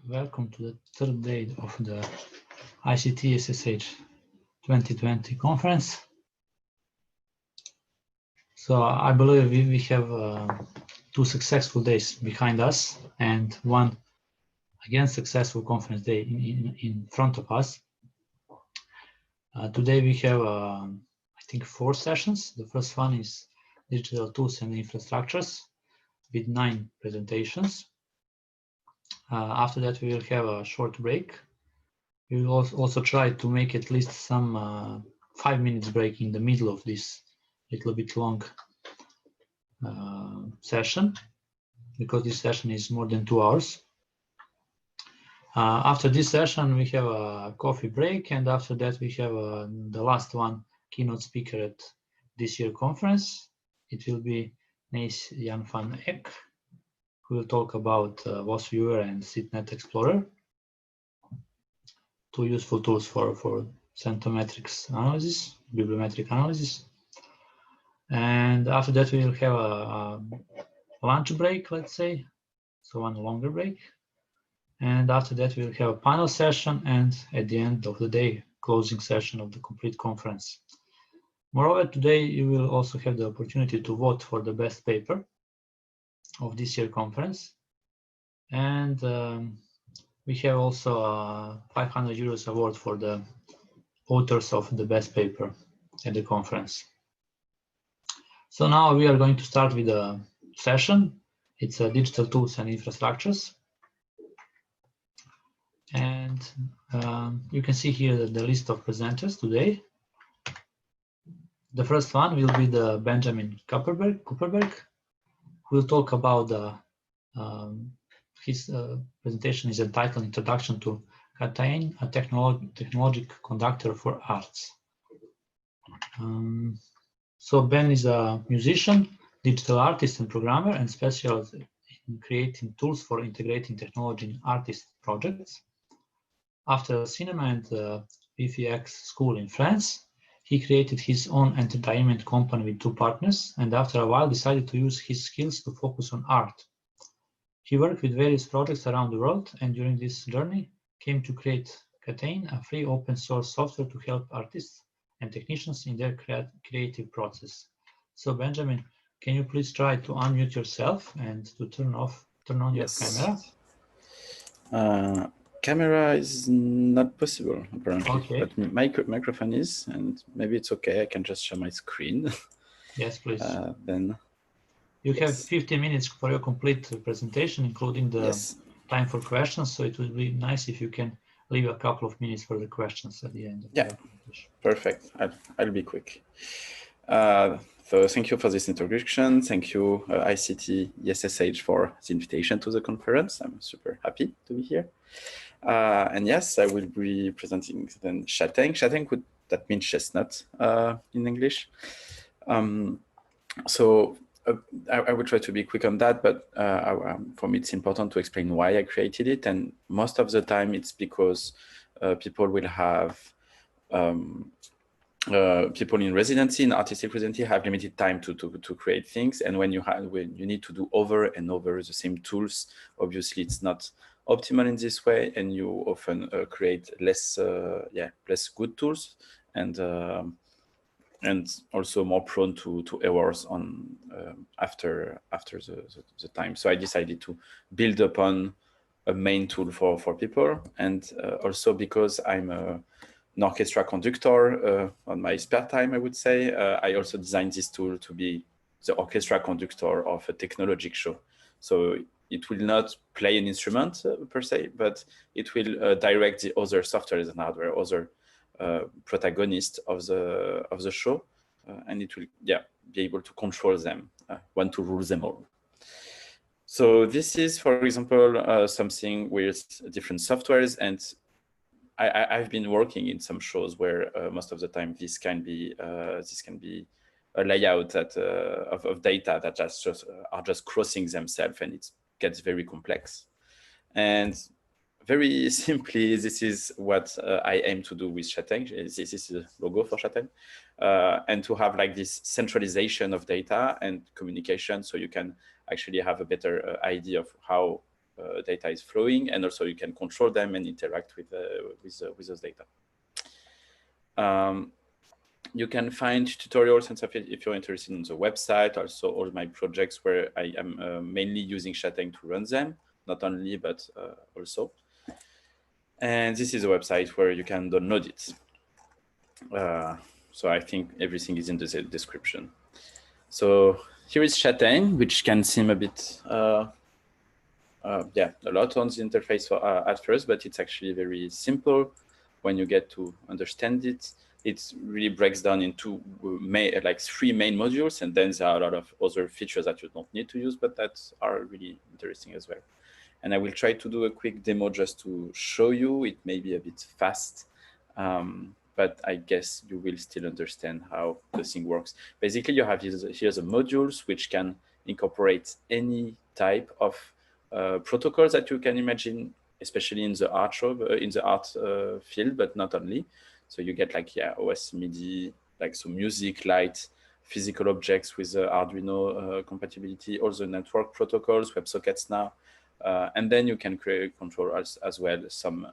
Welcome to the third day of the ICT SSH 2020 conference. So I believe we have 2 successful days behind us and one again successful conference day in front of us. Today we have I think 4 sessions. The first one is digital tools and infrastructures with 9 presentations. After that, we will have a short break. We will also try to make at least some 5 minutes break in the middle of this little bit long session, because this session is more than 2 hours. After this session, we have a coffee break, and after that, we have the last one, keynote speaker at this year's conference. It will be Niels Jan van Eck, who will talk about WAS Viewer and SITNet Explorer, 2 useful tools for centrometrics analysis, bibliometric analysis. And after that, we will have a lunch break, let's say, so one longer break. And after that, we will have a panel session, and at the end of the day, closing session of the complete conference. Moreover, today you will also have the opportunity to vote for the best paper of this year's conference. And we have also a 500 euros award for the authors of the best paper at the conference. So now we are going to start with a session. It's digital tools and infrastructures. And you can see here the list of presenters today. The first one will be the Benjamin Kuperberg, who will talk about his presentation is entitled Introduction to Chataigne, a technologic conductor for arts. So Ben is a musician, digital artist and programmer, and specialized in creating tools for integrating technology in artist projects. After cinema and VFX school in France, he created his own entertainment company with 2 partners, and after a while decided to use his skills to focus on art. He worked with various projects around the world, and during this journey came to create Chataigne, a free open source software to help artists and technicians in their creative process. So Benjamin, can you please try to unmute yourself and to turn on your camera? Camera is not possible apparently, Okay. but microphone is, and maybe it's okay. I can just share my screen. Yes, please. Then you have 15 minutes for your complete presentation, including the time for questions. So it would be nice if you can leave a couple of minutes for the questions at the end of the presentation. Perfect. I'll be quick. So thank you for this introduction. Thank you, ICT SSH, for the invitation to the conference. I'm super happy to be here. And yes, I will be presenting then Chataigne. Chataigne, that means chestnut in English. So I will try to be quick on that, but for me it's important to explain why I created it. And most of the time it's because people will have people in residency, in artistic residency, have limited time to create things. And when you need to do over and over the same tools, obviously it's not optimal in this way, and you often create less good tools, and also more prone to errors on after the time. So I decided to build upon a main tool for people, and also because I'm an orchestra conductor on my spare time, I would say, I also designed this tool to be the orchestra conductor of a technologic show. So it will not play an instrument per se, but it will direct the other softwares and hardware, other protagonists of the show, and it will be able to control them, want to rule them all. So this is, for example, something with different softwares, and I've been working in some shows where most of the time this can be a layout of data that are just crossing themselves, and it gets very complex. And very simply, this is what I aim to do with Chataigne. This is the logo for Chataigne, and to have like this centralization of data and communication, so you can actually have a better idea of how data is flowing, and also you can control them and interact with those data. You can find tutorials and stuff if you're interested in the website. Also, all my projects where I am mainly using Chataigne to run them, not only, but also. And this is a website where you can download it. So I think everything is in the description. So here is Chataigne, which can seem a bit, yeah, a lot on the interface at first, but it's actually very simple when you get to understand it. It really breaks down into like 3 main modules, and then there are a lot of other features that you don't need to use, but that are really interesting as well. And I will try to do a quick demo just to show you. It may be a bit fast, but I guess you will still understand how the thing works. Basically, you have here's the modules which can incorporate any type of protocols that you can imagine, especially in the art field, but not only. So you get like, yeah, OS MIDI, like some music, light, physical objects with Arduino compatibility, all the network protocols, WebSockets now. And then you can control as well some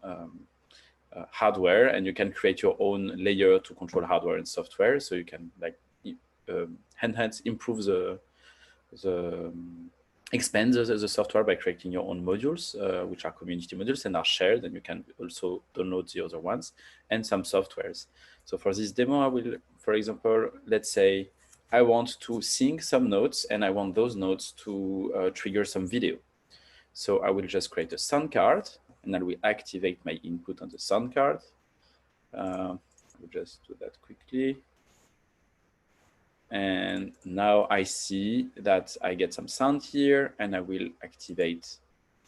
hardware, and you can create your own layer to control hardware and software. So you can like enhance, improve expand the software by creating your own modules, which are community modules and are shared, and you can also download the other ones and some softwares. So for this demo, I will, for example, let's say I want to sing some notes and I want those notes to trigger some video. So I will just create a sound card, and I will activate my input on the sound card. I'll just do that quickly. And now I see that I get some sound here, and I will activate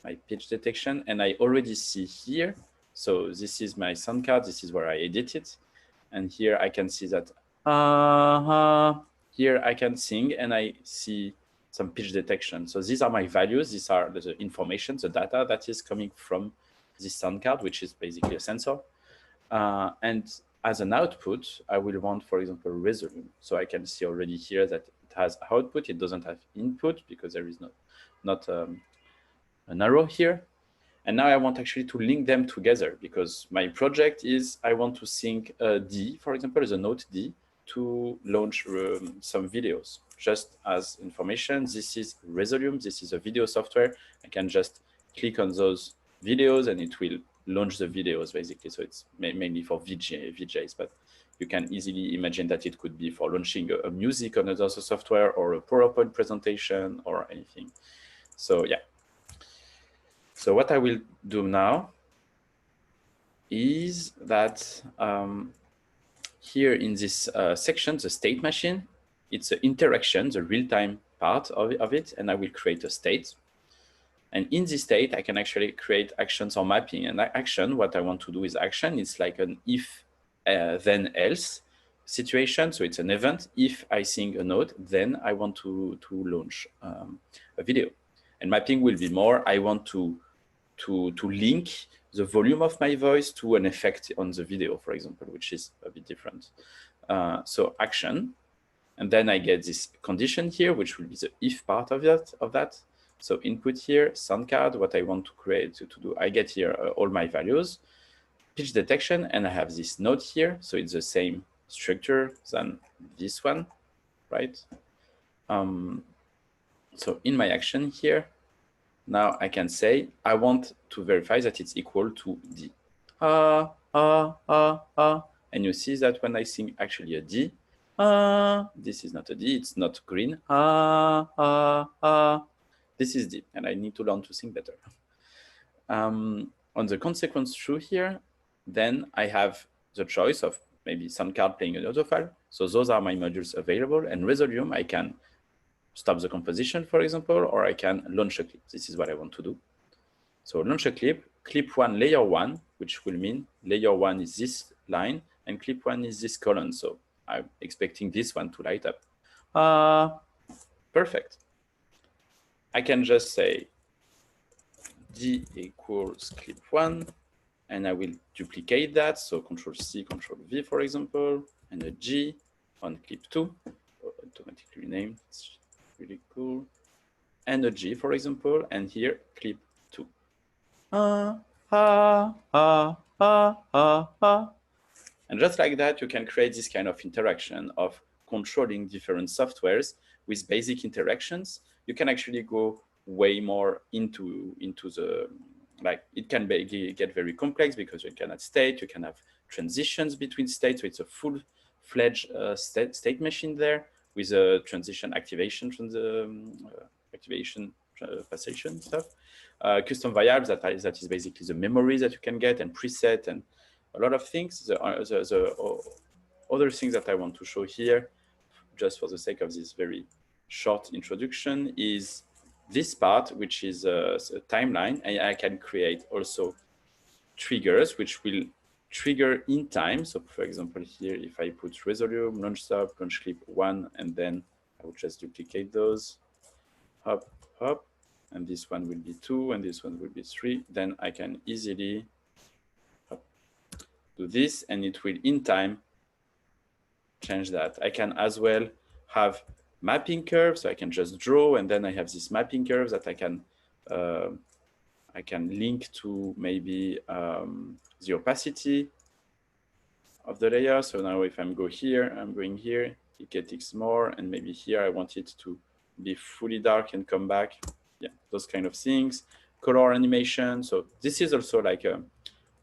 my pitch detection. And I already see here, so this is my sound card. This is where I edit it. And here I can see that here I can sing, and I see some pitch detection. So these are my values. These are the information, the data that is coming from this sound card, which is basically a sensor. And as an output, I will want, for example, resolution. So I can see already here that it has output. It doesn't have input because there is not an arrow here. And now I want actually to link them together, because my project is I want to sync D, for example, the note D, to launch some videos. Just as information, this is Resolume. This is a video software. I can just click on those videos and it will launch the videos, basically. So it's mainly for VJs, but you can easily imagine that it could be for launching a music on another software or a PowerPoint presentation or anything. So yeah. So what I will do now is that here in this section, the state machine, it's an interaction, the real-time part of it, and I will create a state. And in this state, I can actually create actions or mapping. And that action, what I want to do is action. It's like an if, then else situation. So it's an event. If I sing a note, then I want to launch a video. And mapping will be more, I want to link the volume of my voice to an effect on the video, for example, which is a bit different. So action, and then I get this condition here, which will be the if part of that. So input here, sound card, what I want to create to do. I get here all my values, pitch detection, and I have this note here. So it's the same structure than this one, right? So in my action here, now I can say, I want to verify that it's equal to D. And you see that when I sing actually a D, this is not a D, it's not green. This is D, and I need to learn to sing better. On the consequence true here, then I have the choice of maybe sound card playing an audio file. So those are my modules available, and Resolume, I can stop the composition, for example, or I can launch a clip. This is what I want to do. So launch a clip, clip 1, layer 1, which will mean layer 1 is this line, and clip 1 is this column. So I'm expecting this one to light up. Perfect. I can just say D equals clip 1, and I will duplicate that. So Control-C, Control-V, for example, and a G on clip 2, automatically renamed. It's really cool. And a G, for example, and here clip 2. And just like that, you can create this kind of interaction of controlling different softwares with basic interactions. You can actually go way more into the, like, it can get very complex because you can add state, you can have transitions between states. So it's a full-fledged state machine there with a transition activation from the activation passation stuff. Custom variables, that is basically the memory that you can get, and preset, and a lot of things. The other things that I want to show here, just for the sake of this very short introduction, is this part, which is a timeline. And I can create also triggers, which will trigger in time. So for example, here, if I put resolve, launch stop, launch clip 1, and then I will just duplicate those, hop, hop, and this one will be 2, and this one will be 3, then I can easily do this, and it will in time change that. I can as well have mapping curves, so I can just draw, and then I have this mapping curves that I can link to maybe the opacity of the layer. So now if I'm going here, it gets more, and maybe here I want it to be fully dark and come back. Yeah, those kind of things. Color animation. So this is also like a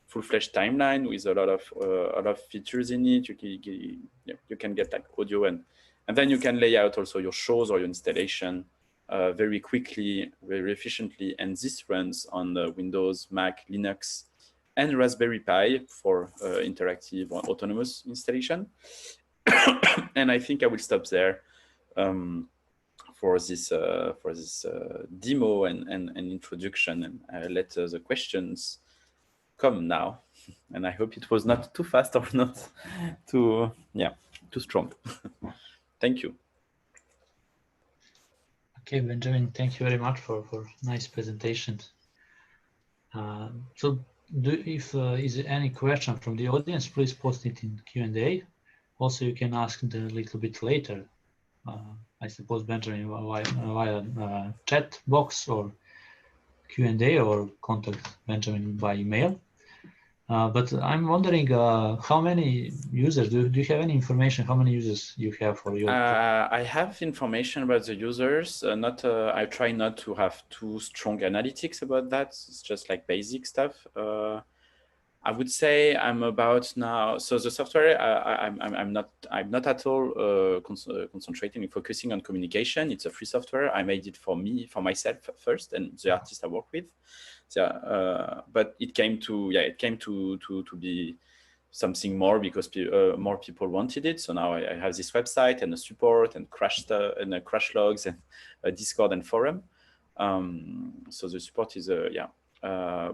full-fledged timeline with a lot of features in it. You can get like audio, and then you can lay out also your shows or your installation very quickly, very efficiently. And this runs on the Windows, Mac, Linux, and Raspberry Pi for interactive or autonomous installation. And I think I will stop there for this demo and introduction, and let the questions come now. And I hope it was not too fast or not too strong. Thank you. Okay, Benjamin, thank you very much for nice presentation. So if is there any question from the audience, please post it in Q&A. Also, you can ask it a little bit later. I suppose, Benjamin, via chat box or Q&A, or contact Benjamin by email. But I'm wondering how many users, do you have any information, how many users you have for your? I have information about the users. I try not to have too strong analytics about that. It's just like basic stuff. I would say I'm about now. So the software, I'm not at all concentrating, focusing on communication. It's a free software. I made it for myself first, and the artist I work with. So, but it came to be something more because more people wanted it. So now I have this website and a support and crash logs and a Discord and forum. So the support is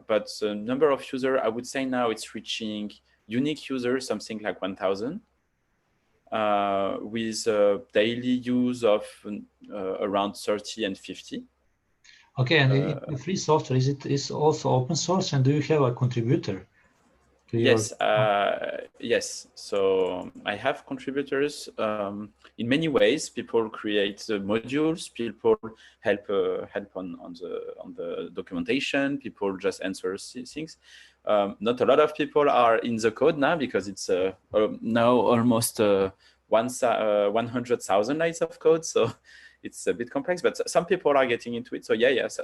but the number of users, I would say now it's reaching unique users, something like 1,000, with daily use of around 30 and 50. Okay, and the free software, is also open source, and do you have a contributor? Yes, yes. So I have contributors in many ways. People create the modules. People help on the documentation. People just answer things. Not a lot of people are in the code now because it's now almost 100,000 lines of code. So it's a bit complex, but some people are getting into it. So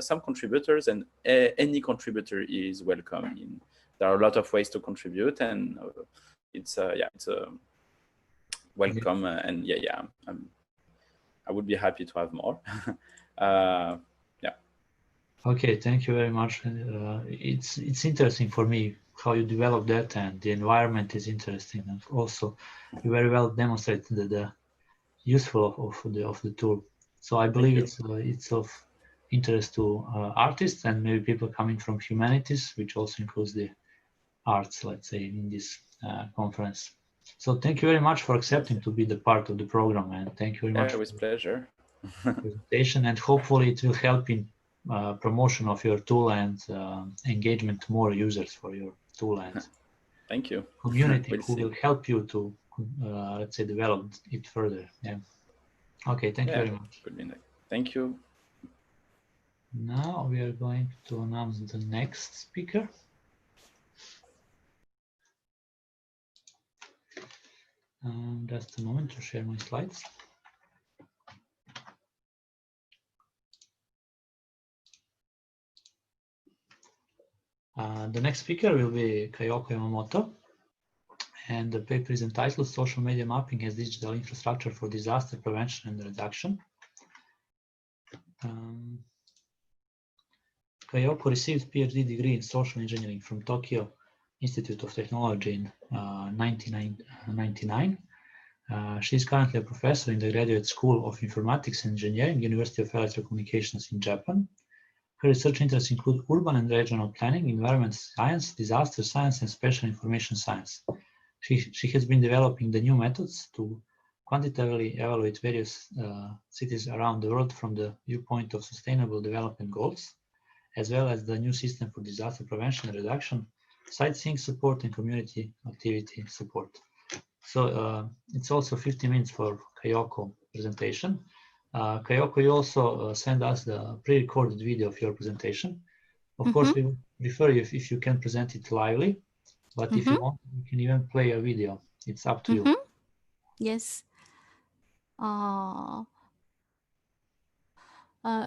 some contributors, and any contributor is welcome. There are a lot of ways to contribute, and it's welcome. And I would be happy to have more. Okay, thank you very much. It's interesting for me how you develop that, and the environment is interesting, and also you very well demonstrated the useful of the tool. So I believe it's of interest to artists and maybe people coming from humanities, which also includes the arts, let's say, in this conference. So thank you very much for accepting to be the part of the program, and thank you very much. It was a pleasure. Presentation, and hopefully it will help in promotion of your tool and engagement to more users for your tool, and thank you. Community who will help you to let's say develop it further. Okay, thank you very much. Thank you. Now we are going to announce the next speaker. Just a moment to share my slides. The next speaker will be Kayoko Yamamoto, and the paper is entitled Social Media Mapping as Digital Infrastructure for Disaster Prevention and Reduction. Kayoko received PhD degree in social engineering from Tokyo Institute of Technology in 1999. She is currently a professor in the Graduate School of Informatics and Engineering, University of Electrocommunications in Japan. Her research interests include urban and regional planning, environment science, disaster science, and special information science. She has been developing the new methods to quantitatively evaluate various cities around the world from the viewpoint of sustainable development goals, as well as the new system for disaster prevention and reduction, sightseeing support, and community activity support. So it's also 50 minutes for Kayoko presentation. Kayoko, you also send us the pre-recorded video of your presentation. Of course, we would prefer if you can present it lively, but if you want, you can even play a video. It's up to you. Yes.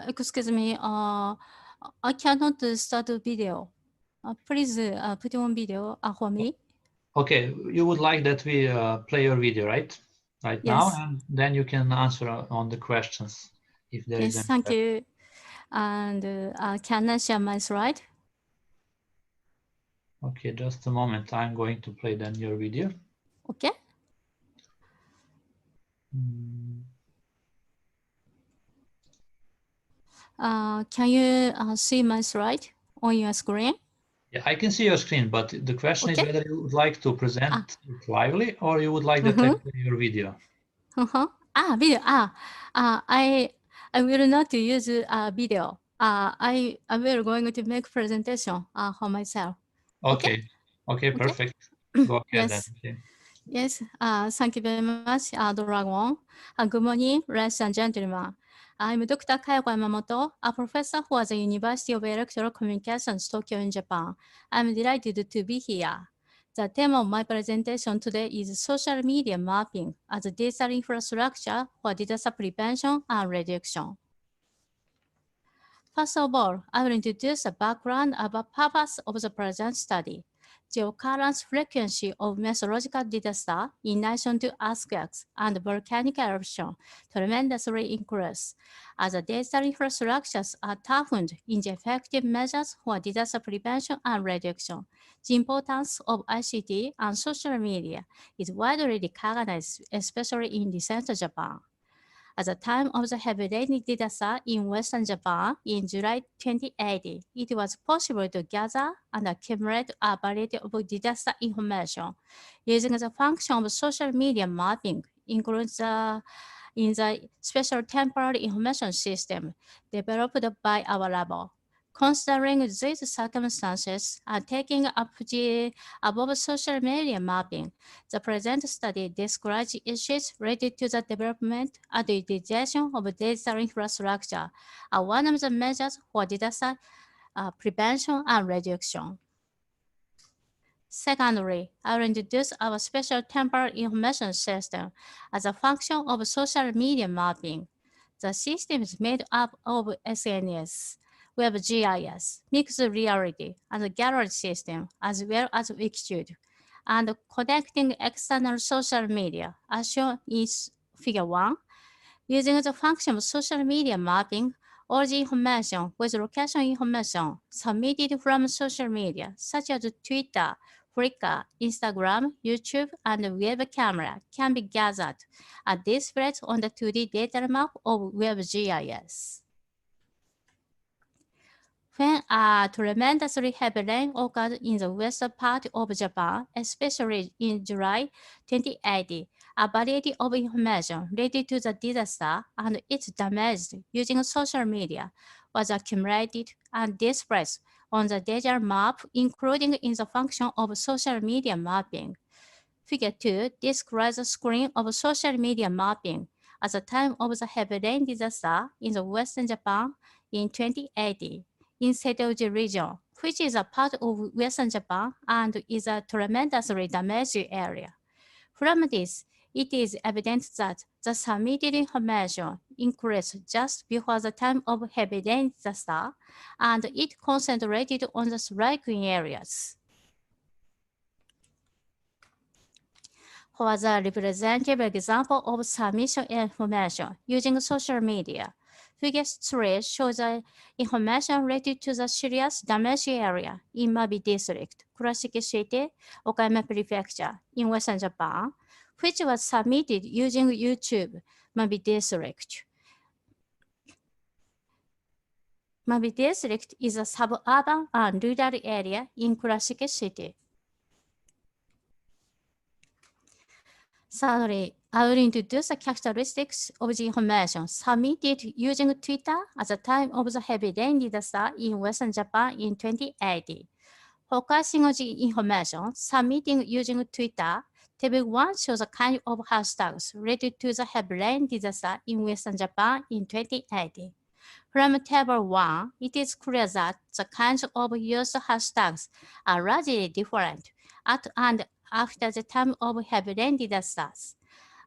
Excuse me. I cannot start a video. Please put on video for me. Okay, you would like that we play your video, right? Right now, and then you can answer on the questions if there is any. Thank you. And can I share my slide? Okay, just a moment. I'm going to play then your video. Okay. Can you see my slide on your screen? Yeah, I can see your screen, but the question is whether you would like to present it lively or you would like that I play your video. Video. I will not use video. I will going to make presentation for myself. Okay. Okay, perfect. Go ahead then. Okay. Yes. Thank you very much, Dragon. Good morning, ladies and gentlemen. I'm Dr. Kayoko Yamamoto, a professor for the University of Electoral Communications, Tokyo in Japan. I'm delighted to be here. The theme of my presentation today is social media mapping as a digital infrastructure for disaster prevention and reduction. First of all, I will introduce the background of the purpose of the present study. The occurrence frequency of meteorological disaster in addition to earthquakes and volcanic eruption tremendously increase, as the digital infrastructures are toughened in the effective measures for disaster prevention and reduction. The importance of ICT and social media is widely recognized, especially in recent Japan. At the time of the heavy rain disaster in Western Japan in July 2080, it was possible to gather and accumulate a variety of disaster information using the function of social media mapping, includes in the Spatiotemporal information system developed by our lab. Considering these circumstances and taking up the above social media mapping, the present study describes issues related to the development and utilization of digital infrastructure as one of the measures for disaster prevention and reduction. Secondly, I will introduce our Spatiotemporal information system as a function of social media mapping. The system is made up of SNS, WebGIS, mixed reality, and gallery system, as well as Wikitude, and connecting external social media, as shown in Figure 1. Using the function of social media mapping, all the information with location information submitted from social media, such as Twitter, Flickr, Instagram, YouTube, and web camera, can be gathered and displayed on the 2D data map of WebGIS. When a tremendously heavy rain occurred in the western part of Japan, especially in July 2080, a variety of information related to the disaster and its damage using social media was accumulated and displayed on the data map, including in the function of social media mapping. Figure 2 describes the screen of social media mapping. At the time of the heavy rain disaster in the Western Japan in 2080 in Seitoji region, which is a part of Western Japan and is a tremendously damaged area. From this, it is evident that the submitted information increased just before the time of heavy rain disaster, and it concentrated on the striking areas. For the representative example of submission information using social media, Figure 3 shows the information related to the serious damage area in Mabi District, Kurashiki City, Okayama Prefecture in Western Japan, which was submitted using YouTube Mabi District. Mabi District is a suburban and rural area in Kurashiki City. Thirdly, I will introduce the characteristics of the information submitted using Twitter at the time of the heavy rain disaster in Western Japan in 2080. Focusing on the information submitting using Twitter, Table 1 shows a kind of hashtags related to the heavy rain disaster in Western Japan in 2080. From Table 1, it is clear that the kinds of used hashtags are largely different at and after the time of heavy rain disasters.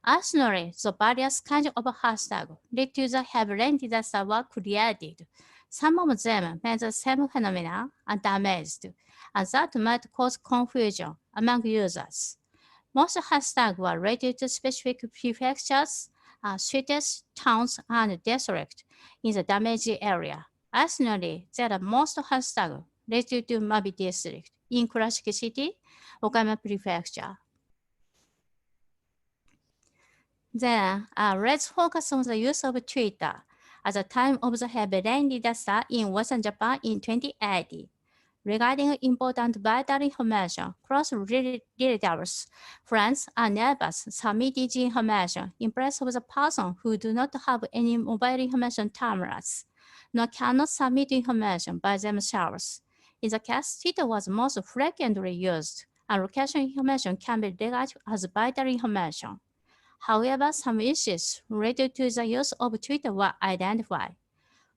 Additionally, the various kinds of hashtags related to the heavy rain disaster were created. Some of them made the same phenomena and damaged, and that might cause confusion among users. Most hashtags were related to specific prefectures, cities, towns, and districts in the damaged area. Additionally, there are most hashtags related to Mabi District in Kurashiki City, Okayama Prefecture. Then, let's focus on the use of Twitter at the time of the heavy rain disaster in Western Japan in 2080. Regarding important vital information, close relatives, friends, and neighbors submitted the information in place of the person who do not have any mobile information terminals, nor cannot submit information by themselves. In the case, Twitter was most frequently used, and location information can be regarded as vital information. However, some issues related to the use of Twitter were identified.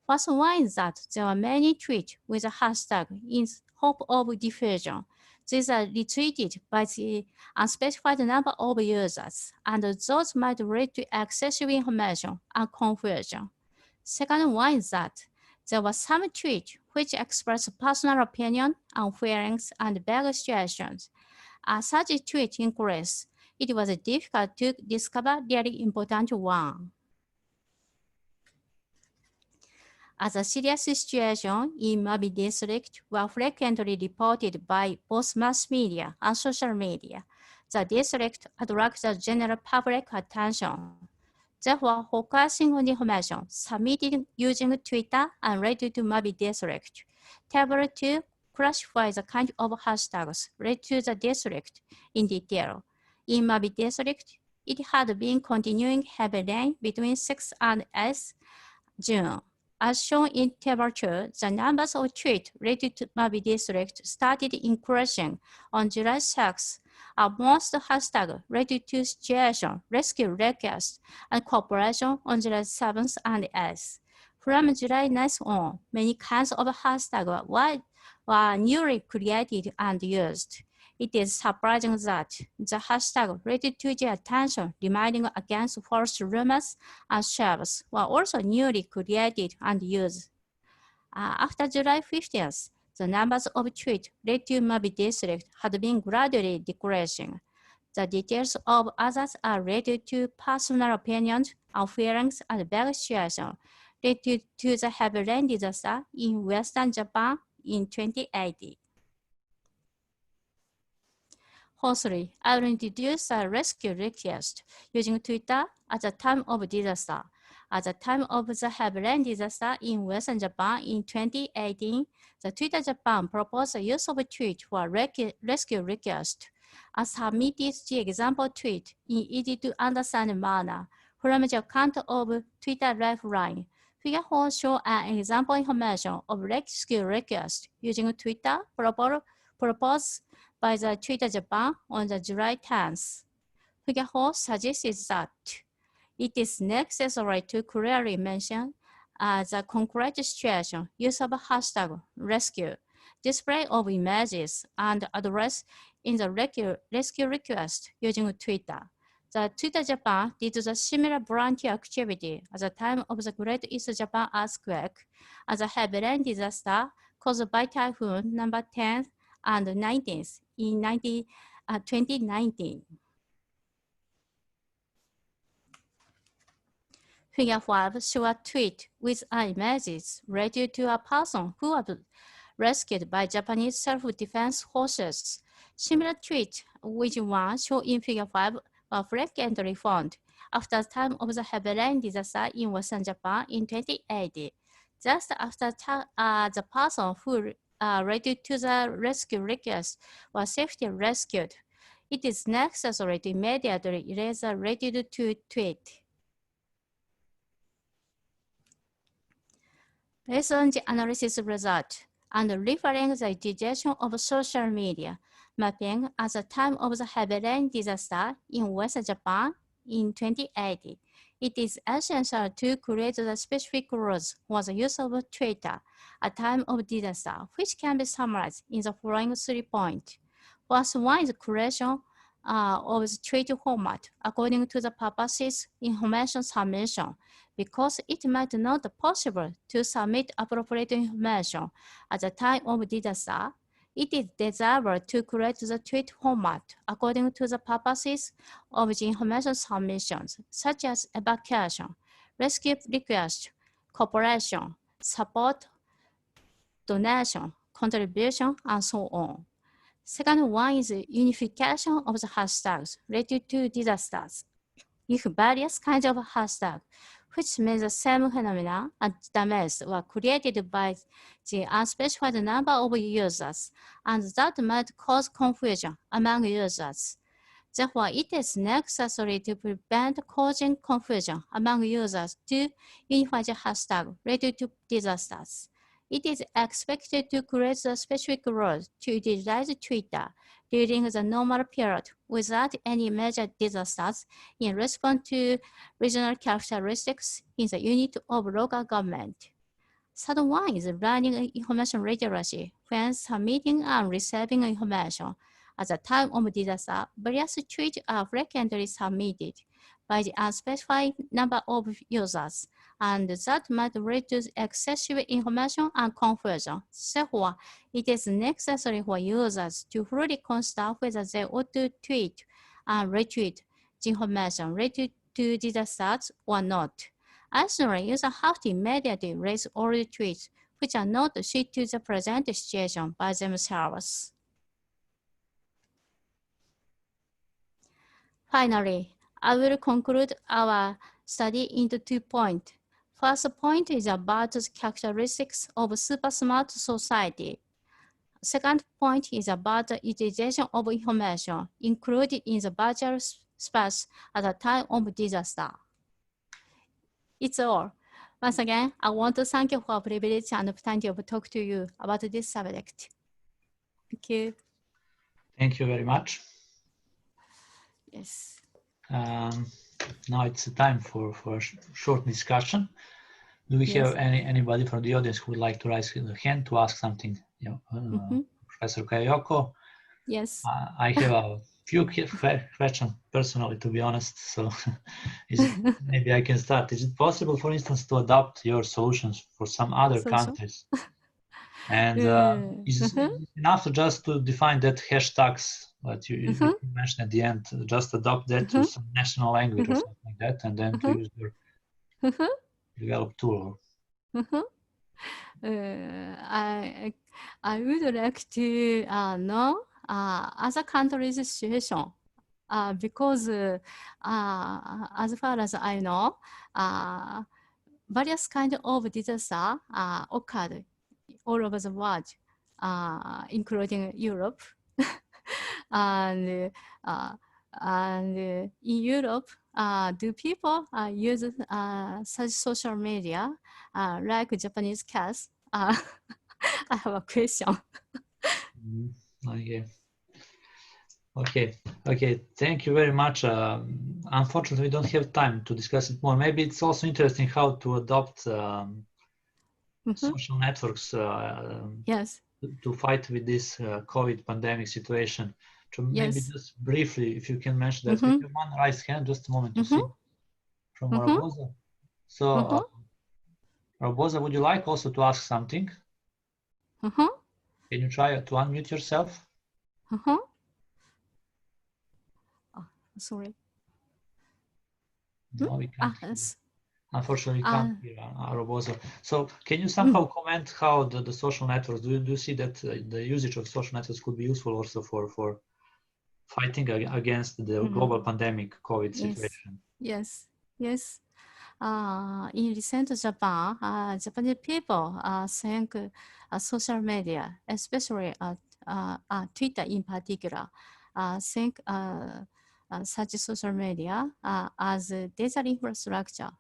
First one is that there are many tweets with a hashtag in hope of diffusion. These are retweeted by the unspecified number of users, and those might lead to excessive information and confusion. Second one is that there was some tweets which express personal opinion on feelings and vague situations. As such a tweet increased, it was difficult to discover really important one. As a serious situation in Mabi District were frequently reported by both mass media and social media, the district attracted the general public attention. Therefore, focusing on information submitted using Twitter and related to Mabi District, Table 2 classifies the kind of hashtags related to the district in detail. In Mabi District, it had been continuing heavy rain between 6th and 8th June. As shown in Table 2, the numbers of tweets related to Mabi District started increasing on July 6th. Most hashtags related to situation, rescue requests, and cooperation on July 7th and 8th. From July 9th on, many kinds of hashtags were newly created and used. It is surprising that the hashtag related to the attention reminding against false rumors and shares were also newly created and used. After July 15th, the numbers of tweets related to Mabi District had been gradually decreasing. The details of others are related to personal opinions and feelings and vague situations related to the heavy rain disaster in Western Japan in 2080. Fourthly, I will introduce a rescue request using Twitter at the time of disaster. At the time of the heavy rain disaster in Western Japan in 2018, the Twitter Japan proposed the use of a tweet for rescue request. I submitted the example tweet in easy-to-understand manner from the account of Twitter Lifeline. Figure 4 shows an example information of rescue request using Twitter proposed by the Twitter Japan on the July 10th. Figure 4 suggests that it is necessary to clearly mention the concrete situation, use of hashtag rescue, display of images, and address in the rescue request using Twitter. The Twitter Japan did the similar volunteer activity at the time of the Great East Japan earthquake as a heavy rain disaster caused by typhoon number 10 and 19th in 2019. Figure 5 shows a tweet with images related to a person who was rescued by Japanese self-defense forces. Similar tweets, which one shown in Figure 5, were frequently found after the time of the heavy rain disaster in Western Japan in 2080. Just after the person who related to the rescue request was safely rescued, it is necessary to immediately erase the related to tweet. Based on the analysis result and referring the utilization of social media, mapping at the time of the heavy rain disaster in West Japan in 2080, it is essential to create the specific rules for the use of Twitter at time of disaster, which can be summarized in the following 3 points. First one is creation of the tweet format according to the purposes information submission, because it might not be possible to submit appropriate information at the time of disaster. It is desirable to create the tweet format according to the purposes of the information submissions, such as evacuation, rescue request, cooperation, support, donation, contribution, and so on. Second one is unification of the hashtags related to disasters. If various kinds of hashtags, which means the same phenomena and damage, were created by the unspecified number of users, and that might cause confusion among users. Therefore, it is necessary to prevent causing confusion among users to unify the hashtag related to disasters. It is expected to create the specific rules to utilize Twitter during the normal period without any major disasters in response to regional characteristics in the unit of local government. Third one is learning information literacy. When submitting and receiving information at the time of disaster, various tweets are frequently submitted by the unspecified number of users, and that might lead to excessive information and confusion. Therefore, it is necessary for users to fully consider whether they ought to tweet and retweet the information related to disasters or not. Additionally, users have to immediately erase all the tweets which are not suited to the present situation by themselves. Finally, I will conclude our study into 2 points. First point is about the characteristics of super smart society. Second point is about the utilization of information included in the virtual space at the time of disaster. It's all. Once again, I want to thank you for the privilege and opportunity of talk to you about this subject. Thank you. Thank you very much. Yes. Now it's time for a short discussion. Do we have anybody from the audience who would like to raise their hand to ask something? Professor Kayoko? Yes. I have a few questions personally, to be honest. So maybe I can start. Is it possible, for instance, to adopt your solutions for some other countries? And is it enough just to define that hashtags that you mentioned at the end, just adopt that to some national language or something like that, and then to use your developed tool? I would like to know other countries' situation because as far as I know, various kinds of disasters occurred all over the world, including Europe. and in Europe, do people use such social media like Japanese cats? I have a question. Okay. Okay, okay, thank you very much. Unfortunately, we don't have time to discuss it more. Maybe it's also interesting how to adopt social networks Yes. to fight with this COVID pandemic situation. So maybe Yes. just briefly, if you can mention that. We have one raised hand, just a moment to see from Raboza. So, Raboza, would you like also to ask something? Can you try to unmute yourself? Sorry. No, we can't. Unfortunately, we can't hear Raboza. So, can you somehow comment how the social networks, do you see that the usage of social networks could be useful also for fighting against the global pandemic COVID situation? Yes, yes. In recent Japan, Japanese people think social media, especially Twitter in particular, think such social media as data infrastructure.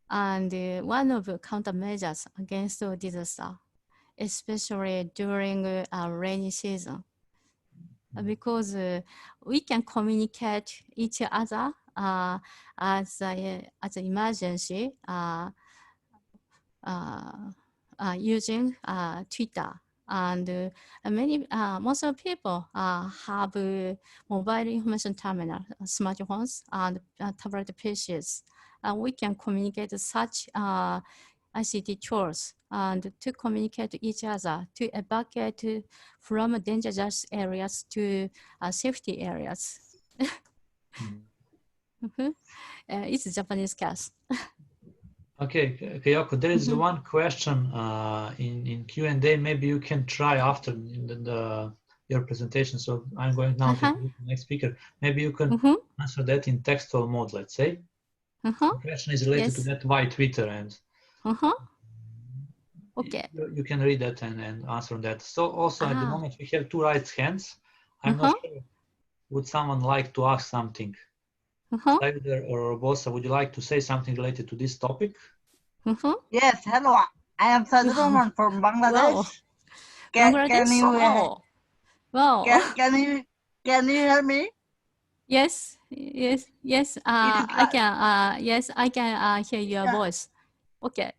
And one of the countermeasures against disaster, especially during rainy season, because we can communicate each other as an emergency using Twitter. And most of people have mobile information terminal, smartphones, and tablet PCs. We can communicate such ICT tools and to communicate to each other, to evacuate from dangerous areas to safety areas. It's Japanese case. Okay, Kayoko, there is one question in Q&A. Maybe you can try after your presentation. So I'm going now to the next speaker. Maybe you can answer that in textual mode, let's say. The question is related to that why Twitter, and okay. You can read that and answer on that. So also at the moment we have two raised hands. I'm not sure. Would someone like to ask something? Saida or Bosa, would you like to say something related to this topic? Yes, hello. I am Sajid from Bangladesh. Bangladesh? Can you hear me? Yes. I can. Yes, I can hear your voice. Okay.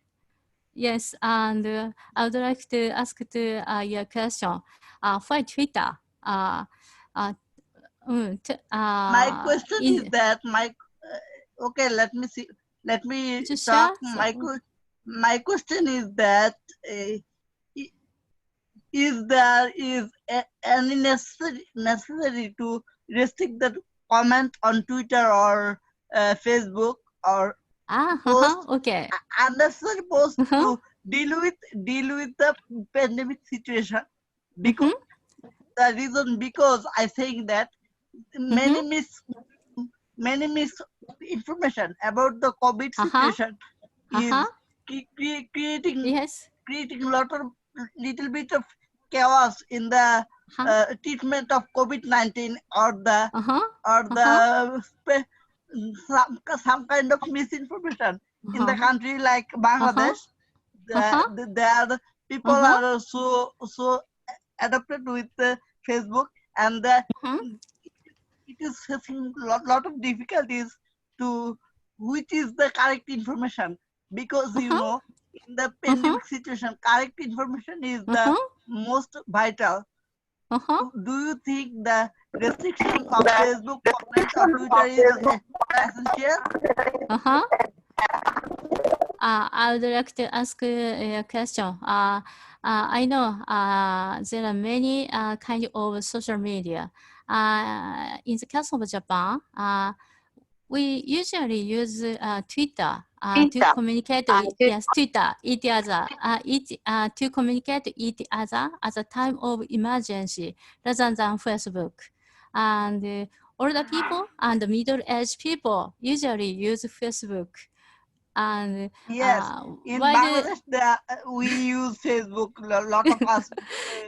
Yes, and I would like to ask your question. For Twitter, my question is that okay, let me see. Let me talk. My question is that is there any necessary to restrict the comment on Twitter or Facebook or post? Okay. Unnecessary post to deal with the pandemic situation, because the reason, because I think that many misinformation about the COVID situation is creating little bit of chaos in the treatment of COVID-19 or the some kind of misinformation in the country like Bangladesh. The people are so adapted with Facebook, and it is facing lot of difficulties to which is the correct information, because you know, in the pandemic situation, correct information is the most vital. Do you think the restriction of Facebook comments or Twitter is essential? I would like to ask a question. I know there are many kinds of social media. In the case of Japan, we usually use Twitter to communicate with Twitter each other, to communicate to each other at the time of emergency rather than Facebook. And older people and middle-aged people usually use Facebook. And yes, in Bangladesh, we use Facebook. A lot of us,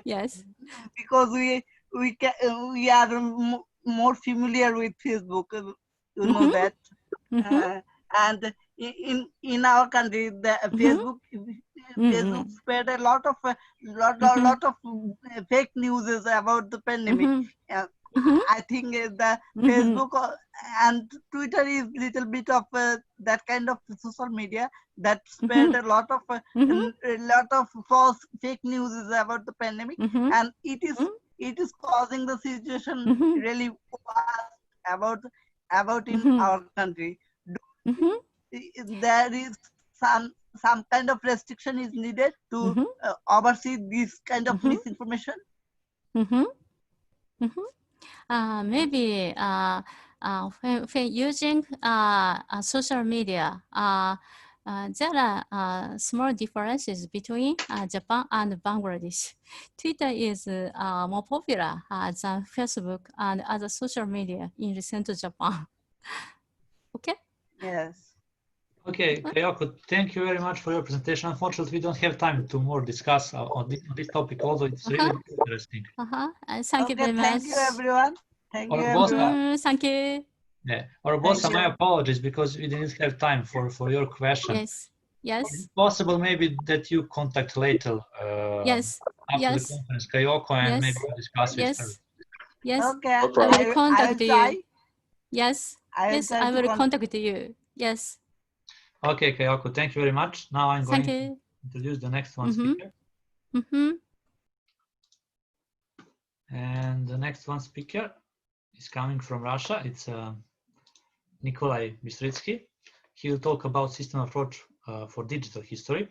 yes, because we are more familiar with Facebook. You know that, and in our country, the Facebook Facebook spread a lot of fake news about the pandemic. I think the Facebook and Twitter is little bit of that kind of social media that spread a lot of false fake news about the pandemic, and it is causing the situation really worse about in our country. There is some kind of restriction is needed to oversee this kind of misinformation. Maybe when using social media, there are small differences between Japan and Bangladesh. Twitter is more popular than Facebook and other social media in recent Japan. Okay? Yes. Okay, Kayoko, thank you very much for your presentation. Unfortunately, we don't have time to more discuss on this topic, although it's really interesting. Thank you very much. Thank you, everyone. Thank you, everyone. Thank you. Yeah, Orbosa, my apologies because we didn't have time for your question. Yes. Yes. Is it possible maybe that you contact later yes. after the conference, Kayoko, and maybe we'll discuss with her? Yes. Okay. I will contact you. Yes. Yes, I will contact you. Yes. Okay, Kayoko, thank you very much. Now I'm going to introduce the next one speaker. And the next one speaker is coming from Russia. It's Nikolay Bystritskiy. He will talk about system approach for digital history.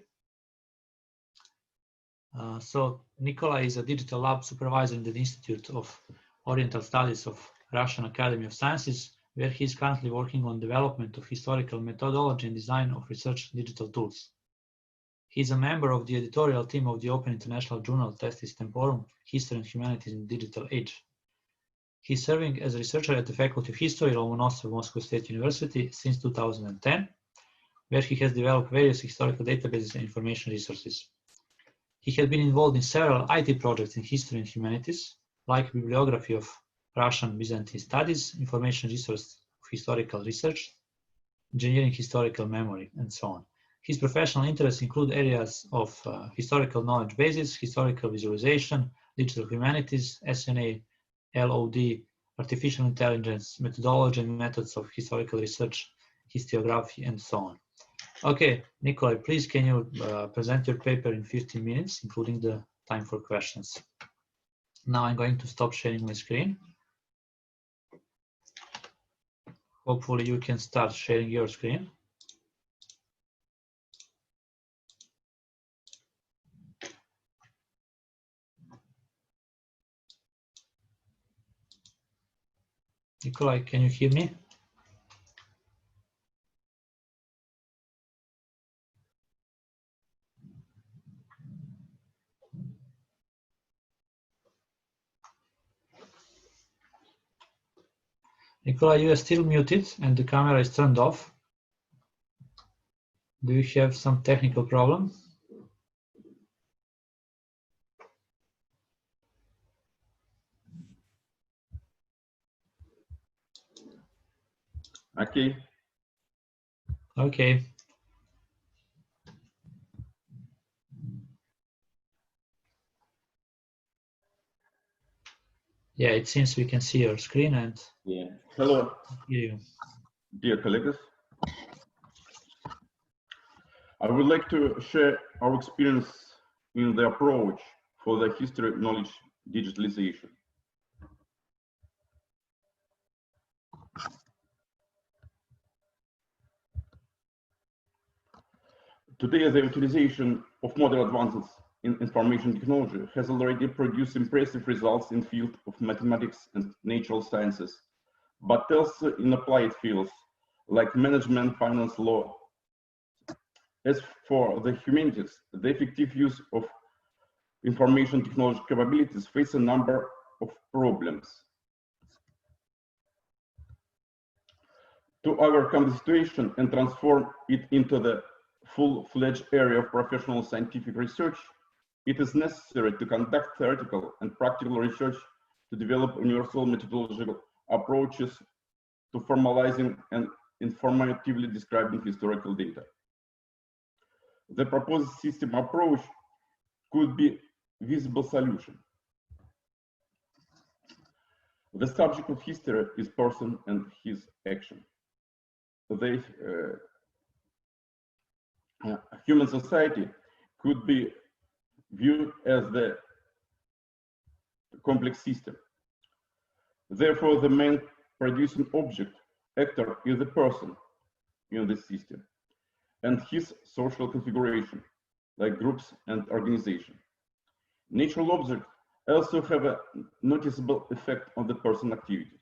So Nikolay is a digital lab supervisor in the Institute of Oriental Studies of Russian Academy of Sciences, where he is currently working on development of historical methodology and design of research digital tools. He is a member of the editorial team of the Open International Journal Testis Temporum, History and Humanities in the Digital Age. He is serving as a researcher at the Faculty of History, Lomonosov Moscow State University since 2010, where he has developed various historical databases and information resources. He has been involved in several IT projects in history and humanities, like bibliography of Russian Byzantine studies, information resource of historical research, engineering historical memory, and so on. His professional interests include areas of historical knowledge bases, historical visualization, digital humanities, SNA, LOD, artificial intelligence, methodology and methods of historical research, historiography, and so on. Okay, Nikolay, please can you present your paper in 15 minutes, including the time for questions. Now I'm going to stop sharing my screen. Hopefully you can start sharing your screen. Nikolay, can you hear me? Nikolay, you are still muted and the camera is turned off. Do you have some technical problem? Okay. Okay. Yeah, it seems we can see your screen and Hello, hear you. dear colleagues. I would like to share our experience in the approach for the history knowledge digitalization. Today, the utilization of modern advances in information technology has already produced impressive results in the field of mathematics and natural sciences, but also in applied fields like management, finance, law. As for the humanities, the effective use of information technology capabilities face a number of problems. To overcome the situation and transform it into the full-fledged area of professional scientific research, it is necessary to conduct theoretical and practical research to develop universal methodological approaches to formalizing and informatively describing historical data. the proposed system approach could be a visible solution. The subject of history is person and his action. Human society could be viewed as the complex system. Therefore, the main producing object, actor, is the person in this system and his social configuration, like groups and organization. Natural objects also have a noticeable effect on the person activity.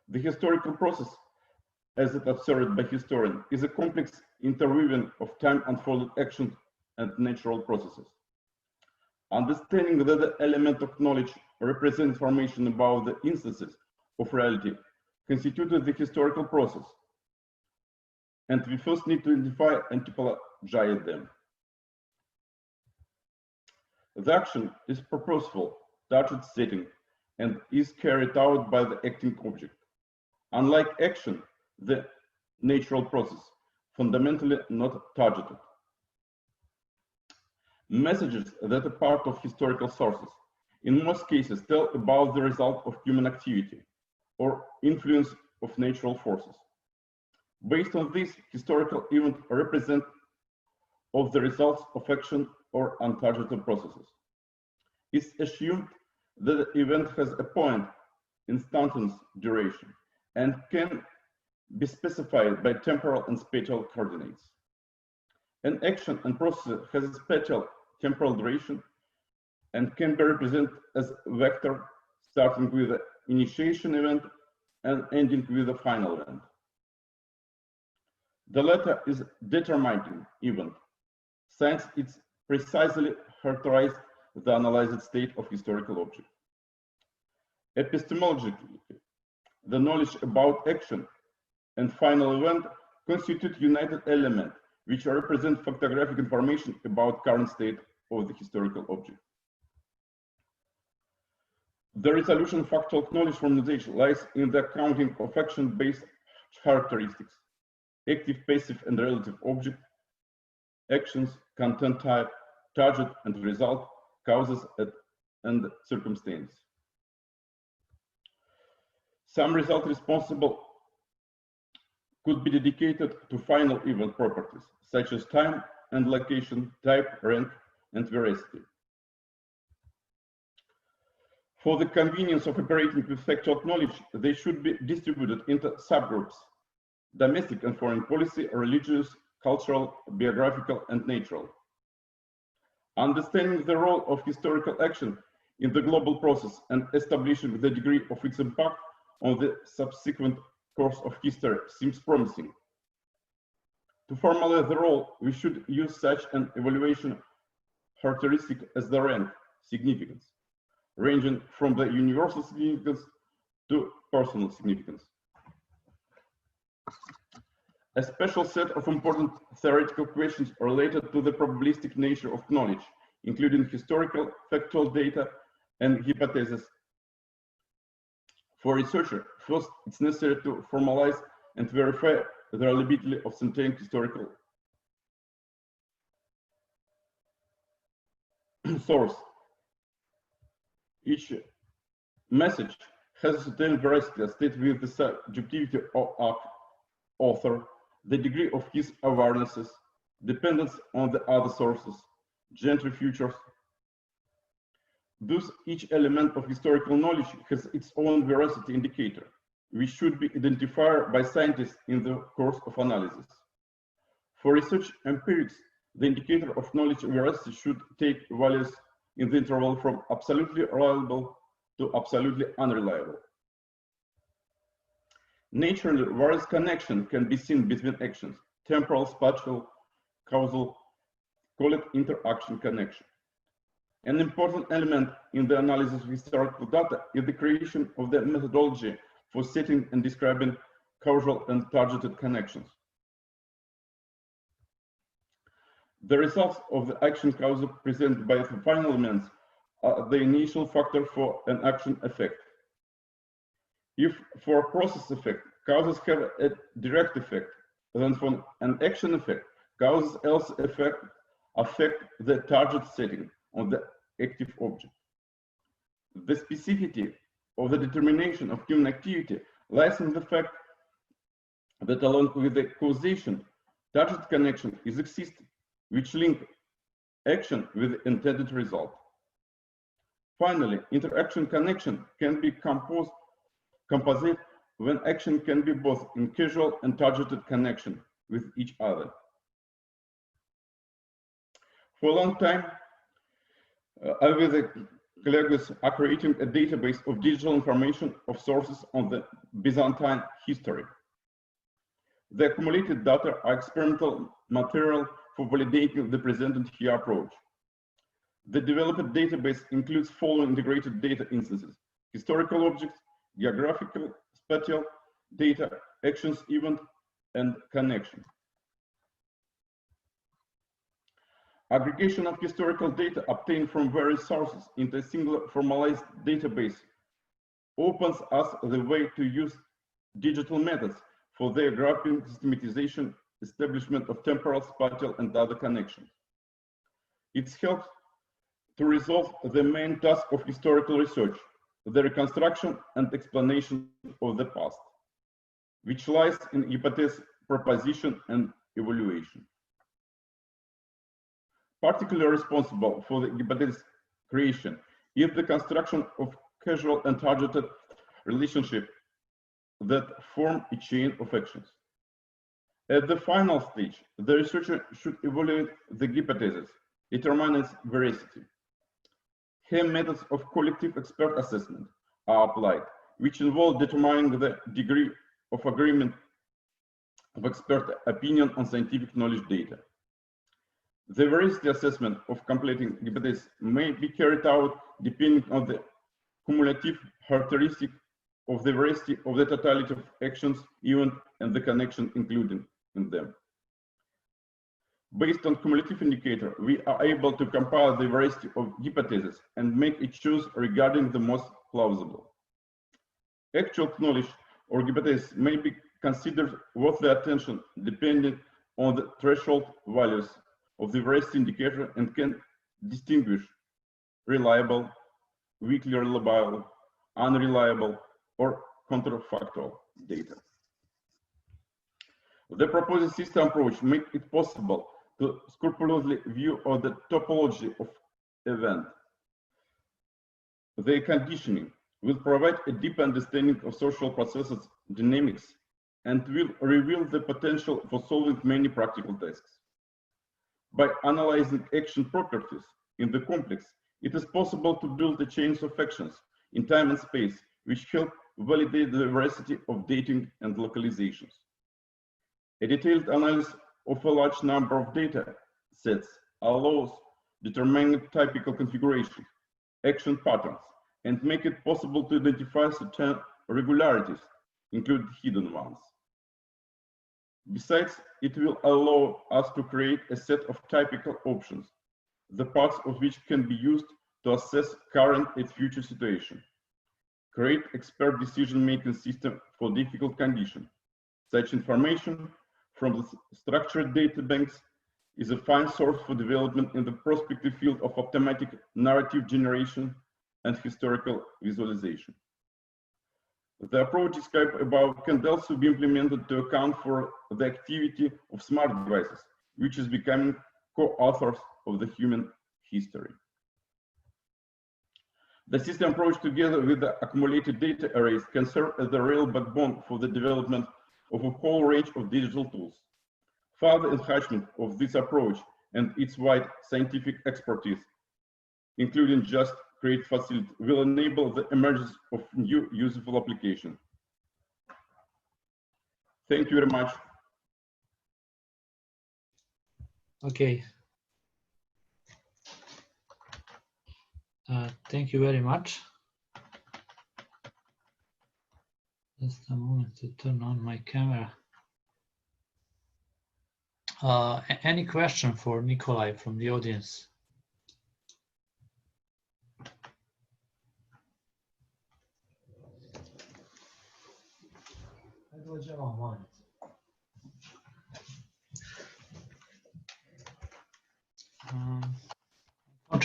The historical process, as it observed by historians, is a complex interweaving of time-unfolded actions and natural processes. Understanding that the element of knowledge represents information about the instances of reality constituted the historical process, and we first need to identify and typologize them. The action is purposeful, target setting, and is carried out by the acting object. Unlike action, the natural process, fundamentally not targeted. Messages that are part of historical sources, in most cases, tell about the result of human activity or influence of natural forces. Based on this, historical events represent of the results of action or untargeted processes. It's assumed that the event has a point, instantaneous duration, and can be specified by temporal and spatial coordinates. An action and process has a spatial temporal duration and can be represented as a vector starting with the initiation event and ending with the final event. The latter is determining event, since it's precisely characterized the analyzed state of historical object. Epistemologically, the knowledge about action and final event constitute united element which represent factographic information about current state of the historical object. The resolution of factual knowledge from knowledge lies in the accounting of action-based characteristics, active, passive, and relative object, actions, content type, target and result, causes, and circumstance. Some result responsible could be dedicated to final event properties, such as time and location, type, rank, and veracity. For the convenience of operating with factual knowledge, they should be distributed into subgroups: domestic and foreign policy, religious, cultural, biographical, and natural. Understanding the role of historical action in the global process and establishing the degree of its impact on the subsequent course of history seems promising. To formulate the role, we should use such an evaluation characteristic as the rank significance, ranging from the universal significance to personal significance. A special set of important theoretical questions related to the probabilistic nature of knowledge, including historical, factual data, and hypotheses. For a researcher, first, it's necessary to formalize and verify the reliability of certain historical source. Each message has a certain veracity stated with the subjectivity of author, the degree of his awarenesses, dependence on the other sources, gentry features. Thus, each element of historical knowledge has its own veracity indicator, which should be identified by scientists in the course of analysis. For research empirics, the indicator of knowledge veracity should take values in the interval from absolutely reliable to absolutely unreliable. Naturally, various connections can be seen between actions: temporal, spatial, causal, call it interaction connection. An important element in the analysis of historical data is the creation of the methodology for setting and describing causal and targeted connections. The results of the action causal presented by the final elements are the initial factor for an action effect. If for a process effect, causes have a direct effect, then for an action effect, causes else affect the target setting on the active object. The specificity of the determination of human activity lies in the fact that along with the causation, target connection is existing, which link action with the intended result. Finally, interaction connection can be composite when action can be both in causal and targeted connection with each other. For a long time, I with the colleagues are creating a database of digital information of sources on the Byzantine history. The accumulated data are experimental material for validating the presented here approach. The developed database includes following integrated data instances: historical objects, geographical, spatial data, actions, event, and connection. Aggregation of historical data obtained from various sources into a single formalized database opens us the way to use digital methods for their graphing, systematization, establishment of temporal, spatial, and other connections. It helps to resolve the main task of historical research, the reconstruction and explanation of the past, which lies in hypothesis proposition and evaluation. Particularly responsible for the hypothesis creation is the construction of causal and targeted relationship that form a chain of actions. At the final stage, the researcher should evaluate the hypothesis, determine its veracity. Here, methods of collective expert assessment are applied, which involve determining the degree of agreement of expert opinion on scientific knowledge data. The veracity assessment of completing hypothesis may be carried out depending on the cumulative characteristic of the veracity of the totality of actions, event, and the connection included in them. Based on cumulative indicator, we are able to compare the veracity of hypotheses and make a choice regarding the most plausible. Actual knowledge or hypothesis may be considered worth the attention depending on the threshold values of the veracity indicator and can distinguish reliable, weakly reliable, unreliable, or counterfactual data. The proposed system approach makes it possible to scrupulously view all the topology of event. Their conditioning will provide a deep understanding of social processes dynamics and will reveal the potential for solving many practical tasks. By analyzing action properties in the complex, it is possible to build the chains of actions in time and space, which help validate the veracity of dating and localizations. A detailed analysis of a large number of data sets allows determining typical configurations, action patterns, and make it possible to identify certain regularities, including hidden ones. Besides, it will allow us to create a set of typical options, the parts of which can be used to assess current and future situation. Create expert decision-making system for difficult conditions. Such information from the structured data banks is a fine source for development in the prospective field of automatic narrative generation and historical visualization. The approach described above can also be implemented to account for the activity of smart devices, which is becoming co-authors of the human history. The system approach, together with the accumulated data arrays, can serve as the real backbone for the development of a whole range of digital tools. Further enhancement of this approach and its wide scientific expertise, including just create facility, will enable the emergence of new useful applications. Thank you very much. Okay. Thank you very much. Just a moment to turn on my camera. Any question for Nikolay from the audience?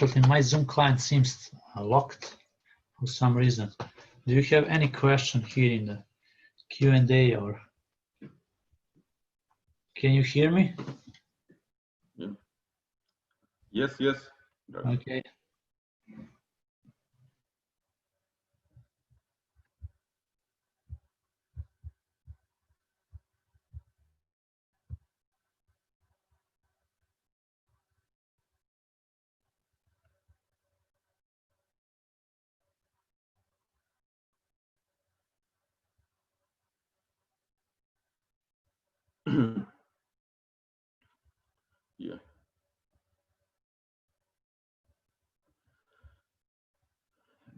unfortunately, my Zoom client seems locked for some reason. Do you have any question here in the Q&A, or can you hear me? Yeah. Yes, yes. Okay. Yeah.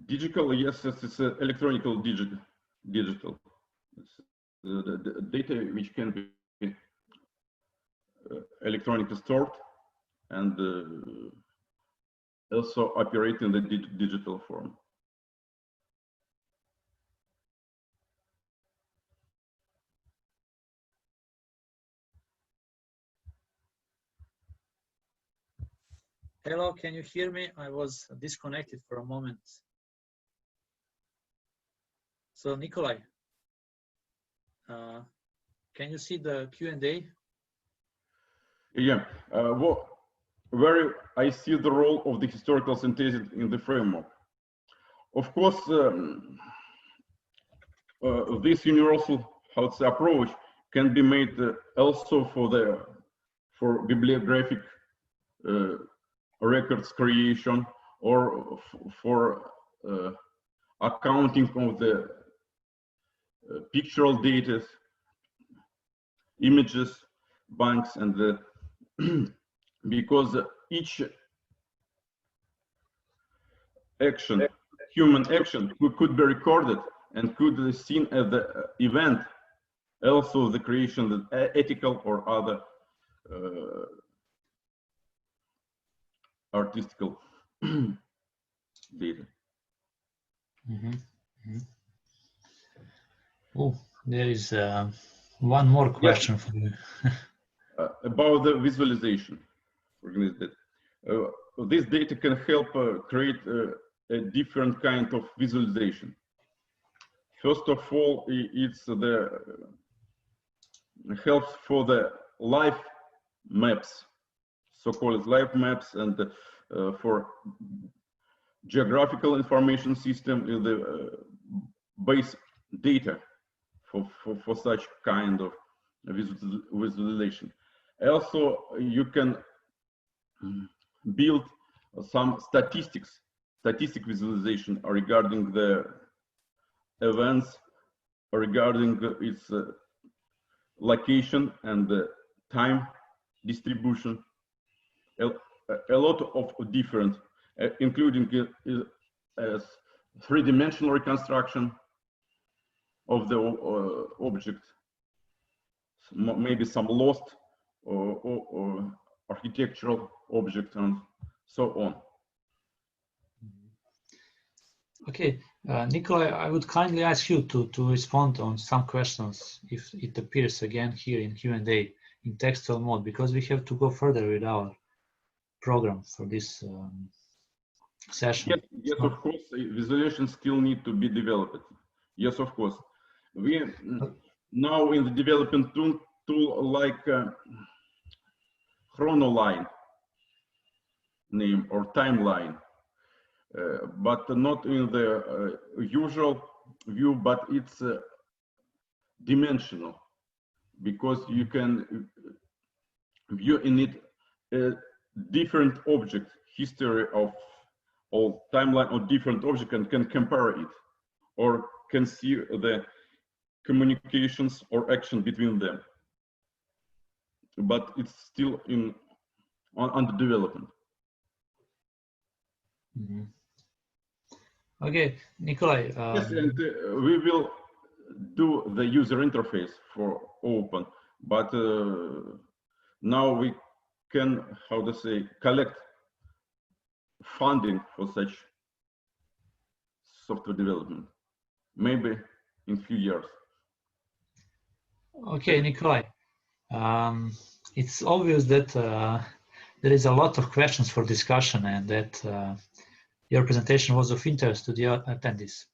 Digital, yes, it's electronic digital. It's the data which can be electronically stored and also operate in the digital form. Hello, can you hear me? I was disconnected for a moment. So Nikolay, can you see the Q&A? Yeah, where I see the role of the historical synthesis in the framework. Of course, this universal, how to say, approach can be made also for bibliographic records creation, or for accounting of the pictorial data, images, banks, and the because each action, human action, could be recorded and could be seen as the event, also the creation of ethical or other artistical data. Oh, there is one more question for you. About the visualization. This data can help create a different kind of visualization. First of all, it's the helps for the live maps, so-called live maps, and for geographical information system, the base data for such kind of visualization. Also, you can build some statistic visualization regarding the events, regarding its location and the time distribution. A lot of different, including three-dimensional reconstruction of the object, maybe some lost or architectural object, and so on. Okay, Nikolay, I would kindly ask you to respond on some questions if it appears again here in Q&A in textual mode, because we have to go further with our program for this session. Yes, of course, visualization still need to be developed. Yes, of course. We now in the development tool like chronoline name or timeline, but not in the usual view, but it's dimensional, because you can view in it a different object, history of all timeline of different object, and can compare it, or can see the communications or action between them. But it's still under development. Okay, Nikolay. Yes, and we will do the user interface for open, but now we can, how to say, collect funding for such software development, maybe in few years. Okay, Nikolay. It's obvious that there is a lot of questions for discussion, and that your presentation was of interest to the attendees.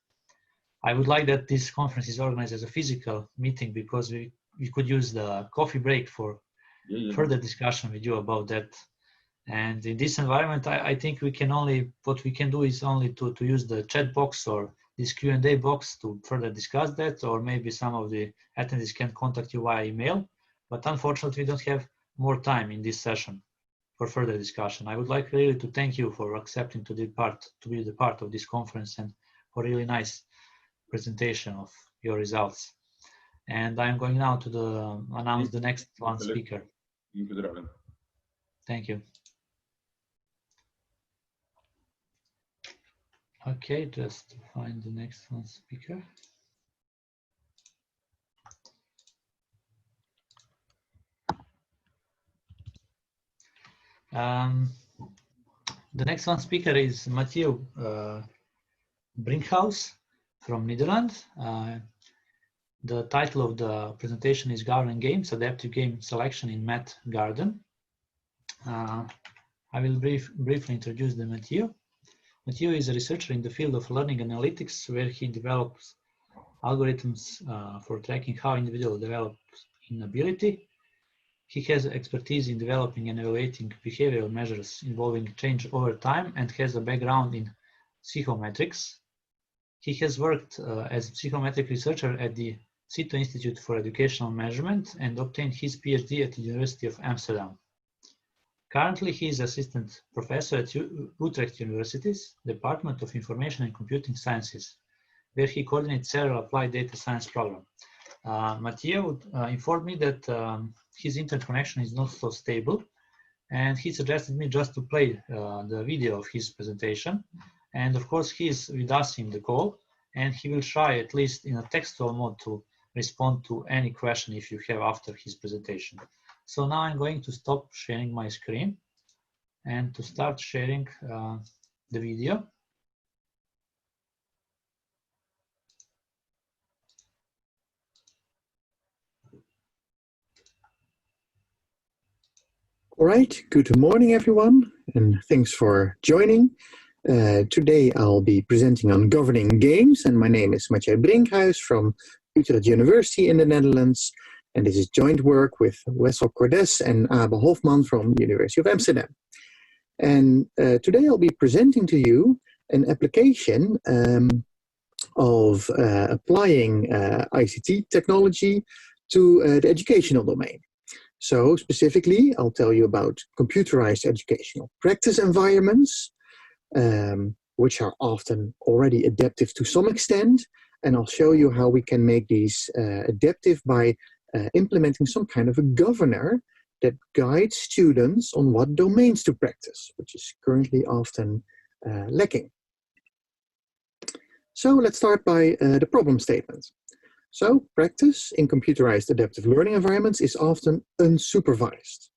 I would like that this conference is organized as a physical meeting, because we could use the coffee break for further discussion with you about that. And in this environment, I think what we can do is only to use the chat box or this Q&A box to further discuss that, or maybe some of the attendees can contact you via email. But unfortunately, we don't have more time in this session for further discussion. I would like really to thank you for accepting to be the part of this conference, and for really nice presentation of your results. And I'm going now to announce the next one speaker. Thank you. Okay, just to find the next one speaker. The next one speaker is Matthieu Brinkhuis from Netherlands. The title of the presentation is Garden Games, Adaptive Game Selection in Math Garden. I will briefly introduce the Matthieu. Matthieu is a researcher in the field of learning analytics, where he develops algorithms for tracking how individuals develop in ability. He has expertise in developing and evaluating behavioral measures involving change over time, and has a background in psychometrics. He has worked as a psychometric researcher at the Cito Institute for Educational Measurement, and obtained his PhD at the University of Amsterdam. Currently, he is assistant professor at Utrecht University's Department of Information and Computing Sciences, where he coordinates several applied data science programs. Matthieu informed me that his internet connection is not so stable, and he suggested me just to play the video of his presentation. And of course, he is with us in the call, and he will try, at least in a textual mode, to respond to any question if you have after his presentation. So now I'm going to stop sharing my screen and to start sharing the video. All right, good morning everyone, and thanks for joining. Today I'll be presenting on governing games, and my name is Matthieu Brinkhuis from Utrecht University in the Netherlands, and this is joint work with Wessel Cordes and Abe Hofman from the University of Amsterdam. And today I'll be presenting to you an application of applying ICT technology to the educational domain. So specifically, I'll tell you about computerized educational practice environments, which are often already adaptive to some extent, and I'll show you how we can make these adaptive by implementing some kind of a governor that guides students on what domains to practice, which is currently often lacking. So let's start by the problem statement. So practice in computerized adaptive learning environments is often unsupervised.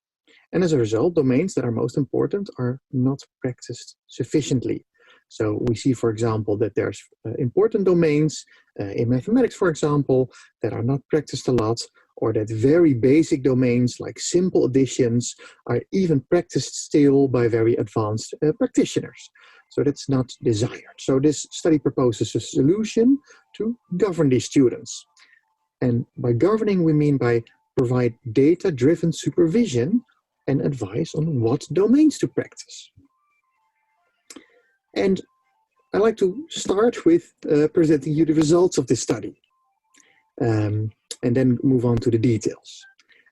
And as a result, domains that are most important are not practiced sufficiently. So we see, for example, that there's important domains in mathematics, for example, that are not practiced a lot, or that very basic domains like simple additions are even practiced still by very advanced practitioners. So that's not desired. So this study proposes a solution to govern these students. And by governing, we mean by provide data-driven supervision and advice on what domains to practice. And I'd like to start with presenting you the results of this study, and then move on to the details.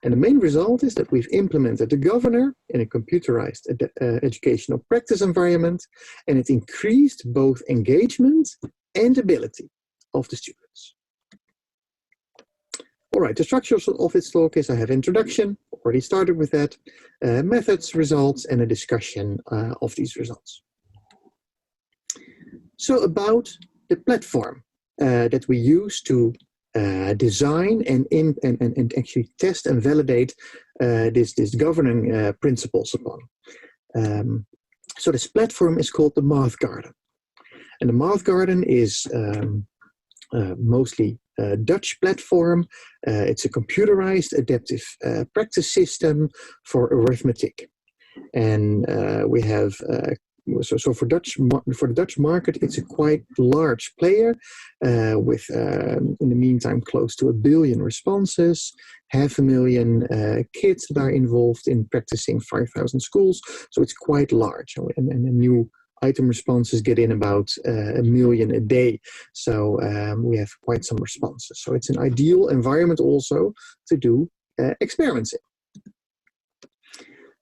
And the main result is that we've implemented the governor in a computerized educational practice environment, and it increased both engagement and ability of the students. All right, the structure of this talk is I have introduction, already started with that, methods, results, and a discussion of these results. So about the platform that we use to design and actually test and validate this governing principles upon. So this platform is called the Math Garden. And the Math Garden is mostly a Dutch platform. It's a computerized adaptive practice system for arithmetic. And we have so for the Dutch market, it's a quite large player with, in the meantime, close to 1 billion responses, 500,000 kids that are involved in practicing 5,000 schools. So it's quite large, and the new item responses get in about 1 million a day. So we have quite some responses. So it's an ideal environment also to do experiments in.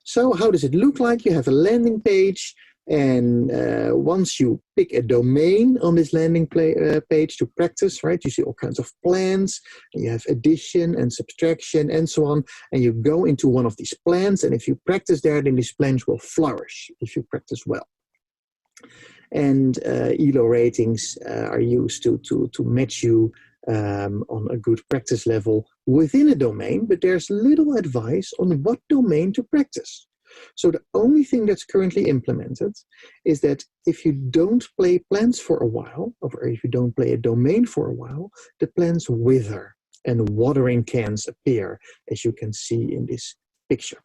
So how does it look like? You have a landing page. And once you pick a domain on this landing page to practice, right, you see all kinds of plans, and you have addition and subtraction and so on, and you go into one of these plans, and if you practice there, then these plans will flourish if you practice well. And ELO ratings are used to match you on a good practice level within a domain, but there's little advice on what domain to practice. So the only thing that's currently implemented is that if you don't play plans for a while, or if you don't play a domain for a while, the plans wither and watering cans appear, as you can see in this picture.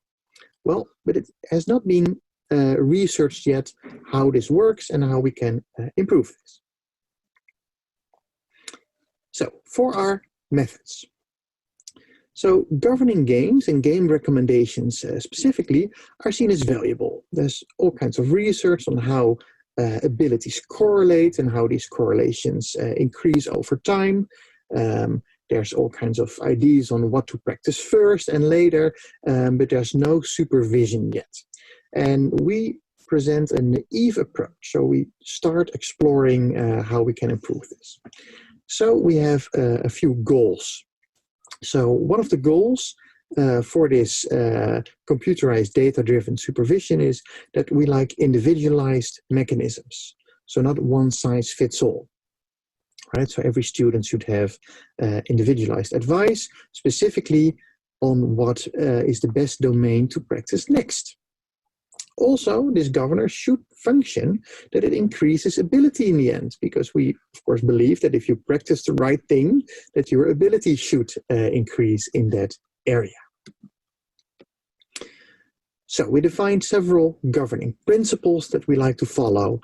Well, but it has not been researched yet how this works and how we can improve this. So for our methods. So governing games and game recommendations specifically are seen as valuable. There's all kinds of research on how abilities correlate and how these correlations increase over time. There's all kinds of ideas on what to practice first and later, but there's no supervision yet. And we present a naive approach. So we start exploring how we can improve this. So we have a few goals. So one of the goals for this computerized data-driven supervision is that we like individualized mechanisms. So not one size fits all. Right? So every student should have individualized advice, specifically on what is the best domain to practice next. Also, this governor should function that it increases ability in the end, because we, of course, believe that if you practice the right thing, that your ability should increase in that area. So we defined several governing principles that we like to follow.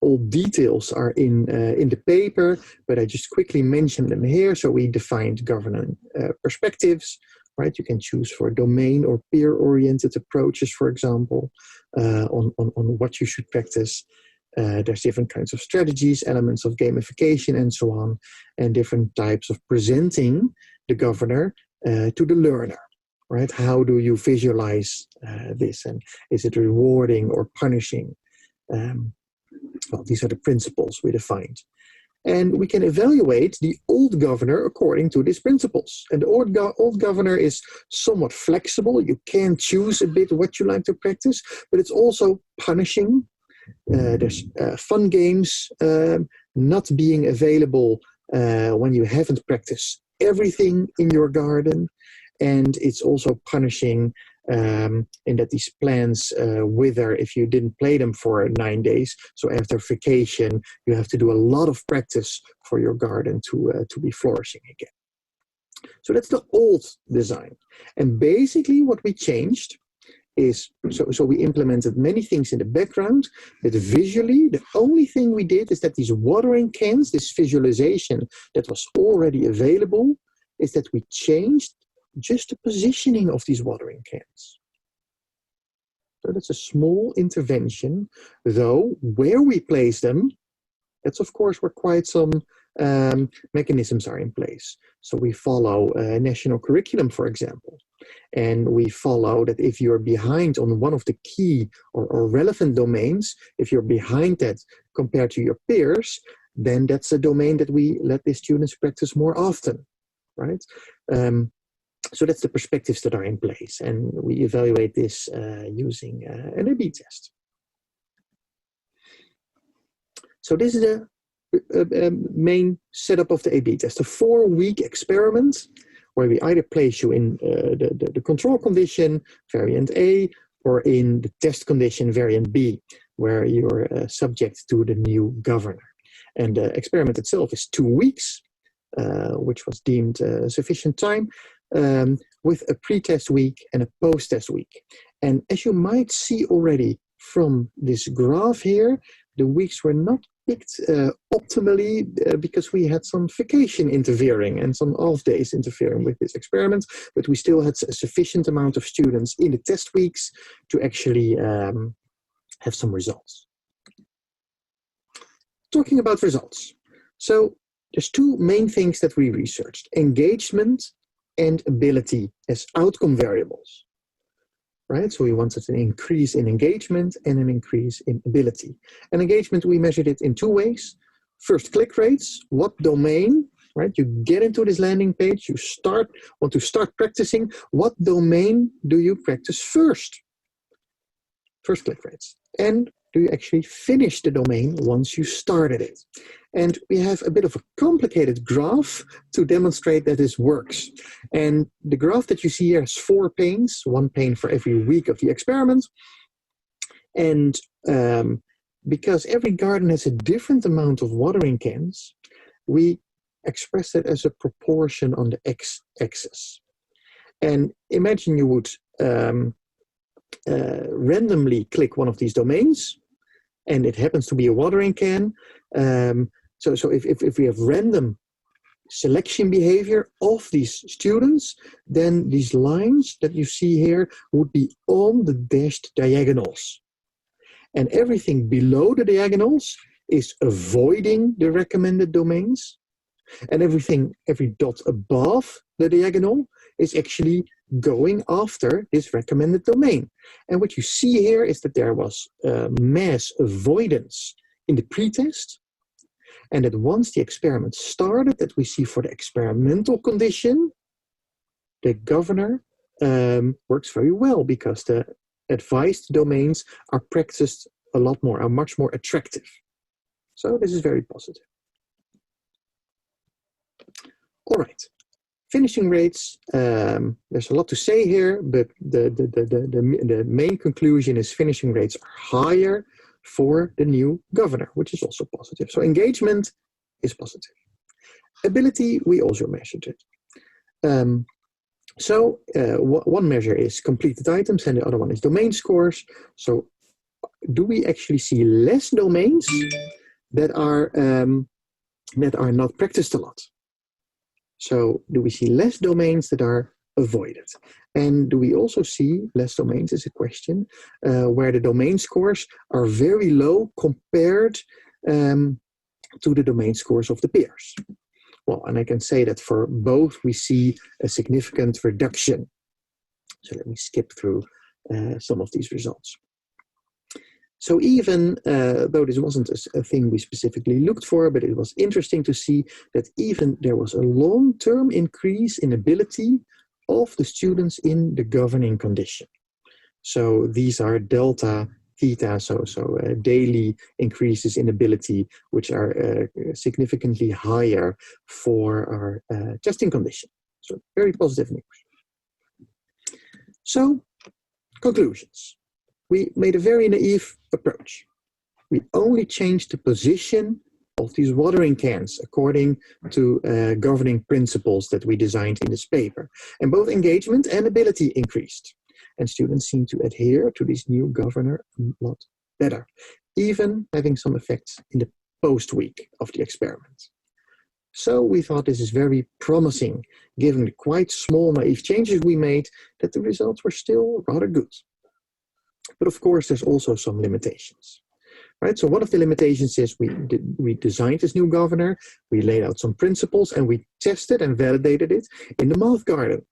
All details are in the paper, but I just quickly mentioned them here. So we defined governing perspectives. Right, you can choose for domain or peer-oriented approaches, for example, on what you should practice. There's different kinds of strategies, elements of gamification, and so on, and different types of presenting the governor to the learner. Right? How do you visualize this, and is it rewarding or punishing? Well, these are the principles we defined. And we can evaluate the old governor according to these principles. And the old governor is somewhat flexible. You can choose a bit what you like to practice, but it's also punishing. There's fun games not being available when you haven't practiced everything in your garden. And it's also punishing in that these plans wither if you didn't play them for 9 days. So after vacation, you have to do a lot of practice for your garden to be flourishing again. So that's the old design. And basically what we changed is, so we implemented many things in the background, but visually, the only thing we did is that these watering cans, this visualization that was already available, is that we changed just the positioning of these watering cans. So that's a small intervention, though where we place them, that's of course where quite some mechanisms are in place. So we follow a national curriculum, for example, and we follow that if you're behind on one of the key or relevant domains, if you're behind that compared to your peers, then that's a domain that we let the students practice more often, right? So that's the perspectives that are in place, and we evaluate this using an A/B test. So this is the main setup of the A/B test, a 4-week experiment where we either place you in the control condition, variant A, or in the test condition, variant B, where you're subject to the new governor. And the experiment itself is 2 weeks, which was deemed sufficient time, with a pre-test week and a post-test week. And as you might see already from this graph here, the weeks were not picked optimally because we had some vacation interfering and some off days interfering with this experiment, but we still had a sufficient amount of students in the test weeks to actually have some results. Talking about results. So there's two main things that we researched: engagement and ability as outcome variables. Right, so we wanted an increase in engagement and an increase in ability. And engagement, we measured it in two ways. First, click rates. What domain, right? You get into this landing page, you want to start practicing. What domain do you practice first? First click rates. And do you actually finish the domain once you started it? And we have a bit of a complicated graph to demonstrate that this works. And the graph that you see here has 4 panes, 1 pane for every week of the experiment. And because every garden has a different amount of watering cans, we express it as a proportion on the x-axis. And imagine you would randomly click one of these domains, and it happens to be a watering can. So if we have random selection behavior of these students, then these lines that you see here would be on the dashed diagonals. And everything below the diagonals is avoiding the recommended domains. And every dot above the diagonal is actually going after this recommended domain. And what you see here is that there was mass avoidance in the pretest, and that once the experiment started, that we see for the experimental condition, the governor works very well because the advised domains are practiced a lot more, are much more attractive. So this is very positive. All right. Finishing rates, there's a lot to say here, but the main conclusion is finishing rates are higher for the new governor, which is also positive. So engagement is positive. Ability, we also measured it. One measure is completed items and the other one is domain scores. So do we actually see less domains that are not practiced a lot? So do we see less domains that are avoided? And do we also see less domains is a question where the domain scores are very low compared to the domain scores of the peers? Well, and I can say that for both we see a significant reduction. So let me skip through some of these results. So even though this wasn't a thing we specifically looked for, but it was interesting to see that even there was a long-term increase in ability of the students in the governing condition. So these are delta, theta, so daily increases in ability, which are significantly higher for our testing condition. So very positive news. So conclusions. We made a very naive approach. We only changed the position of these watering cans according to governing principles that we designed in this paper. And both engagement and ability increased. And students seem to adhere to this new governor a lot better, even having some effects in the post-week of the experiment. So we thought this is very promising, given the quite small naive changes we made, that the results were still rather good. But of course, there's also some limitations, right? So one of the limitations is we designed this new governor, we laid out some principles, and we tested and validated it in the math garden.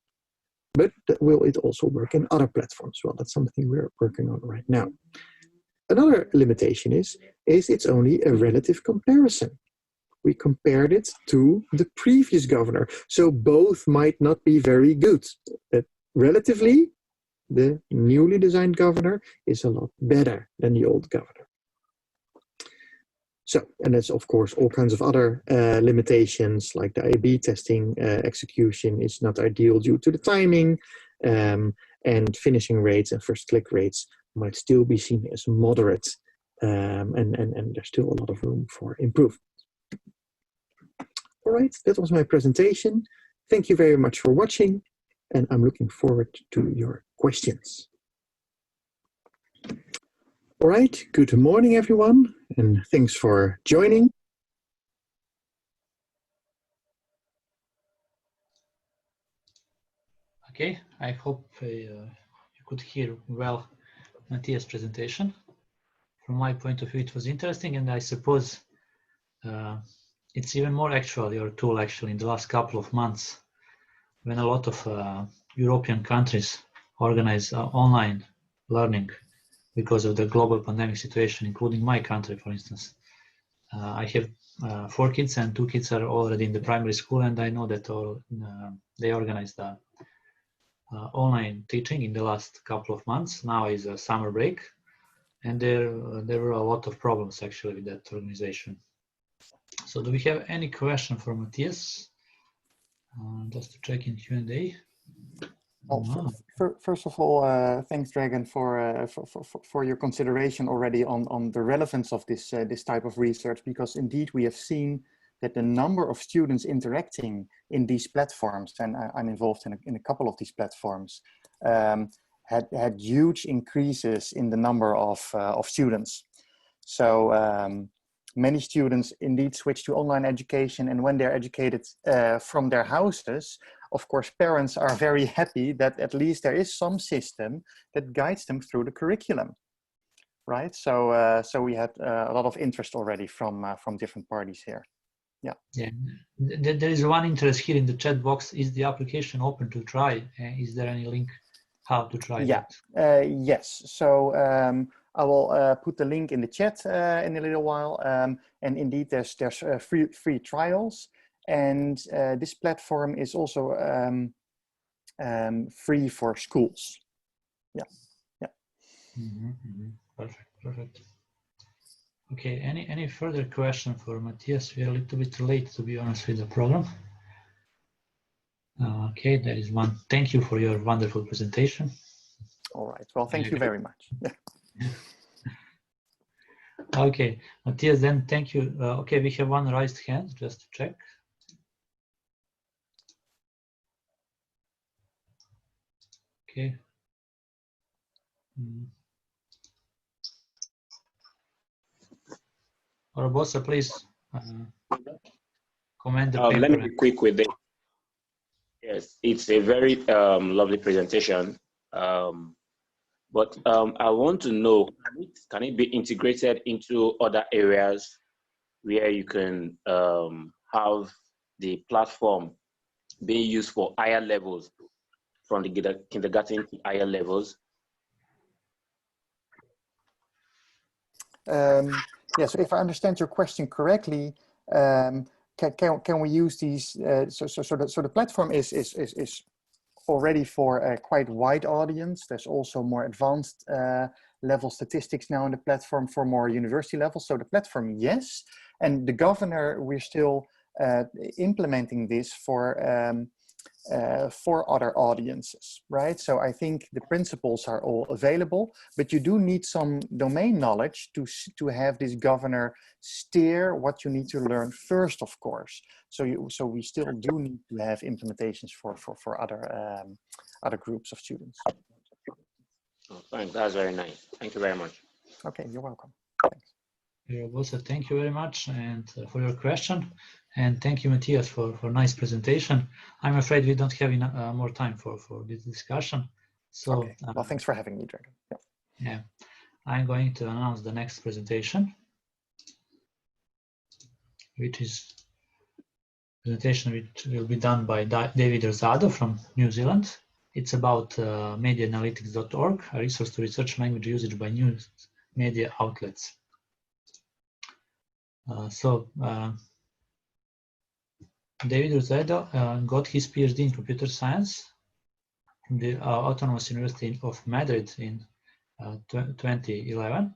But will it also work in other platforms? Well, that's something we're working on right now. Another limitation is it's only a relative comparison. We compared it to the previous governor, so both might not be very good. But relatively, the newly designed governor is a lot better than the old governor. So, and there's of course all kinds of other limitations, like the A/B testing execution is not ideal due to the timing, and finishing rates and first click rates might still be seen as moderate, and there's still a lot of room for improvement. All right, that was my presentation. Thank you very much for watching, and I'm looking forward to your questions. All right, good morning, everyone, and thanks for joining. Okay, I hope you could hear well Matthieu's presentation. From my point of view, it was interesting, and I suppose it's even more actual, your tool actually, in the last couple of months, when a lot of European countries organize online learning because of the global pandemic situation, including my country, for instance. I have 4 kids, and 2 kids are already in the primary school, and I know that they organized online teaching in the last couple of months. Now is a summer break, and there were a lot of problems actually with that organization. So do we have any question for Matthias? Just to check in Q&A. Well, first of all, thanks, Dragan, for your consideration already on the relevance of this this type of research, because indeed we have seen that the number of students interacting in these platforms, and I'm involved in a couple of these platforms, had huge increases in the number of students. So many students indeed switch to online education, and when they're educated from their houses, of course, parents are very happy that at least there is some system that guides them through the curriculum, right? So, so we had a lot of interest already from different parties here. Yeah. Yeah. There is one interest here in the chat box. Is the application open to try? Is there any link how to try that? Yes. So I will put the link in the chat in a little while. And indeed, there's free trials. And this platform is also free for schools. Yeah, yeah. Perfect. Okay, any further question for Matthias? We are a little bit late, to be honest, with the program. Okay, there is one. Thank you for your wonderful presentation. All right. Well, thank you very much. Yeah. Okay, Matthias, then thank you. Okay, we have one raised hand, just to check. Okay. Barbosa, please comment the paper. Let me be quick with it. Yes, it's a very lovely presentation. But I want to know, can it be integrated into other areas where you can have the platform being used for higher levels, from the kindergarten to higher levels? Yeah, so if I understand your question correctly, can we use these? So the platform is already for a quite wide audience. There's also more advanced level statistics now in the platform for more university levels. So the platform, yes, and the governor, we're still implementing this for other audiences, right? So I think the principles are all available, but you do need some domain knowledge to have this governor steer what you need to learn first, of course. So we still do need to have implementations for other groups of students. Oh, thanks. That's very nice. Thank you very much. Okay, you're welcome. Thanks. Also, thank you very much and for your question, and thank you, Matthias, for nice presentation. I'm afraid we don't have enough, more time for this discussion. So, okay. Well, thanks for having me, Dragan. Yeah, I'm going to announce the next presentation, which is presentation which will be done by David Rozado from New Zealand. It's about mediaanalytics.org, a resource to research language usage by news media outlets. David Rozado got his PhD in computer science from the Autonomous University of Madrid in 2011.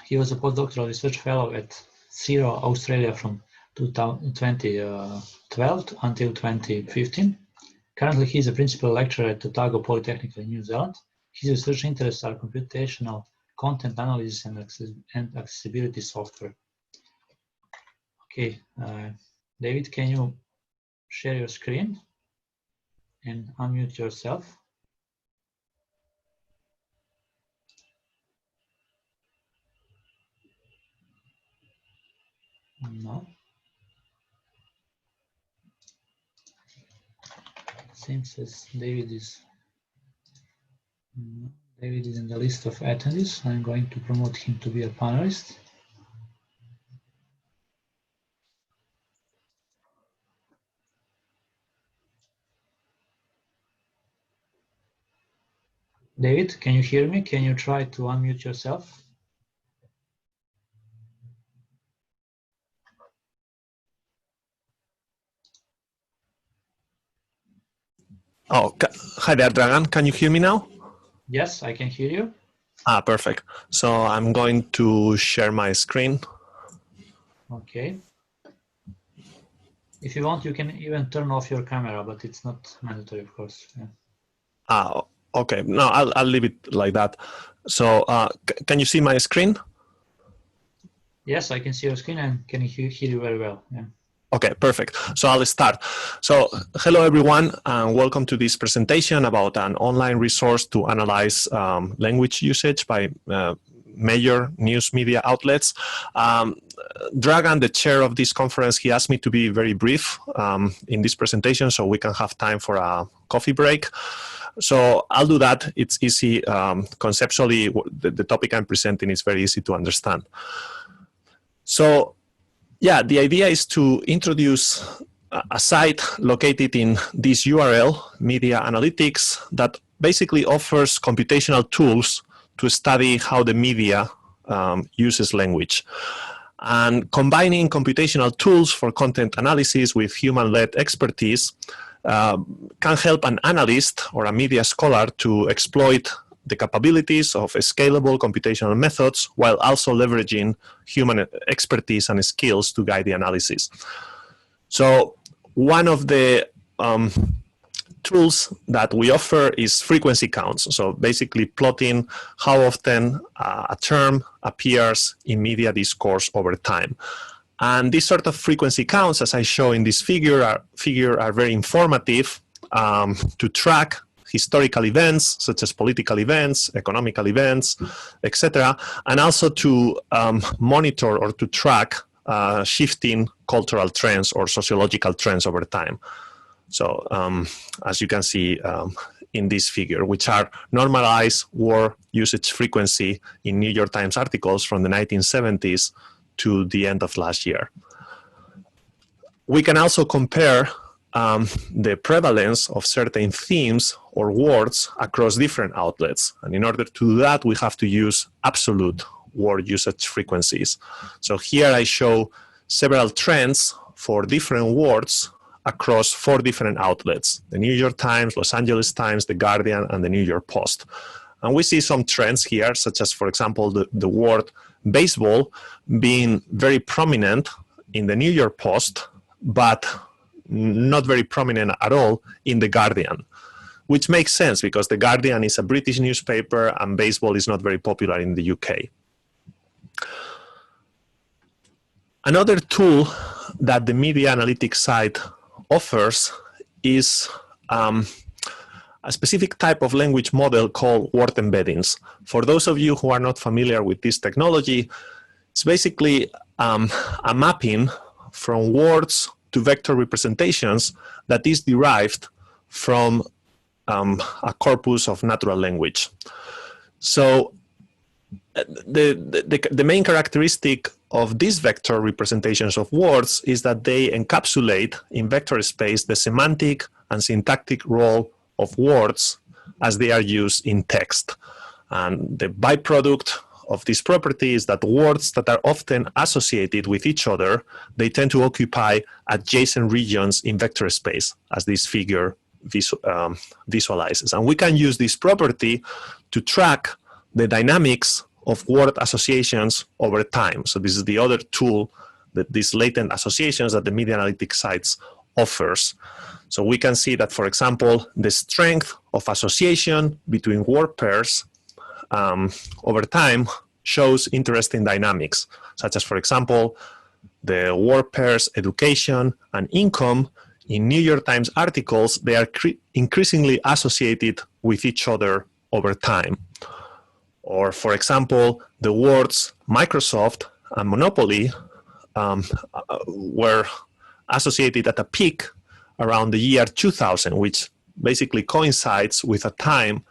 He was a postdoctoral research fellow at CIRO Australia from 2012 until 2015. Currently, he is a principal lecturer at Otago Polytechnic in New Zealand. His research interests are computational content analysis and accessibility software. Okay, David, can you share your screen and unmute yourself? No. Seems as David is in the list of attendees. I'm going to promote him to be a panelist. David, can you hear me? Can you try to unmute yourself? Oh, hi there, Dragan. Can you hear me now? Yes, I can hear you. Ah, perfect. So I'm going to share my screen. Okay. If you want, you can even turn off your camera, but it's not mandatory, of course. Yeah. Ah, okay. No, I'll leave it like that. So can you see my screen? Yes, I can see your screen and can hear you very well. Yeah. Okay, perfect. So I'll start. So hello, everyone, and welcome to this presentation about an online resource to analyze language usage by major news media outlets. Dragan, the chair of this conference, he asked me to be very brief in this presentation so we can have time for a coffee break. So I'll do that. It's easy. Conceptually, the topic I'm presenting is very easy to understand. So yeah, the idea is to introduce a site located in this URL, Media Analytics, that basically offers computational tools to study how the media uses language. And combining computational tools for content analysis with human-led expertise can help an analyst or a media scholar to exploit the capabilities of scalable computational methods while also leveraging human expertise and skills to guide the analysis. So one of the tools that we offer is frequency counts. So basically plotting how often a term appears in media discourse over time. And these sort of frequency counts, as I show in this figure, are very informative to track historical events, such as political events, economical events, etc., and also to monitor or to track shifting cultural trends or sociological trends over time. So as you can see in this figure, which are normalized word usage frequency in New York Times articles from the 1970s to the end of last year. We can also compare the prevalence of certain themes or words across different outlets. And in order to do that, we have to use absolute word usage frequencies. So here I show several trends for different words across 4 different outlets: the New York Times, Los Angeles Times, The Guardian, and the New York Post. And we see some trends here, such as, for example, the word baseball being very prominent in the New York Post, but not very prominent at all in The Guardian, which makes sense because The Guardian is a British newspaper and baseball is not very popular in the UK. Another tool that the media analytics site offers is a specific type of language model called word embeddings. For those of you who are not familiar with this technology, it's basically a mapping from words to vector representations that is derived from a corpus of natural language. So the main characteristic of these vector representations of words is that they encapsulate in vector space the semantic and syntactic role of words as they are used in text. And the byproduct of this property is that words that are often associated with each other, they tend to occupy adjacent regions in vector space, as this figure visualizes. And we can use this property to track the dynamics of word associations over time. So this is the other tool, that these latent associations that the media analytics sites offers. So we can see that, for example, the strength of association between word pairs over time shows interesting dynamics, such as, for example, the word pairs education and income in New York Times articles. They are increasingly associated with each other over time. Or, for example, the words Microsoft and Monopoly were associated at a peak around the year 2000, which basically coincides with a time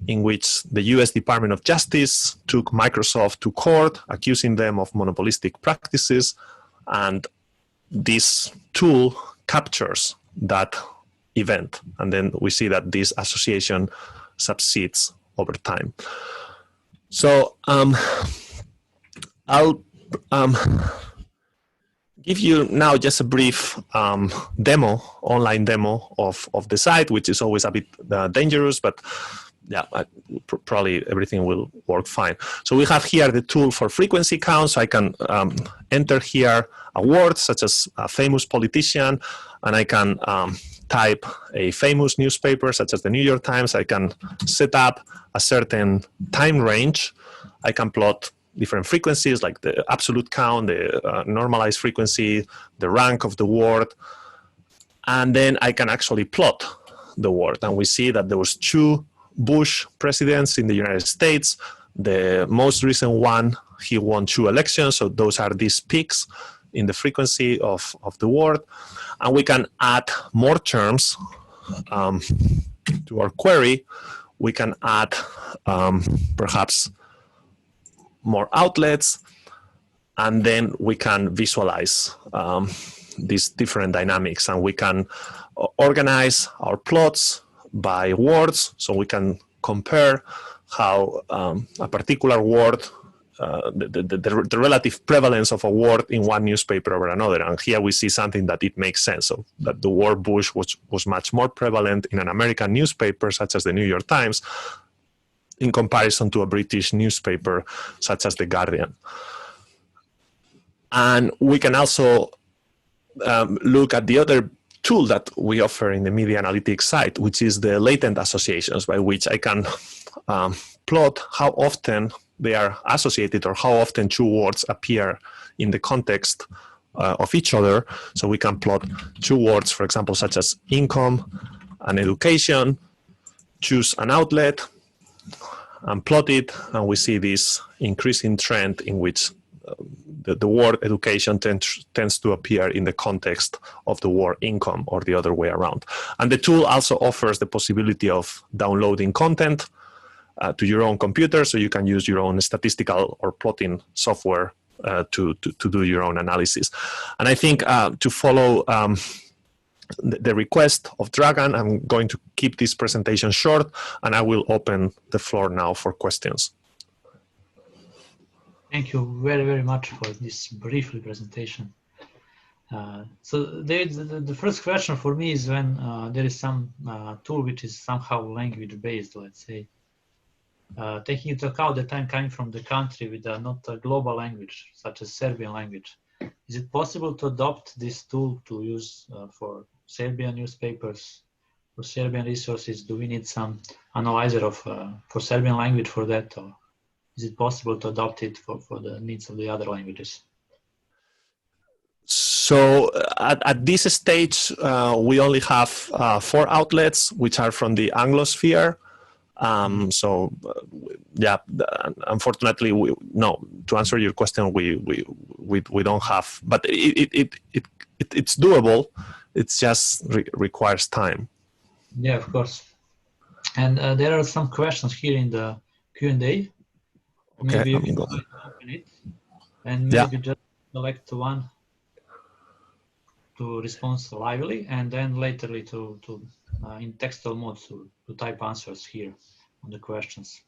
in which the US Department of Justice took Microsoft to court, accusing them of monopolistic practices, and this tool captures that event. And then we see that this association subsides over time. So I'll give you now just a brief demo, online demo of the site, which is always a bit dangerous, but yeah, probably everything will work fine. So we have here the tool for frequency count. So I can enter here a word such as a famous politician, and I can type a famous newspaper such as the New York Times. I can set up a certain time range. I can plot different frequencies like the absolute count, the normalized frequency, the rank of the word, and then I can actually plot the word. And we see that there was 2 Bush presidents in the United States. The most recent one, he won 2 elections, so those are these peaks in the frequency of the word. And we can add more terms to our query. We can add perhaps more outlets, and then we can visualize these different dynamics, and we can organize our plots by words, so we can compare how a particular word, the relative prevalence of a word in one newspaper over another. And here we see something that it makes sense, so that the word Bush was much more prevalent in an American newspaper such as the New York Times in comparison to a British newspaper such as The Guardian. And we can also look at the other tool that we offer in the media analytics site, which is the latent associations, by which I can plot how often they are associated or how often 2 words appear in the context of each other. So we can plot 2 words, for example, such as income and education, choose an outlet, and plot it, and we see this increasing trend in which the word education tends to appear in the context of the word income, or the other way around. And the tool also offers the possibility of downloading content to your own computer, so you can use your own statistical or plotting software to do your own analysis. And I think to follow the request of Dragan, I'm going to keep this presentation short, and I will open the floor now for questions. Thank you very, very much for this brief presentation. So the first question for me is when there is some tool which is somehow language-based, let's say, taking into account that I'm coming from the country with not a global language, such as Serbian language, is it possible to adopt this tool to use for Serbian newspapers, for Serbian resources? Do we need some analyzer for Serbian language for that? Or is it possible to adopt it for the needs of the other languages? So at this stage, we only have 4 outlets, which are from the Anglosphere. Yeah, unfortunately, no. To answer your question, we don't have, but it's doable. It just requires time. Yeah, of course. And there are some questions here in the Q&A. Okay, maybe you can open it, and maybe just select one to respond lively, and then laterly to in textual mode to type answers here on the questions.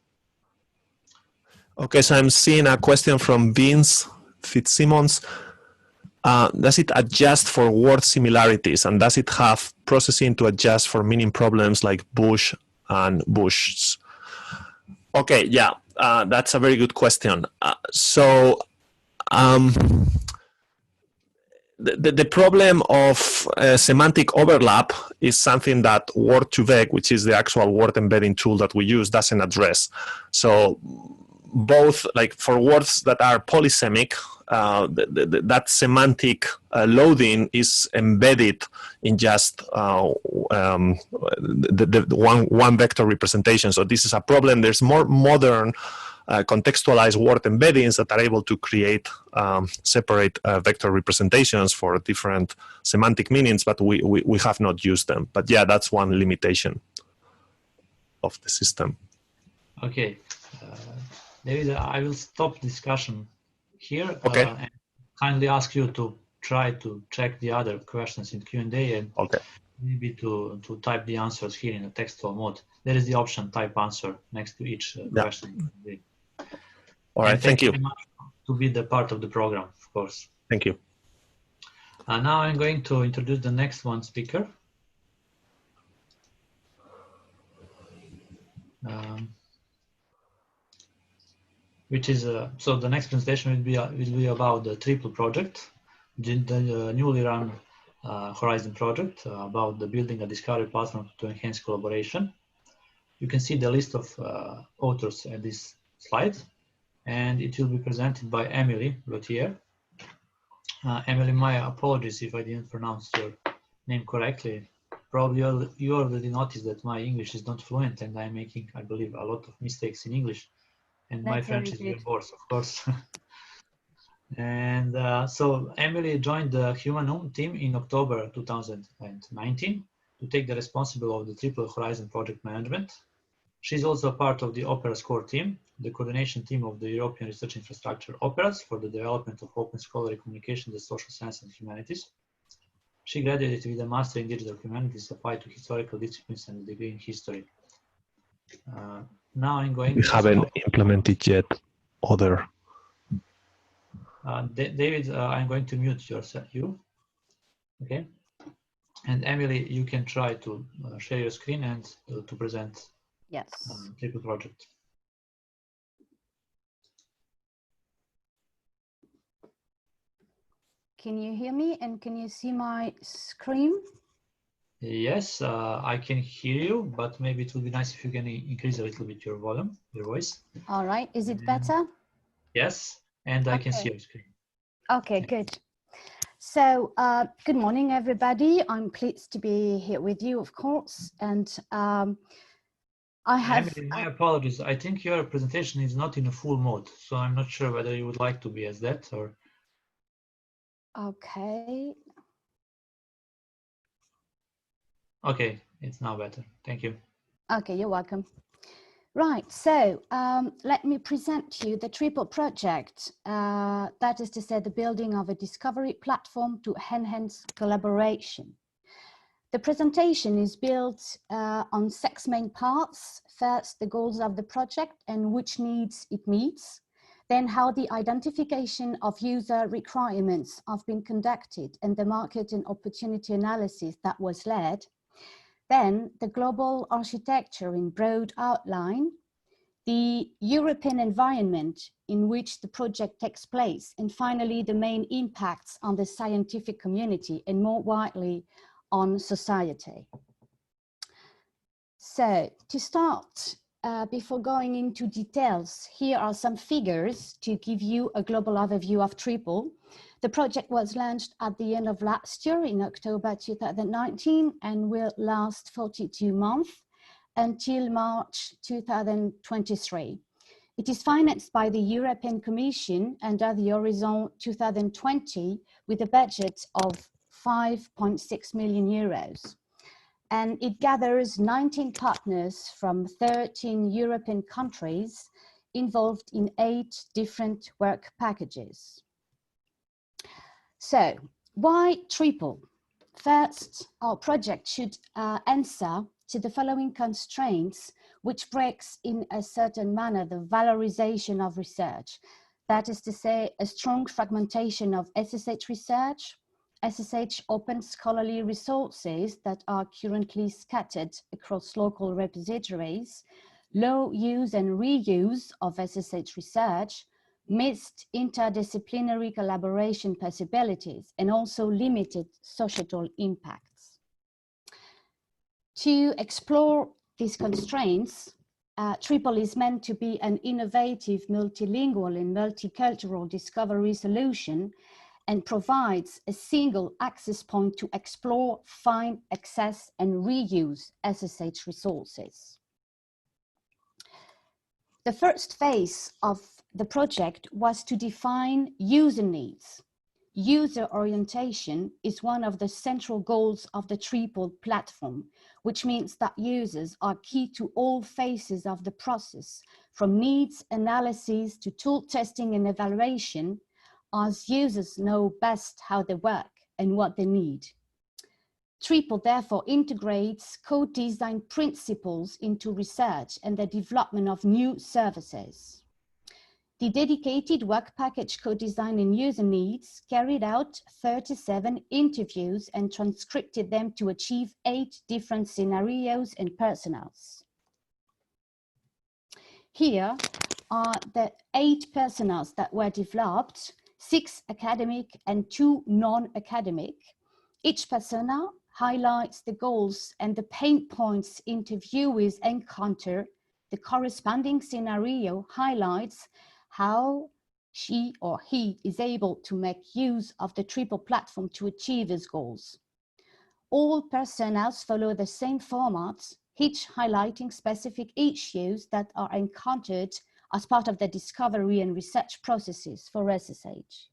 Okay, so I'm seeing a question from Vince Fitzsimmons. Does it adjust for word similarities, and does it have processing to adjust for meaning problems like bush and bushs? Okay, yeah, that's a very good question. The problem of semantic overlap is something that Word2Vec, which is the actual word embedding tool that we use, doesn't address. So both, like for words that are polysemic, that semantic loading is embedded in just the one vector representation. So this is a problem. There's more modern contextualized word embeddings that are able to create separate vector representations for different semantic meanings, but we have not used them. But yeah, that's one limitation of the system. Okay, David, I will stop discussion here. Okay. And kindly ask you to try to check the other questions in Q&A and okay. maybe to type the answers here in a textual mode. There is the option type answer next to each question. All right, thank you. Very much to be the part of the program, of course. Thank you. Now I'm going to introduce the next one speaker. Which is so the next presentation will be about the TRIPLE project, the newly run Horizon project about the building a discovery platform to enhance collaboration. You can see the list of authors at this slide, and it will be presented by Emilie Blotière. Emilie, my apologies if I didn't pronounce your name correctly. Probably you already noticed that my English is not fluent, and I'm making, I believe, a lot of mistakes in English. And my French is even worse, of course. And so Emilie joined the Humanum team in October 2019 to take the responsibility of the Triple Horizon project management. She's also part of the Opera's core team, the coordination team of the European Research Infrastructure Operas for the development of open scholarly communication in the social science and humanities. She graduated with a master in digital humanities applied to historical disciplines and a degree in history. Now I'm going. We haven't implemented yet other. David, I'm going to mute you. Okay. And Emilie, you can try to share your screen and to present. Yes. TRIPLE project. Can you hear me and can you see my screen? Yes, I can hear you, but maybe it would be nice if you can increase a little bit your volume, your voice. All right, is it better? Yes, and I can see your screen. Okay, good. So, good morning, everybody. I'm pleased to be here with you, of course, and I have... Emilie, my apologies. I think your presentation is not in a full mode, so I'm not sure whether you would like to be as that or... Okay. Okay, it's now better. Thank you. Okay, you're welcome. Right, so let me present to you the TRIPLE project. That is to say, the building of a discovery platform to enhance collaboration. The presentation is built on 6 main parts. First, the goals of the project and which needs it meets. Then how the identification of user requirements have been conducted and the market and opportunity analysis that was led. Then the global architecture in broad outline, the European environment in which the project takes place, and finally the main impacts on the scientific community and more widely on society. So to start, before going into details, here are some figures to give you a global overview of TRIPLE. The project was launched at the end of last year in October 2019 and will last 42 months until March 2023. It is financed by the European Commission under the Horizon 2020 with a budget of 5.6 million euros. And it gathers 19 partners from 13 European countries involved in 8 different work packages. So, why TRIPLE? First, our project should answer to the following constraints, which breaks in a certain manner the valorization of research. That is to say, a strong fragmentation of SSH research, SSH open scholarly resources that are currently scattered across local repositories, low use and reuse of SSH research, missed interdisciplinary collaboration possibilities, and also limited societal impacts. To explore these constraints, TRIPLE is meant to be an innovative, multilingual and multicultural discovery solution and provides a single access point to explore, find, access, and reuse SSH resources. The first phase of the project was to define user needs. User orientation is one of the central goals of the TYPOL platform, which means that users are key to all phases of the process, from needs analysis to tool testing and evaluation, as users know best how they work and what they need. TYPOL therefore integrates co-design principles into research and the development of new services. The dedicated work package co-design and user needs carried out 37 interviews and transcribed them to achieve 8 different scenarios and personas. Here are the 8 personas that were developed, 6 academic and 2 non-academic. Each persona highlights the goals and the pain points interviewees encounter. The corresponding scenario highlights how she or he is able to make use of the TYPOL platform to achieve his goals. All personas follow the same format, each highlighting specific issues that are encountered as part of the discovery and research processes for SSH.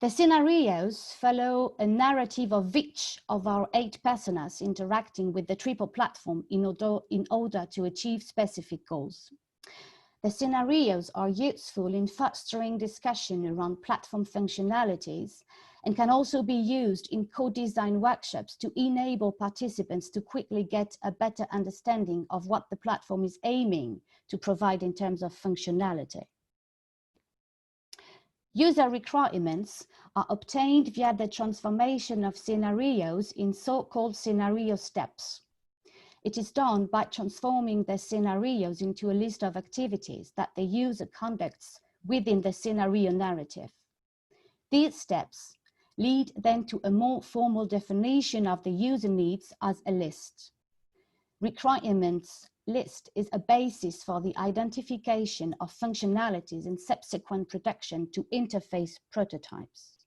The scenarios follow a narrative of each of our 8 personas interacting with the TYPOL platform in order to achieve specific goals. The scenarios are useful in fostering discussion around platform functionalities and can also be used in co-design workshops to enable participants to quickly get a better understanding of what the platform is aiming to provide in terms of functionality. User requirements are obtained via the transformation of scenarios in so-called scenario steps. It is done by transforming the scenarios into a list of activities that the user conducts within the scenario narrative. These steps lead then to a more formal definition of the user needs as a list. Requirements list is a basis for the identification of functionalities and subsequent production to interface prototypes.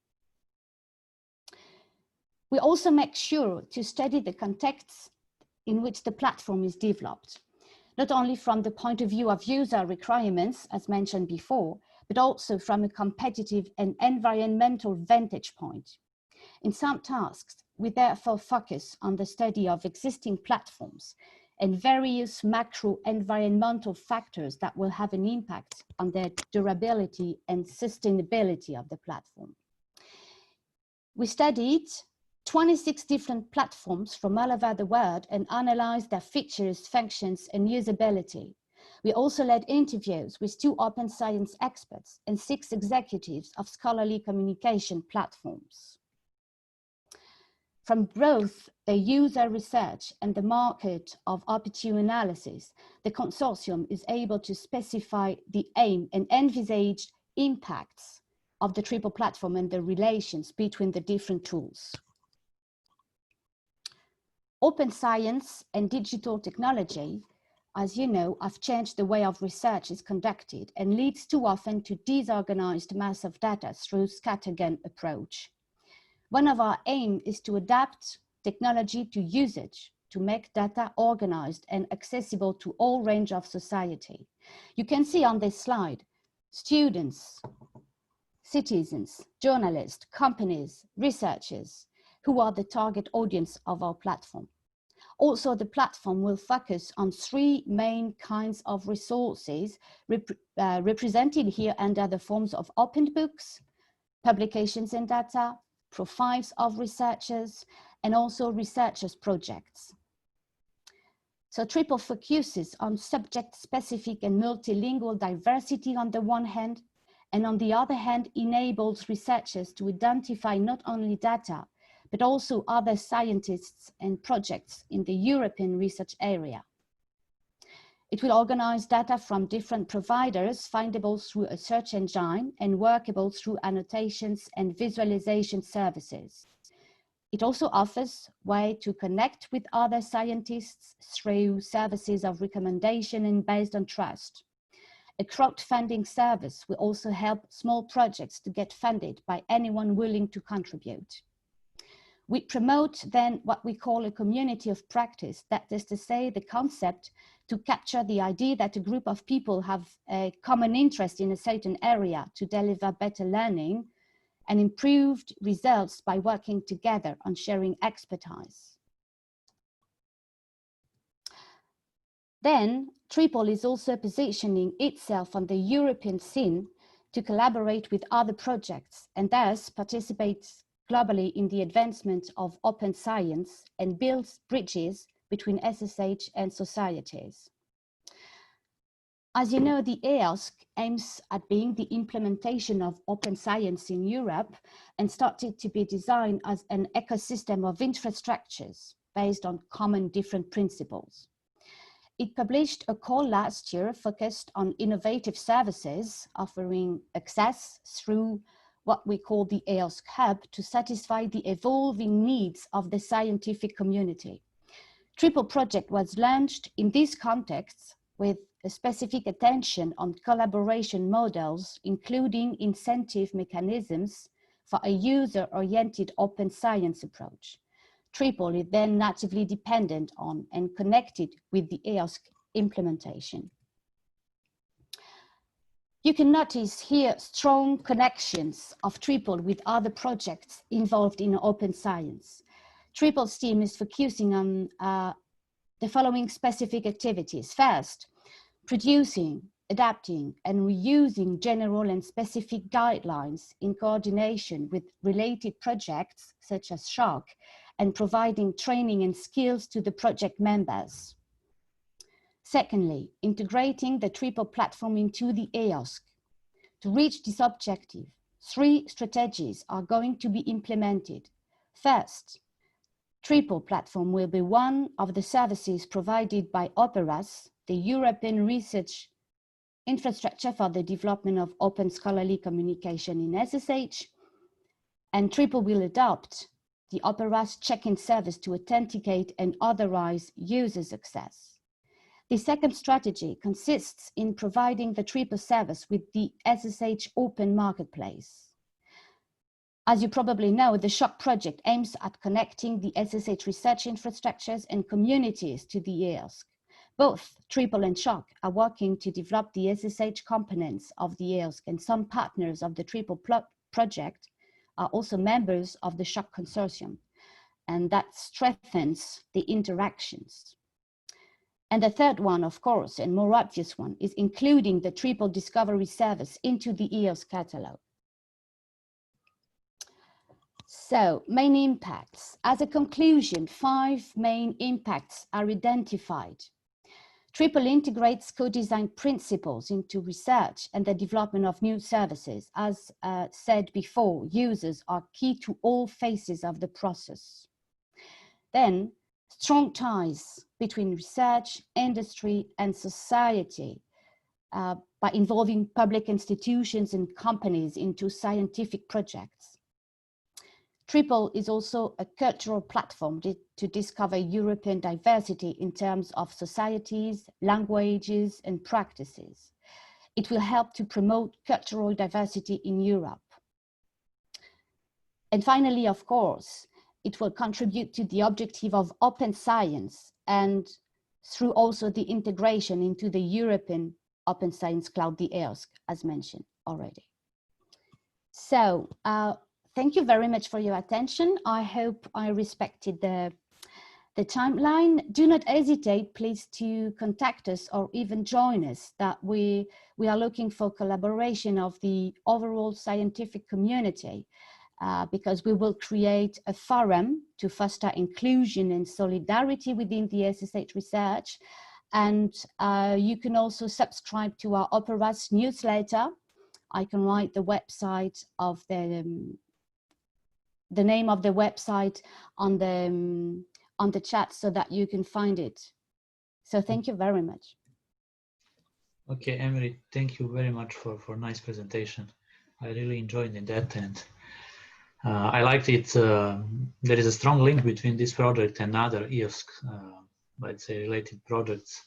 We also make sure to study the contexts in which the platform is developed, not only from the point of view of user requirements, as mentioned before, but also from a competitive and environmental vantage point. In some tasks, we therefore focus on the study of existing platforms and various macro environmental factors that will have an impact on the durability and sustainability of the platform. We studied 26 different platforms from all over the world and analyzed their features, functions, and usability. We also led interviews with 2 open science experts and 6 executives of scholarly communication platforms. From both the user research and the market of opportunity analysis, the consortium is able to specify the aim and envisaged impacts of the TYPOL platform and the relations between the different tools. Open science and digital technology, as you know, have changed the way of research is conducted and leads too often to disorganized mass of data through scattergun approach. One of our aims is to adapt technology to usage, to make data organized and accessible to all range of society. You can see on this slide, students, citizens, journalists, companies, researchers, who are the target audience of our platform. Also, the platform will focus on 3 main kinds of resources represented here under the forms of open books, publications and data, profiles of researchers, and also researchers' projects. So TYPOL focuses on subject-specific and multilingual diversity on the one hand, and on the other hand enables researchers to identify not only data, but also other scientists and projects in the European research area. It will organize data from different providers, findable through a search engine and workable through annotations and visualization services. It also offers a way to connect with other scientists through services of recommendation and based on trust. A crowdfunding service will also help small projects to get funded by anyone willing to contribute. We promote then what we call a community of practice. That is to say, the concept to capture the idea that a group of people have a common interest in a certain area to deliver better learning and improved results by working together on sharing expertise. Then, TRIPOL is also positioning itself on the European scene to collaborate with other projects and thus participates globally in the advancement of open science and builds bridges between SSH and societies. As you know, the EOSC aims at being the implementation of open science in Europe and started to be designed as an ecosystem of infrastructures based on common different principles. It published a call last year focused on innovative services, offering access through what we call the EOSC Hub to satisfy the evolving needs of the scientific community. TRIPOL project was launched in this context with a specific attention on collaboration models, including incentive mechanisms for a user-oriented open science approach. TRIPOL is then natively dependent on and connected with the EOSC implementation. You can notice here strong connections of TRIPOL with other projects involved in open science. TRIPOL's team is focusing on the following specific activities. First, producing, adapting, and reusing general and specific guidelines in coordination with related projects such as SHOC, and providing training and skills to the project members. Secondly, integrating the TRIPOL platform into the EOSC. To reach this objective, 3 strategies are going to be implemented. First, TRIPOL platform will be one of the services provided by OPERAS, the European research infrastructure for the development of open scholarly communication in SSH, and TRIPOL will adopt the OPERAS check-in service to authenticate and authorize users' access. The second strategy consists in providing the TRIPOL service with the SSH Open Marketplace. As you probably know, the SHOC project aims at connecting the SSH research infrastructures and communities to the EOSC. Both TRIPOL and SHOC are working to develop the SSH components of the EOSC, and some partners of the TRIPOL project are also members of the SHOC consortium, and that strengthens the interactions. And the third one, of course, and more obvious one, is including the TRIPOL discovery service into the EOSC catalog. So, main impacts. As a conclusion, 5 main impacts are identified. TRIPOL integrates co-design principles into research and the development of new services. As said before, users are key to all phases of the process. Then, strong ties between research, industry, and society by involving public institutions and companies into scientific projects. TRIPOL is also a cultural platform to discover European diversity in terms of societies, languages, and practices. It will help to promote cultural diversity in Europe. And finally, of course, it will contribute to the objective of open science and through also the integration into the European Open Science Cloud, the EOSC, as mentioned already. So, thank you very much for your attention. I hope I respected the timeline. Do not hesitate, please, to contact us or even join us, that we are looking for collaboration of the overall scientific community, because we will create a forum to foster inclusion and solidarity within the SSH research. And you can also subscribe to our OPERAS newsletter. I can write the website of the name of the website on the chat so that you can find it. So thank you very much. Okay, Emilie, thank you very much for a nice presentation. I really enjoyed that, and I liked it. There is a strong link between this project and other EOSC, let's say, related projects,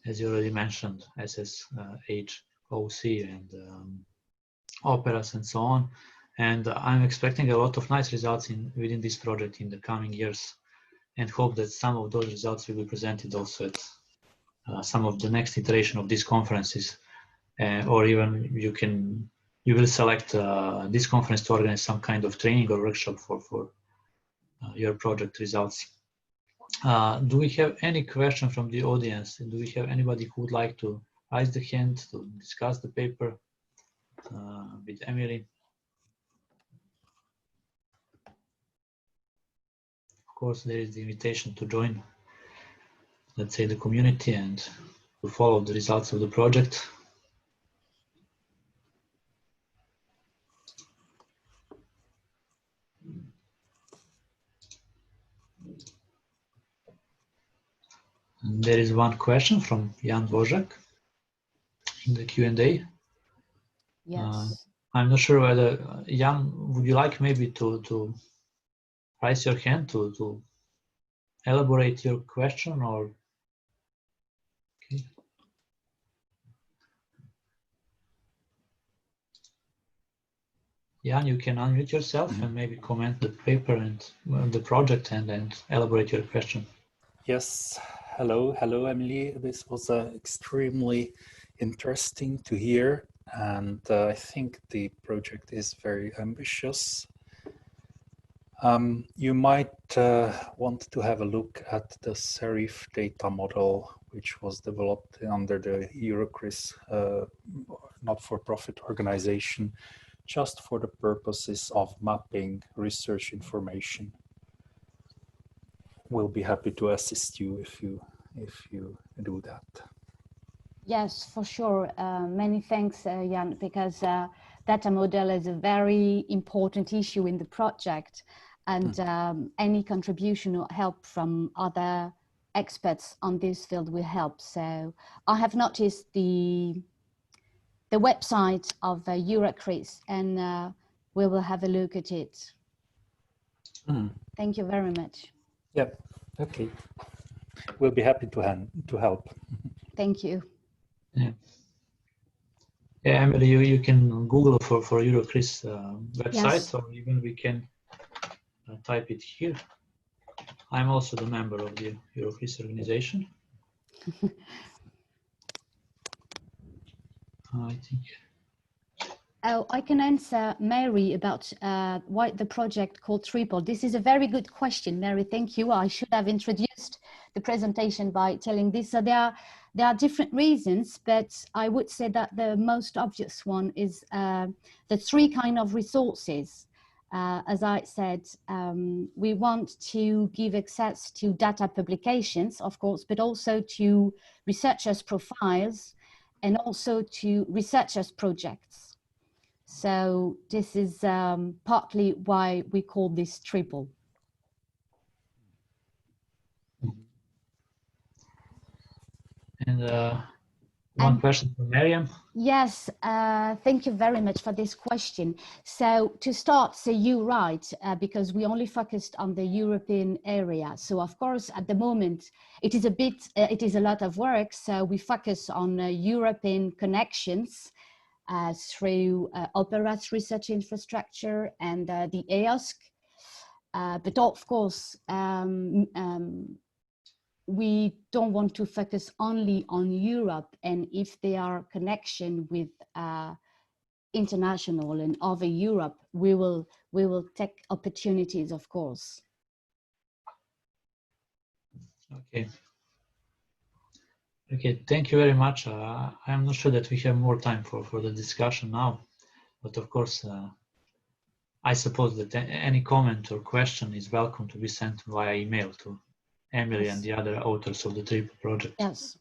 as you already mentioned, SSH, OC, and OPERAS, and so on. And I'm expecting a lot of nice results within this project in the coming years, and hope that some of those results will be presented also at some of the next iteration of these conferences, or even you will select this conference to organize some kind of training or workshop for your project results. Do we have any question from the audience? Do we have anybody who would like to raise the hand to discuss the paper with Emilie? Of course, there is the invitation to join, let's say, the community and to follow the results of the project. And there is one question from Jan Wojak in the Q&A. Yes. I'm not sure whether, Jan, would you like maybe to raise your hand to elaborate your question, or? Okay. Jan, you can unmute yourself and maybe comment the paper and the project and elaborate your question. Yes, hello, Emilie. This was extremely interesting to hear, and I think the project is very ambitious. You might want to have a look at the Serif data model, which was developed under the Eurocris not-for-profit organization, just for the purposes of mapping research information. We'll be happy to assist you if you do that. Yes, for sure. Many thanks, Jan, because data model is a very important issue in the project, and any contribution or help from other experts on this field will help. So I have noticed the website of Eurocris, and we will have a look at it. Thank you very much. Yep. Okay. We'll be happy to help. Thank you. Yeah. Yeah, Emilie, you can Google for Eurocris website, Yes. or even we can type it here. I'm also the member of the Eurocris organization. I think. Oh, I can answer Mary about why the project called Triple. This is a very good question, Mary. Thank you. I should have introduced the presentation by telling this. So there are different reasons, but I would say that the most obvious one is the three kind of resources. As I said, we want to give access to data publications, of course, but also to researchers' profiles and also to researchers' projects. So this is partly why we call this triple. And one question from Miriam. Yes, thank you very much for this question. So to start, so you're right, because we only focused on the European area. So of course, at the moment, it is a lot of work. So we focus on European connections through Opera's research infrastructure and the EOSC. But of course, we don't want to focus only on Europe, and if there are connection with international and over Europe, we will take opportunities, of course. Okay. Okay, thank you very much. I'm not sure that we have more time for the discussion now, but of course, I suppose that any comment or question is welcome to be sent via email to Emilie and the other authors of the Triple project. Yes,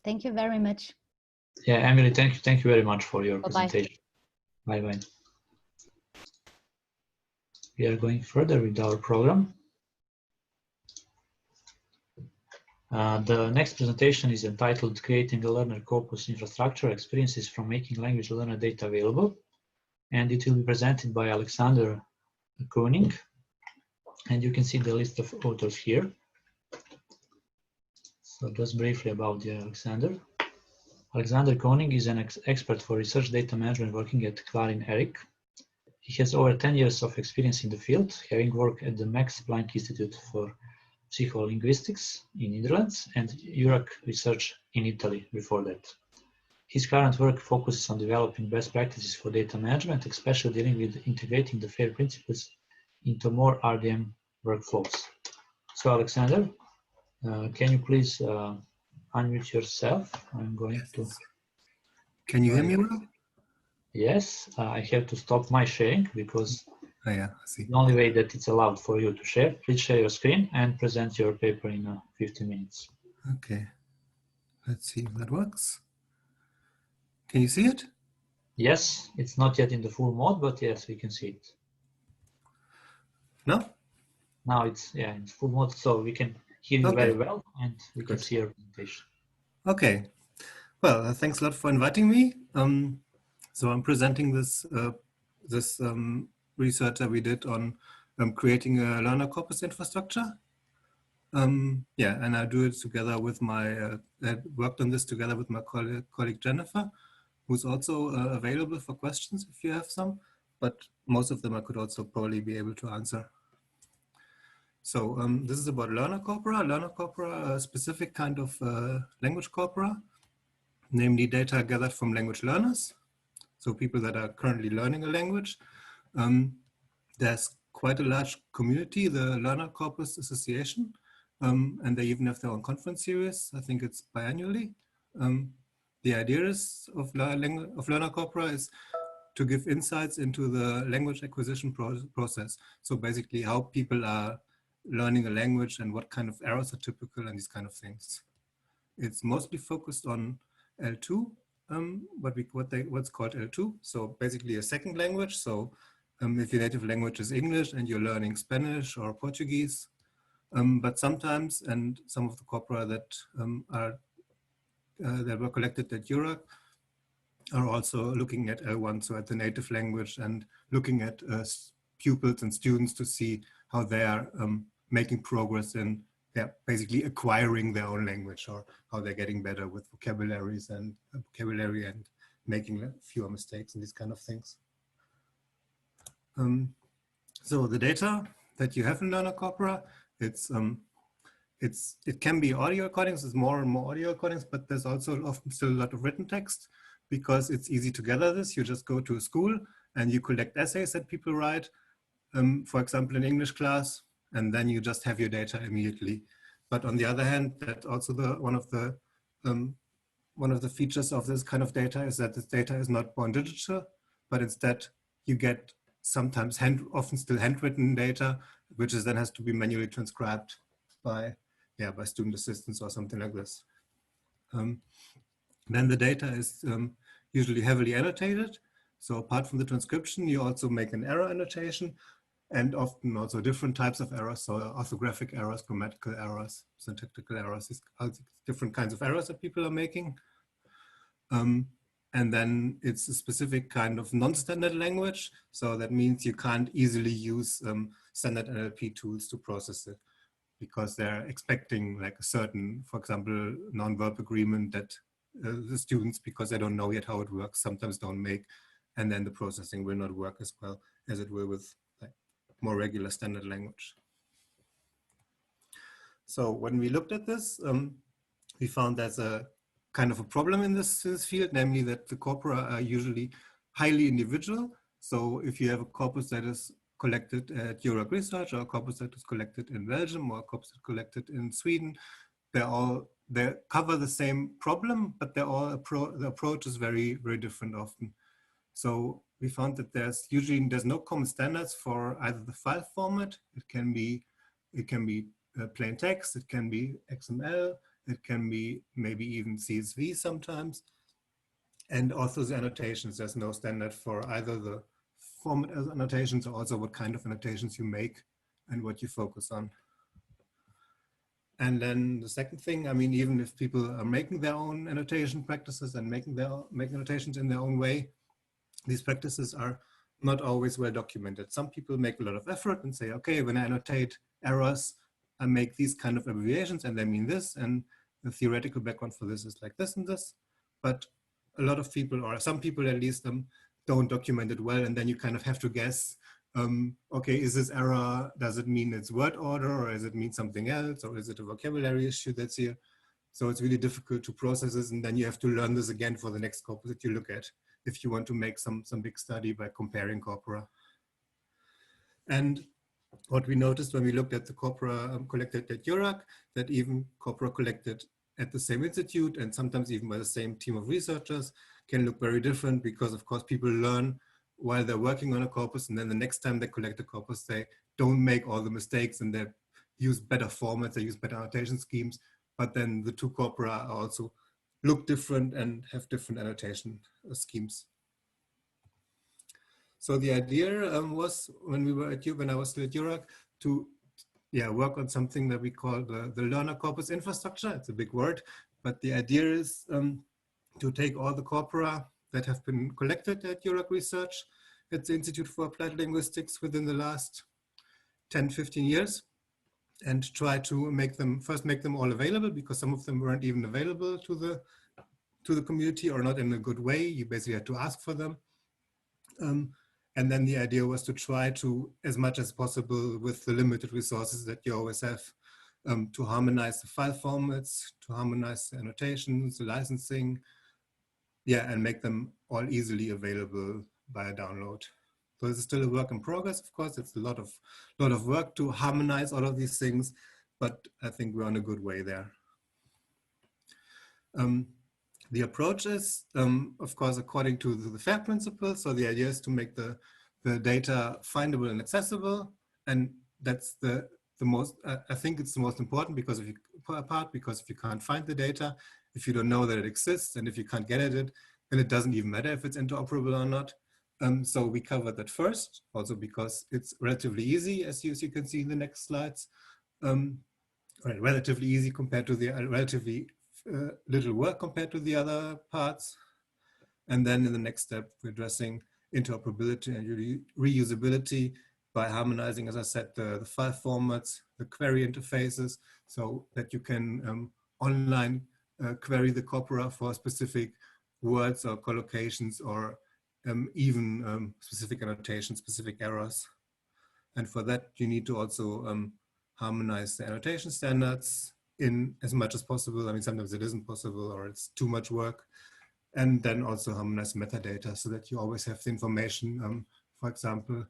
thank you very much. Yeah, Emilie, thank you very much for your Bye-bye. presentation. Bye-bye. We are going further with our program. The next presentation is entitled Creating a Learner Corpus Infrastructure, Experiences from Making Language Learner Data Available. And it will be presented by Alexander König. And you can see the list of authors here. So just briefly about Alexander. Alexander König is an expert for research data management working at Clarin Eric. He has over 10 years of experience in the field, having worked at the Max Planck Institute for Psycholinguistics in Netherlands and URAC research in Italy before that. His current work focuses on developing best practices for data management, especially dealing with integrating the FAIR principles into more RDM workflows. So Alexander, can you please unmute yourself? I'm going to. Can you hear me well? Yes, I have to stop my sharing because oh, yeah, I see. The only way that it's allowed for you to share. Please share your screen and present your paper in 15 minutes. Okay, let's see if that works. Can you see it? Yes, it's not yet in the full mode, but yes, we can see it. No? Now it's in full mode, so we can hear you very well and we can see your presentation. Okay, well, thanks a lot for inviting me. So I'm presenting this research that we did on creating a learner corpus infrastructure. Yeah, and I do it together with my, I worked on this together with my colleague Jennifer, who's also available for questions if you have some, but most of them I could also probably be able to answer. So this is about learner corpora. Learner corpora, a specific kind of language corpora, namely data gathered from language learners. So people that are currently learning a language. There's quite a large community, the Learner Corpus Association, and they even have their own conference series. I think it's biannually. The idea is of Learner Corpora is to give insights into the language acquisition process. So basically how people are learning a language and what kind of errors are typical and these kind of things. It's mostly focused on L2, what's called L2. So basically a second language. So if your native language is English and you're learning Spanish or Portuguese, but sometimes, and some of the corpora that that were collected at URAC are also looking at L1, so at the native language, and looking at pupils and students to see how they are making progress in basically acquiring their own language, or how they're getting better with vocabulary and making fewer mistakes and these kind of things. So the data that you have in Learner Corpora, it can be audio recordings, there's more and more audio recordings, but there's also often still a lot of written text because it's easy to gather this. You just go to a school and you collect essays that people write, for example, in English class, and then you just have your data immediately. But on the other hand, that also one of the features of this kind of data is that this data is not born digital, but instead you get sometimes often still handwritten data, which then has to be manually transcribed by student assistants or something like this. Then the data is usually heavily annotated. So apart from the transcription, you also make an error annotation, and often also different types of errors, so orthographic errors, grammatical errors, syntactical errors, these different kinds of errors that people are making. And then it's a specific kind of non-standard language. So that means you can't easily use standard NLP tools to process it, because they're expecting like a certain, for example, non-verb agreement that the students, because they don't know yet how it works, sometimes don't make, and then the processing will not work as well as it will with like more regular standard language. So when we looked at this, we found there's a kind of a problem in this field, namely that the corpora are usually highly individual. So if you have a corpus that is collected at URAC Research, or a corpus that is collected in Belgium, or a corpus collected in Sweden, they cover the same problem, but the approach is very, very different often. So we found that there's no common standards for either the file format. It can be plain text, it can be XML, it can be maybe even CSV sometimes. And also the annotations, there's no standard for either the format as annotations or also what kind of annotations you make and what you focus on. And then the second thing, I mean, even if people are making their own annotation practices and making annotations in their own way, these practices are not always well documented. Some people make a lot of effort and say, okay, when I annotate errors, I make these kind of abbreviations and they mean this, and the theoretical background for this is like this and this. But a lot of people, or some people at least, don't document it well, and then you kind of have to guess, okay, is this error, does it mean it's word order, or does it mean something else, or is it a vocabulary issue that's here? So it's really difficult to process this, and then you have to learn this again for the next corpus that you look at, if you want to make some big study by comparing corpora. And what we noticed when we looked at the corpora collected at URAC, that even corpora collected at the same institute and sometimes even by the same team of researchers can look very different, because of course people learn while they're working on a corpus, and then the next time they collect a corpus, they don't make all the mistakes and they use better formats, they use better annotation schemes, but then the two corpora also look different and have different annotation schemes. So the idea was, when I was still at URAC, to work on something that we call the learner corpus infrastructure. It's a big word, but the idea is to take all the corpora that have been collected at URAC Research at the Institute for Applied Linguistics within the last 10, 15 years, and try to make them all available, because some of them weren't even available to the community, or not in a good way. You basically had to ask for them. And then the idea was to try to, as much as possible with the limited resources that you always have, to harmonize the file formats, to harmonize the annotations, the licensing, and make them all easily available by a download. So this is still a work in progress, of course. It's a lot of work to harmonize all of these things, but I think we're on a good way there. The approach is, of course, according to the FAIR principle. So the idea is to make the data findable and accessible, and that's the most. I think it's the most important, because if you can't find the data, if you don't know that it exists, and if you can't get at it, then it doesn't even matter if it's interoperable or not. So we covered that first, also because it's relatively easy, as you can see in the next slides. Relatively easy compared to the relatively little work compared to the other parts. And then in the next step, we're addressing interoperability and reusability by harmonizing, as I said, the file formats, the query interfaces, so that you can online query the corpora for specific words or collocations, or even specific annotations, specific errors. And for that, you need to also harmonize the annotation standards in as much as possible. I mean, sometimes it isn't possible, or it's too much work. And then also harmonize metadata, so that you always have the information, for example,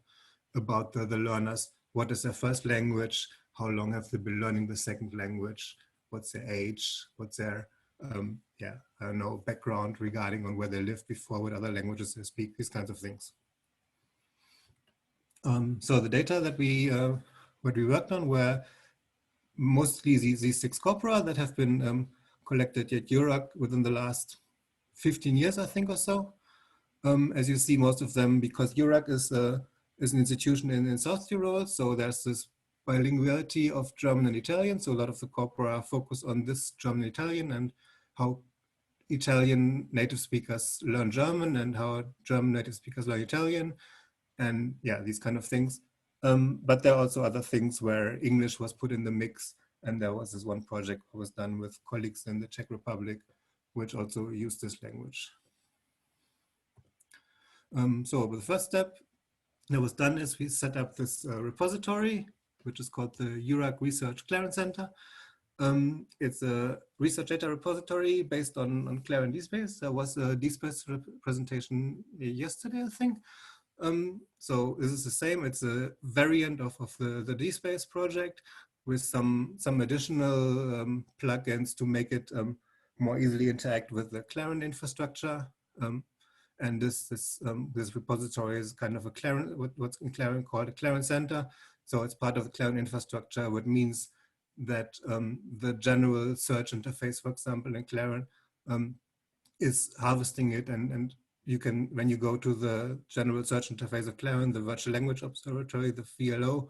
about the learners. What is their first language? How long have they been learning the second language? What's their age? What's their, I don't know, background regarding on where they lived before, what other languages they speak, these kinds of things. So the data that what we worked on were mostly these 6 corpora that have been collected at URAC within the last 15 years, I think, or so. As you see, most of them, because URAC is an institution in South Tyrol, so there's this bilinguality of German and Italian. So a lot of the corpora focus on this German and Italian, and how Italian native speakers learn German, and how German native speakers learn Italian, and these kind of things. But there are also other things where English was put in the mix, and there was this one project that was done with colleagues in the Czech Republic, which also used this language. So the first step that was done is we set up this repository, which is called the URAC Research Clarence Center. It's a research data repository based on Clarence DSpace. There was a DSpace presentation yesterday, I think. So this is the same. It's a variant of the DSpace project with some additional plugins to make it more easily interact with the Clarence infrastructure. And this repository is kind of a Clarence, what's in Clarence called a Clarence Center. So it's part of the Clarence infrastructure, which means that the general search interface, for example, in Clarence, is harvesting it, and you can, when you go to the general search interface of Clarence, the Virtual Language Observatory, the VLO,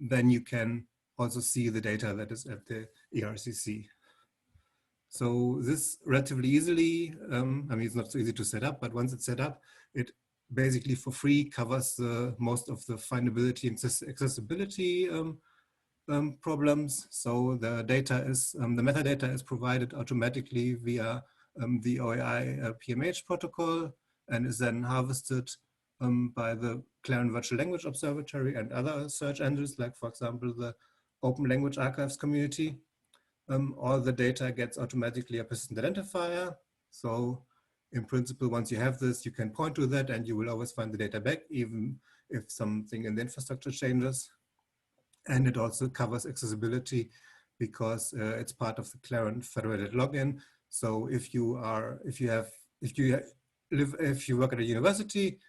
then you can also see the data that is at the ERCC. So this relatively easily, I mean, it's not so easy to set up, but once it's set up, it basically for free covers most of the findability and accessibility problems. So the data is, the metadata is provided automatically via the OAI PMH protocol, and is then harvested by the Clarin Virtual Language Observatory and other search engines, like for example, the Open Language Archives community. All the data gets automatically a persistent identifier. So in principle, once you have this, you can point to that and you will always find the data back, even if something in the infrastructure changes. And it also covers accessibility because it's part of the Clarin federated login. So if you work at a university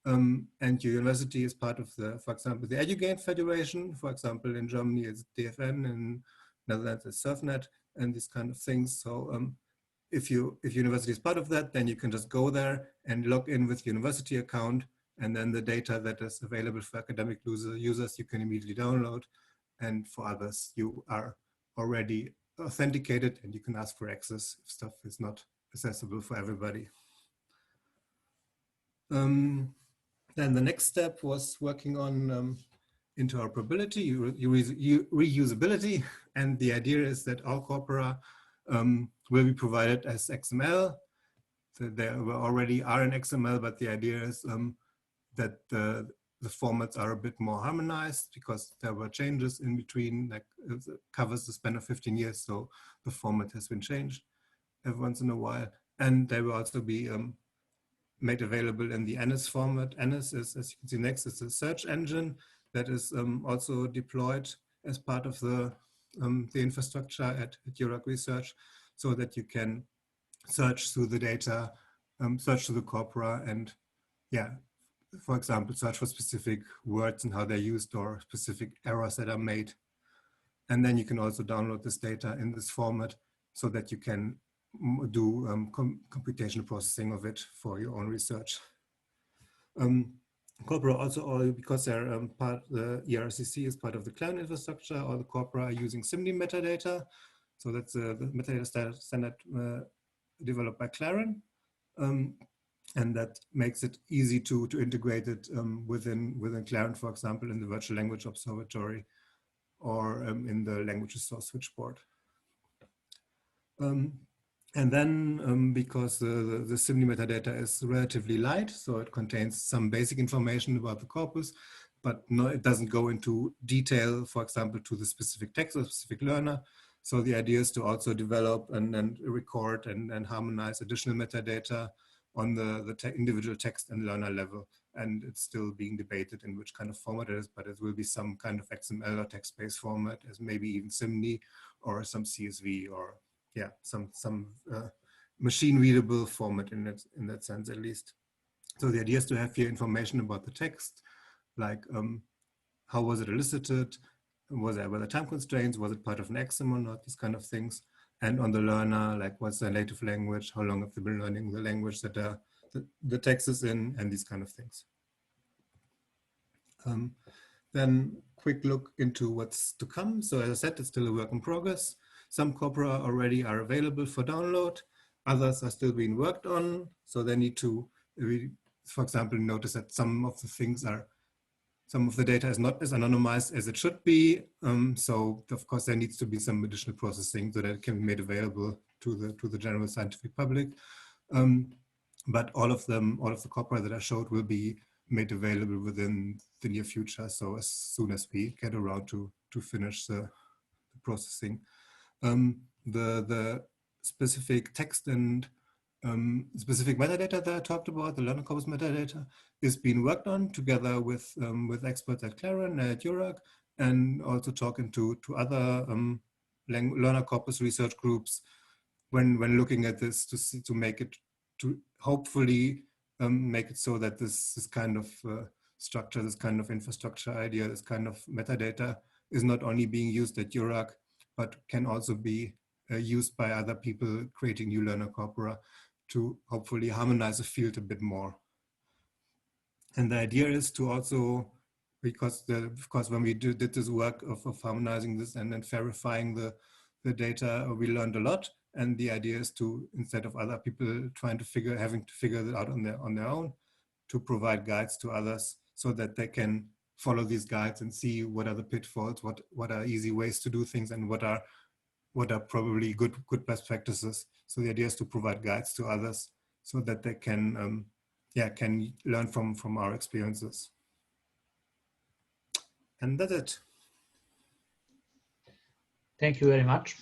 and your university is part of the, for example, the EduGain Federation, for example, in Germany it's DFN, in Netherlands it's SurfNet and these kind of things. So if university is part of that, then you can just go there and log in with your university account, and then the data that is available for academic users you can immediately download, and for others you are already authenticated and you can ask for access if stuff is not accessible for everybody. Then the next step was working on interoperability, reusability, and the idea is that all corpora will be provided as XML. So they already are in XML, but the idea is that the formats are a bit more harmonized because there were changes in between, like it covers the span of 15 years, so the format has been changed every once in a while. And they will also be made available in the ANIS format. ANIS is, as you can see next, is a search engine that is also deployed as part of the infrastructure at Europe Research, so that you can search through the data, search through the corpora, and yeah, for example, search for specific words and how they're used or specific errors that are made. And then you can also download this data in this format so that you can do computational processing of it for your own research. Corpora also, because they're the ERCC is part of the Clarin infrastructure, all the corpora are using SIMD metadata. So that's the metadata standard developed by Clarin. And that makes it easy to integrate it within Clarin, for example, in the Virtual Language Observatory or in the language resource switchboard. And then because the SIMD metadata is relatively light, so it contains some basic information about the corpus, but it doesn't go into detail, for example, to the specific text or specific learner. So the idea is to also develop and record and harmonize additional metadata on the individual text and learner level. And it's still being debated in which kind of format it is, but it will be some kind of XML or text-based format, as maybe even SIMD or some CSV or yeah, some machine readable format in that sense, at least. So the idea is to have here information about the text, like how was it elicited? Were there time constraints? Was it part of an exam or not? These kind of things. And on the learner, like what's their native language? How long have they been learning the language that the text is in, and these kind of things. Then quick look into what's to come. So as I said, it's still a work in progress. Some corpora already are available for download. Others are still being worked on. So they need to, for example, notice that some of the data is not as anonymized as it should be. So of course there needs to be some additional processing so that it can be made available to the general scientific public. But all of the corpora that I showed will be made available within the near future. So as soon as we get around to finish the processing. The specific text and specific metadata that I talked about, the learner corpus metadata, is being worked on together with experts at Clarin, at URAC, and also talking to other learner corpus research groups when looking at this to make it, to hopefully make it so that this kind of structure, this kind of infrastructure idea, this kind of metadata is not only being used at URAC, but can also be used by other people creating new learner corpora to hopefully harmonize the field a bit more. And the idea is to also, because of course when we did this work of harmonizing this and then verifying the data, we learned a lot. And the idea is to, instead of other people having to figure it out on their own, to provide guides to others so that they can follow these guides and see what are the pitfalls, what are easy ways to do things, and what are probably good best practices. So the idea is to provide guides to others so that they can yeah, can learn from our experiences. And that's it. Thank you very much.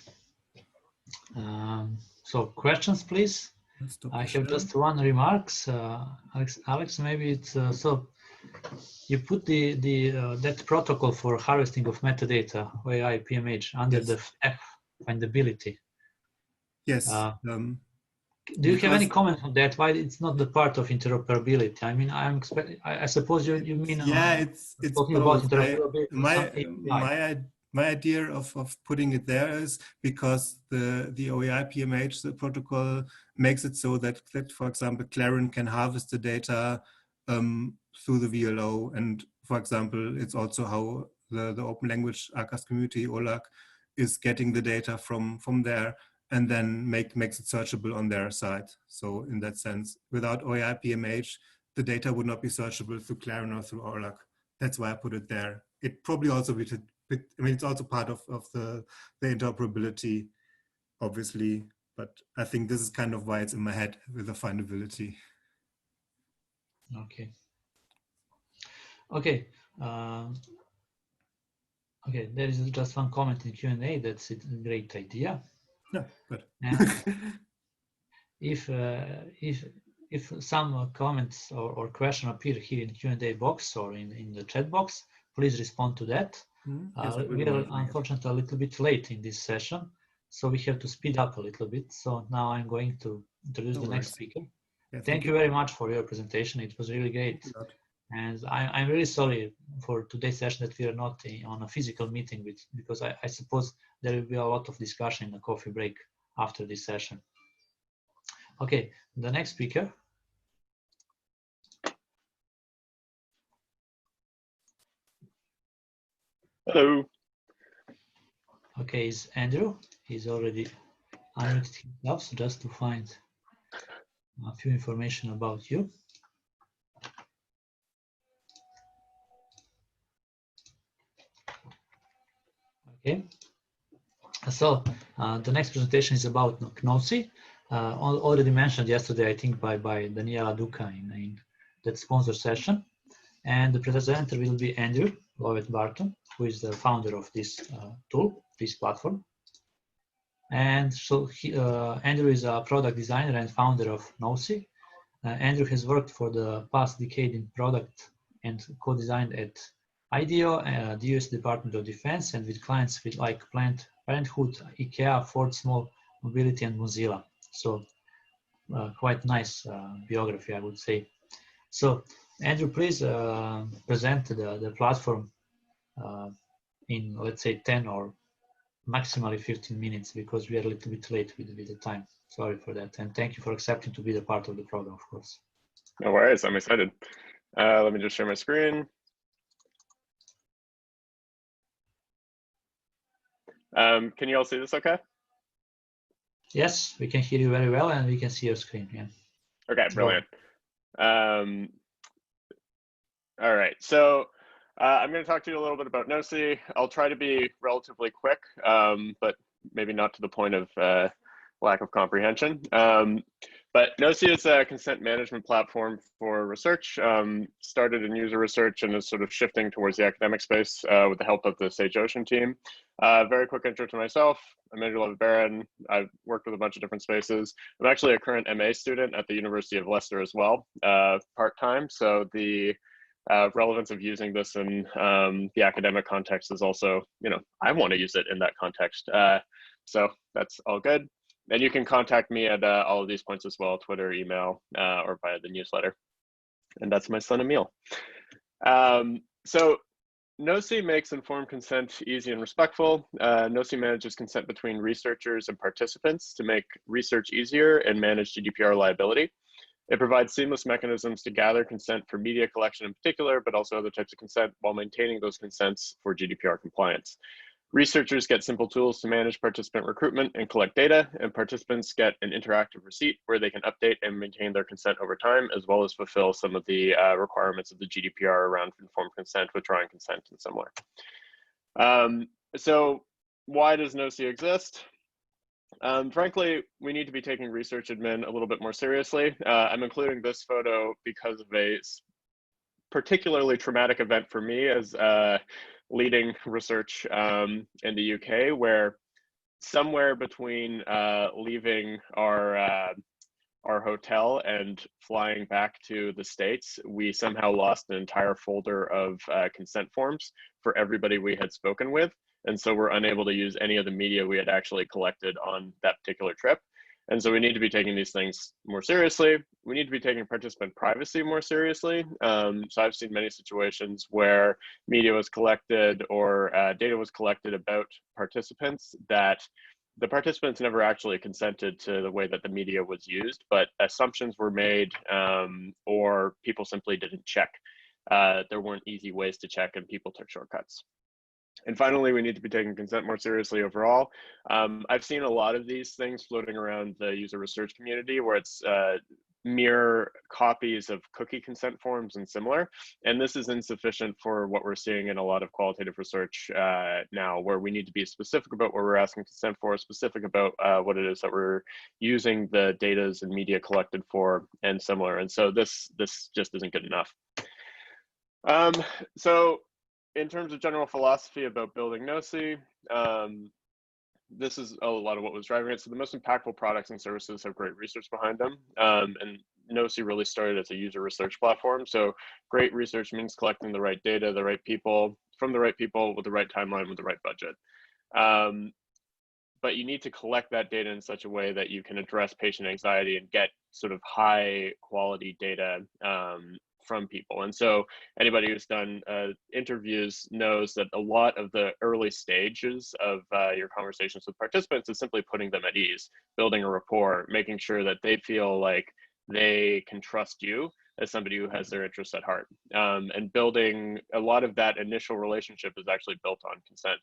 So questions, please. I have just one remarks. Alex, maybe it's so you put the that protocol for harvesting of metadata, OAI PMH, under the F findability. Yes. Do you have any comment on that? Why it's not the part of interoperability? I mean, I suppose you mean it's talking about both. interoperability. My idea of putting it there is because the OAI PMH, the protocol, makes it so that for example, Clarin can harvest the data through the VLO, and for example, it's also how the Open Language ACAS community, OLAC, is getting the data from there, and then makes it searchable on their side. So in that sense, without OAI PMH, the data would not be searchable through Clarin or through OLAC. That's why I put it there. It probably also I mean, it's also part of the interoperability, obviously, but I think this is kind of why it's in my head with the findability. Okay. Okay. Okay, there is just one comment in Q&A. That's a great idea. Yeah, good. If some comments or question appear here in Q&A box or in the chat box, please respond to that. Yes, we are unfortunately a little bit late in this session, so we have to speed up a little bit. So now I'm going to introduce the next speaker. Yeah, thank you very much for your presentation. It was really great. And I'm really sorry for today's session that we are not on a physical meeting because I suppose there will be a lot of discussion in the coffee break after this session. Okay, the next speaker. Hello. Okay, is Andrew. He's already unmuted himself, so just to find a few information about you. Okay, so the next presentation is about Knowsi, already mentioned yesterday, I think, by Daniela Duca in that sponsor session. And the presenter will be Andrew Lovett-Barron, who is the founder of this tool, this platform. And so Andrew is a product designer and founder of Knowsi. Andrew has worked for the past decade in product and co-designed at IDEO, the US Department of Defense, and with clients like Planned Parenthood, IKEA, Ford Small Mobility, and Mozilla. So quite nice biography, I would say. So Andrew, please present the platform in, let's say, 10 or maximally 15 minutes, because we are a little bit late with the time. Sorry for that. And thank you for accepting to be the part of the program, of course. No worries, I'm excited. Let me just share my screen. Can you all see this okay? Yes, we can hear you very well, and we can see your screen. Yeah. Okay, brilliant. All right, so I'm going to talk to you a little bit about Knowsi. I'll try to be relatively quick, but maybe not to the point of lack of comprehension. But Knowsi is a consent management platform for research, started in user research and is sort of shifting towards the academic space with the help of the Sage Ocean team. Very quick intro to myself. I'm Emilie Blotière. I've worked with a bunch of different spaces. I'm actually a current MA student at the University of Leicester as well, part-time. So the relevance of using this in the academic context is also, I want to use it in that context. So that's all good. And you can contact me at all of these points as well, Twitter, email, or via the newsletter. And that's my son, Emil. So Knowsi makes informed consent easy and respectful. Knowsi manages consent between researchers and participants to make research easier and manage GDPR liability. It provides seamless mechanisms to gather consent for media collection in particular, but also other types of consent while maintaining those consents for GDPR compliance. Researchers get simple tools to manage participant recruitment and collect data, and participants get an interactive receipt where they can update and maintain their consent over time, as well as fulfill some of the requirements of the GDPR around informed consent, withdrawing consent, and similar. So why does Knowsi exist? Frankly, we need to be taking research admin a little bit more seriously. I'm including this photo because of a particularly traumatic event for me as leading research in the UK, where somewhere between leaving our hotel and flying back to the States, we somehow lost an entire folder of consent forms for everybody we had spoken with. And so we're unable to use any of the media we had actually collected on that particular trip. And so we need to be taking these things more seriously. We need to be taking participant privacy more seriously. So I've seen many situations where media was collected or data was collected about participants that the participants never actually consented to the way that the media was used, but assumptions were made or people simply didn't check. There weren't easy ways to check and people took shortcuts. And finally, we need to be taking consent more seriously overall. I've seen a lot of these things floating around the user research community where it's mere copies of cookie consent forms and similar. And this is insufficient for what we're seeing in a lot of qualitative research now, where we need to be specific about what we're asking consent for, specific about what it is that we're using the data and media collected for, and similar. And so this just isn't good enough. So in terms of general philosophy about building Knowsi, this is a lot of what was driving it. So the most impactful products and services have great research behind them. And Knowsi really started as a user research platform. So great research means collecting the right data, the right people, from the right people with the right timeline, with the right budget. But you need to collect that data in such a way that you can address patient anxiety and get sort of high quality data from people. And so anybody who's done interviews knows that a lot of the early stages of your conversations with participants is simply putting them at ease, building a rapport, making sure that they feel like they can trust you as somebody who has their interests at heart. And building a lot of that initial relationship is actually built on consent.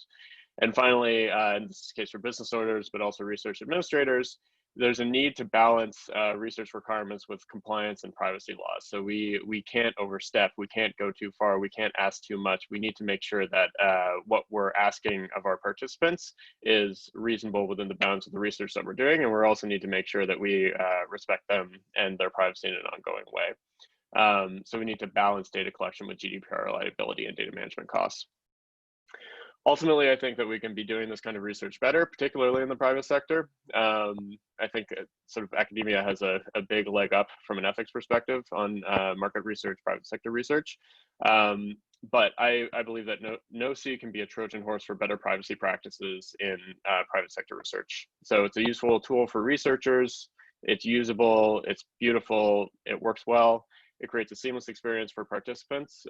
And finally, and this is the case for business owners, but also research administrators, there's a need to balance research requirements with compliance and privacy laws. So we can't overstep, we can't go too far, we can't ask too much. We need to make sure that what we're asking of our participants is reasonable within the bounds of the research that we're doing. And we also need to make sure that we respect them and their privacy in an ongoing way. So we need to balance data collection with GDPR liability and data management costs. Ultimately, I think that we can be doing this kind of research better, particularly in the private sector. I think sort of academia has a big leg up from an ethics perspective on market research, private sector research. But I believe that Knowsi can be a Trojan horse for better privacy practices in private sector research. So it's a useful tool for researchers. It's usable, it's beautiful, it works well. It creates a seamless experience for participants.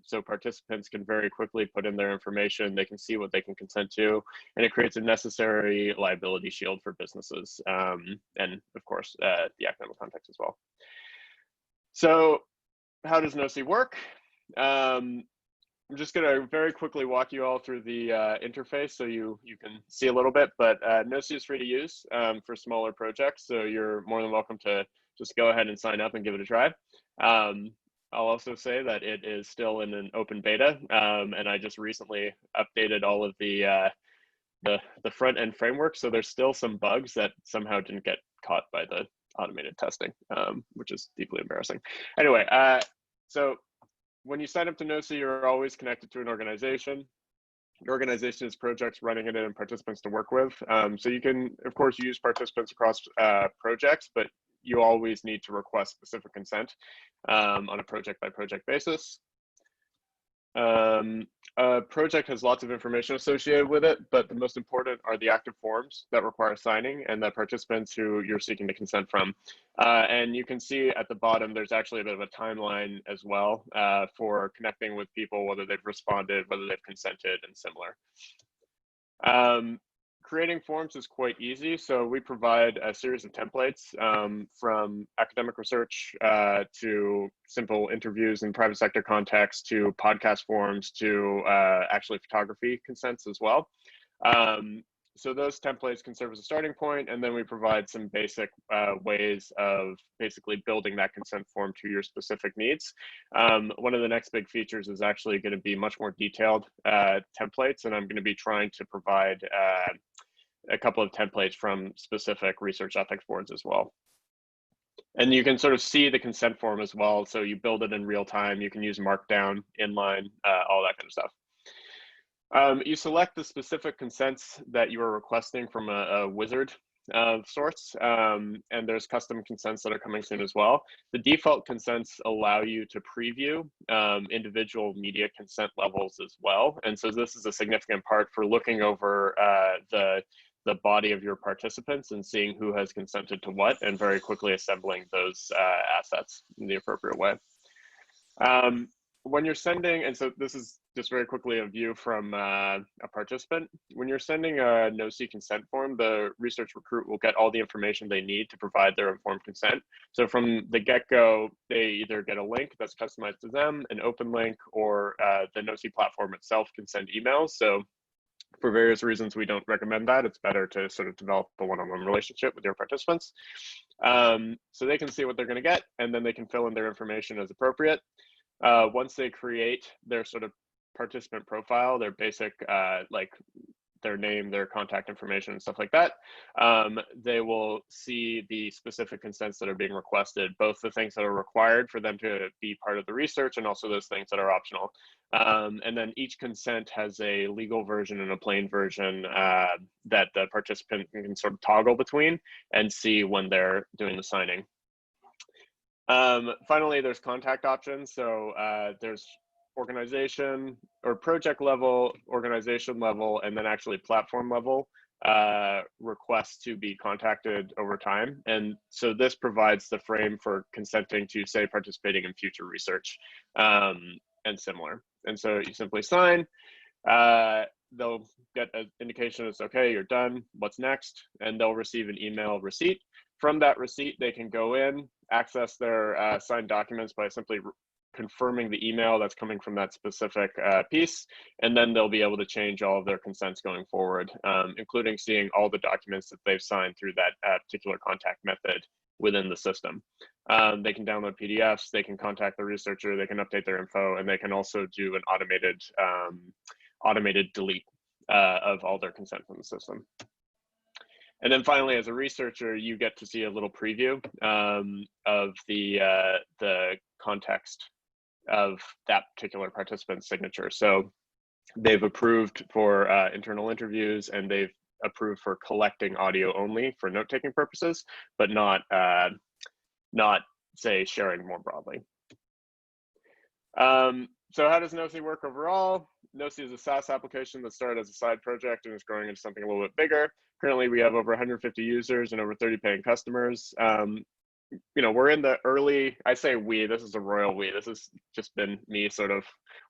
So participants can very quickly put in their information, they can see what they can consent to, and it creates a necessary liability shield for businesses, and of course, the academic context as well. So how does Knowsi work? I'm just gonna very quickly walk you all through the interface so you can see a little bit, but Knowsi is free to use for smaller projects, so you're more than welcome to just go ahead and sign up and give it a try. I'll also say that it is still in an open beta, and I just recently updated all of the front end framework, so there's still some bugs that somehow didn't get caught by the automated testing, which is deeply embarrassing. Anyway, so when you sign up to Knowsi, you're always connected to an organization. The organization is projects running it and participants to work with. So you can, of course, use participants across projects, but you always need to request specific consent on a project by project basis. A project has lots of information associated with it, but the most important are the active forms that require signing and the participants who you're seeking to consent from. And you can see at the bottom, there's actually a bit of a timeline as well for connecting with people, whether they've responded, whether they've consented, and similar. Creating forms is quite easy. So we provide a series of templates from academic research to simple interviews in private sector context to podcast forms to actually photography consents as well. So those templates can serve as a starting point, and then we provide some basic ways of basically building that consent form to your specific needs. One of the next big features is actually going to be much more detailed templates, and I'm going to be trying to provide a couple of templates from specific research ethics boards as well. And you can sort of see the consent form as well. So you build it in real time. You can use Markdown, inline, all that kind of stuff. You select the specific consents that you are requesting from a wizard of sorts, and there's custom consents that are coming soon as well. The default consents allow you to preview individual media consent levels as well. And so this is a significant part for looking over the body of your participants and seeing who has consented to what, and very quickly assembling those assets in the appropriate way. When you're sending, and so this is just very quickly a view from a participant. When you're sending a Knowsi consent form, the research recruit will get all the information they need to provide their informed consent. So from the get-go, they either get a link that's customized to them, an open link, or the Knowsi platform itself can send emails. So for various reasons, we don't recommend that. It's better to sort of develop a one-on-one relationship with your participants. So they can see what they're going to get, and then they can fill in their information as appropriate. Once they create their sort of participant profile, their basic, like their name, their contact information, and stuff like that, they will see the specific consents that are being requested, both the things that are required for them to be part of the research and also those things that are optional. And then each consent has a legal version and a plain version that the participant can sort of toggle between and see when they're doing the signing. Finally, there's contact options. So there's organization or project level, organization level, and then actually platform level requests to be contacted over time. And so this provides the frame for consenting to, say, participating in future research and similar. And so you simply sign, they'll get an indication it's okay, you're done, what's next, and they'll receive an email receipt. From that receipt, they can go in, access their signed documents by simply confirming the email that's coming from that specific piece, and then they'll be able to change all of their consents going forward, including seeing all the documents that they've signed through that particular contact method within the system. They can download PDFs, they can contact the researcher, they can update their info, and they can also do an automated delete of all their consent from the system. And then finally, as a researcher, you get to see a little preview of the context of that particular participant's signature. So they've approved for internal interviews, and they've approved for collecting audio only for note-taking purposes, but not say sharing more broadly. So how does Knowsi work overall? Knowsi is a SaaS application that started as a side project and is growing into something a little bit bigger. Currently, we have over 150 users and over 30 paying customers. You know, we're in the early, I say we, this is a royal we. This has just been me sort of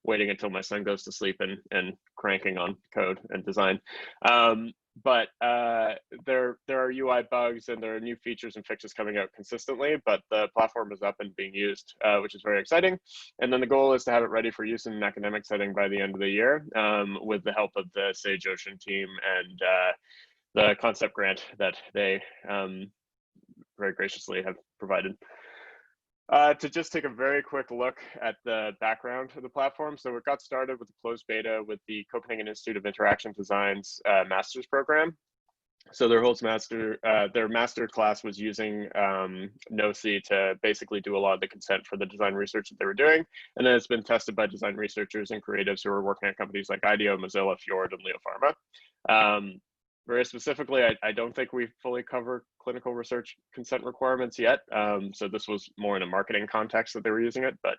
waiting until my son goes to sleep and cranking on code and design. But there are UI bugs and there are new features and fixes coming out consistently, but the platform is up and being used, which is very exciting. And then the goal is to have it ready for use in an academic setting by the end of the year, with the help of the Sage Ocean team and the concept grant that they very graciously have provided. To just take a very quick look at the background of the platform. So it got started with the closed beta with the Copenhagen Institute of Interaction Design's master's program. So their whole their master class was using Knowsi to basically do a lot of the consent for the design research that they were doing. And then it's been tested by design researchers and creatives who are working at companies like IDEO, Mozilla, Fjord, and Leo Pharma. Very specifically, I don't think we fully cover clinical research consent requirements yet. So this was more in a marketing context that they were using it, but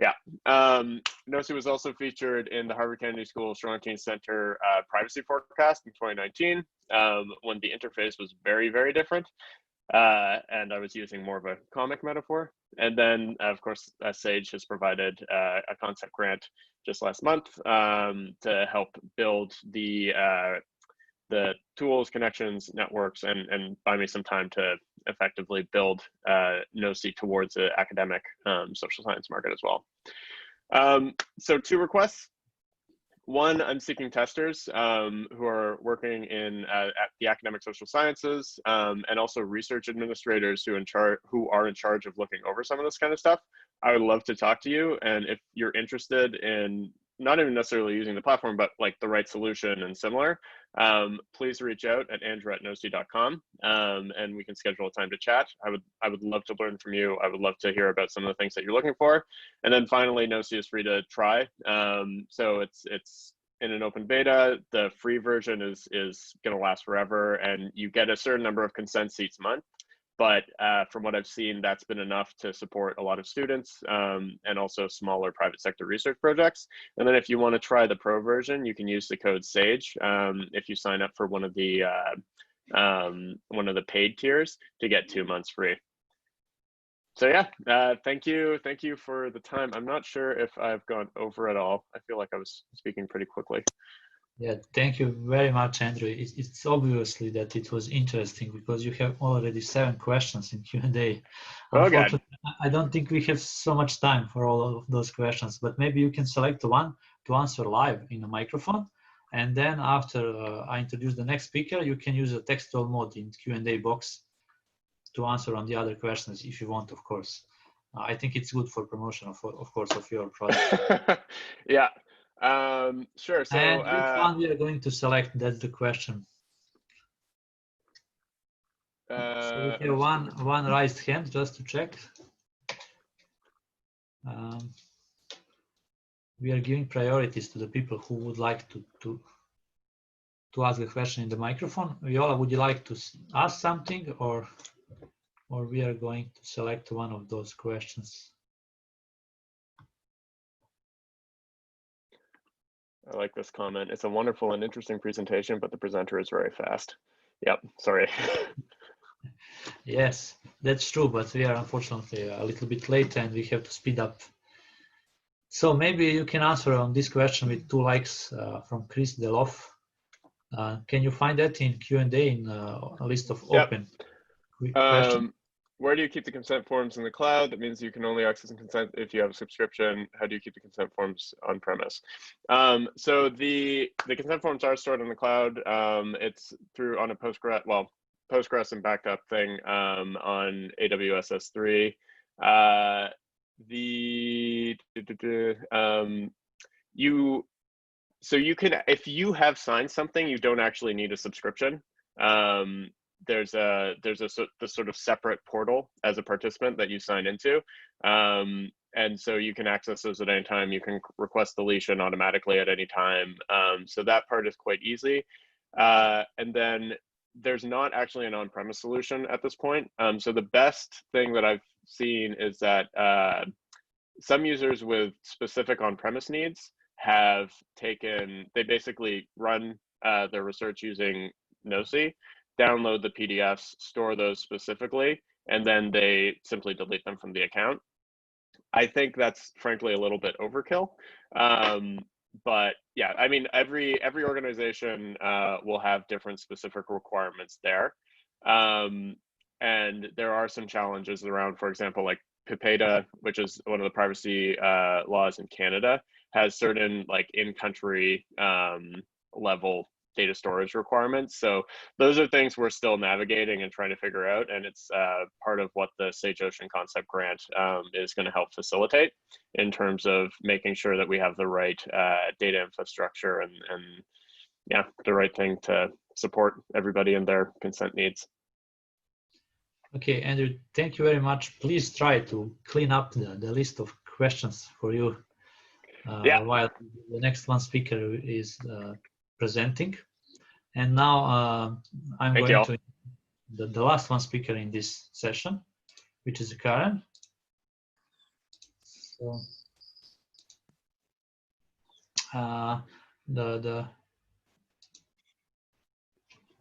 yeah. Knowsi was also featured in the Harvard Kennedy School Strong Center privacy forecast in 2019, when the interface was very, very different. And I was using more of a comic metaphor. And then, of course, Sage has provided a concept grant just last month to help build the tools, connections, networks, and buy me some time to effectively build Knowsi towards the academic social science market as well. So 2 requests. One, I'm seeking testers who are working in at the academic social sciences, and also research administrators who are in charge of looking over some of this kind of stuff. I would love to talk to you, and if you're interested in not even necessarily using the platform, but like the right solution and similar, please reach out at andrew@knowsi.com, and we can schedule a time to chat. I would love to learn from you. I would love to hear about some of the things that you're looking for. And then finally, Knowsi is free to try. So it's in an open beta. The free version is going to last forever, and you get a certain number of consent seats a month. But from what I've seen, that's been enough to support a lot of students and also smaller private sector research projects. And then if you want to try the pro version, you can use the code SAGE if you sign up for one of the paid tiers to get 2 months free. So yeah, thank you for the time. I'm not sure if I've gone over at all. I feel like I was speaking pretty quickly. Yeah, thank you very much, Andrew. It's obviously that it was interesting because you have already 7 questions in Q&A. Unfortunately, I don't think we have so much time for all of those questions, but maybe you can select one to answer live in a microphone. And then after I introduce the next speaker, you can use a textual mode in Q&A box to answer on the other questions if you want, of course. I think it's good for promotion, of course, of your product. Yeah. Sure. So, and which one we are going to select? That's the question. So we have one raised hand just to check. We are giving priorities to the people who would like to ask a question in the microphone. Viola, would you like to ask something, or we are going to select one of those questions? I like this comment. It's a wonderful and interesting presentation, but the presenter is very fast. Yep, sorry. Yes, that's true, but we are unfortunately a little bit late and we have to speed up. So maybe you can answer on this question with 2 likes from Chris Deloff. Can you find that in Q&A in a list of open questions? Where do you keep the consent forms in the cloud? That means you can only access consent if you have a subscription. How do you keep the consent forms on premise? So the consent forms are stored in the cloud. It's through on a Postgres and backed up thing on AWS S3. So you can, if you have signed something, you don't actually need a subscription. There's this sort of separate portal as a participant that you sign into. And so you can access those at any time. You can request deletion automatically at any time. So that part is quite easy. And then there's not actually an on-premise solution at this point. So the best thing that I've seen is that some users with specific on-premise needs they basically run their research using Knowsi, download the PDFs, store those specifically, and then they simply delete them from the account. I think that's frankly a little bit overkill. But yeah, I mean, every organization will have different specific requirements there. And there are some challenges around, for example, like PIPEDA, which is one of the privacy laws in Canada, has certain like in-country level data storage requirements. So those are things we're still navigating and trying to figure out. And it's part of what the Sage Ocean Concept Grant is going to help facilitate in terms of making sure that we have the right data infrastructure and yeah, the right thing to support everybody in their consent needs. Okay, Andrew, thank you very much. Please try to clean up the list of questions for you while the next one speaker is presenting. And now I'm going to the last one speaker in this session, which is Karen. So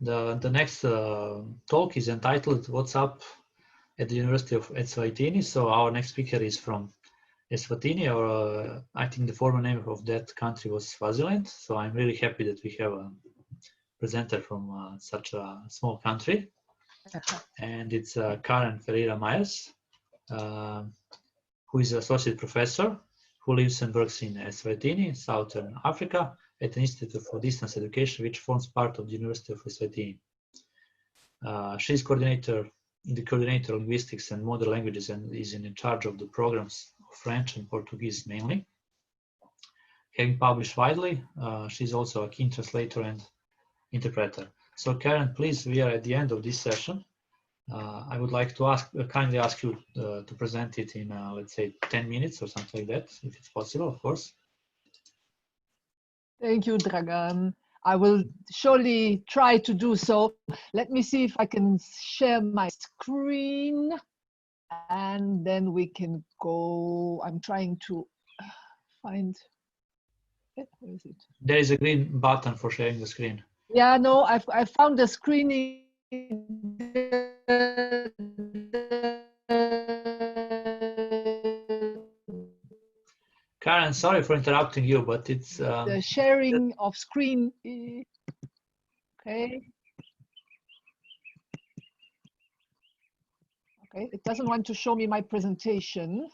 the next talk is entitled "What's Up at the University of Eswatini." So our next speaker is from Eswatini, or I think the former name of that country was Swaziland. So I'm really happy that we have a presenter from such a small country. And it's Karen Ferreira-Meyers, who is an associate professor who lives and works in Eswatini, Southern Africa, at the Institute for Distance Education, which forms part of the University of Eswatini. She's coordinator in the coordinator of linguistics and modern languages and is in charge of the programs of French and Portuguese mainly. having published widely. She's also a keen translator and interpreter. So Karen, please, we are at the end of this session. I would like to kindly ask you to present it in, let's say, 10 minutes or something like that, if it's possible, of course. Thank you, Dragan. I will surely try to do so. Let me see if I can share my screen, and then we can go. I'm trying to find, where is it? There is a green button for sharing the screen. Yeah, no, I found the screening. Karen, sorry for interrupting you, but it's the sharing of screen. Okay. Okay, it doesn't want to show me my presentation.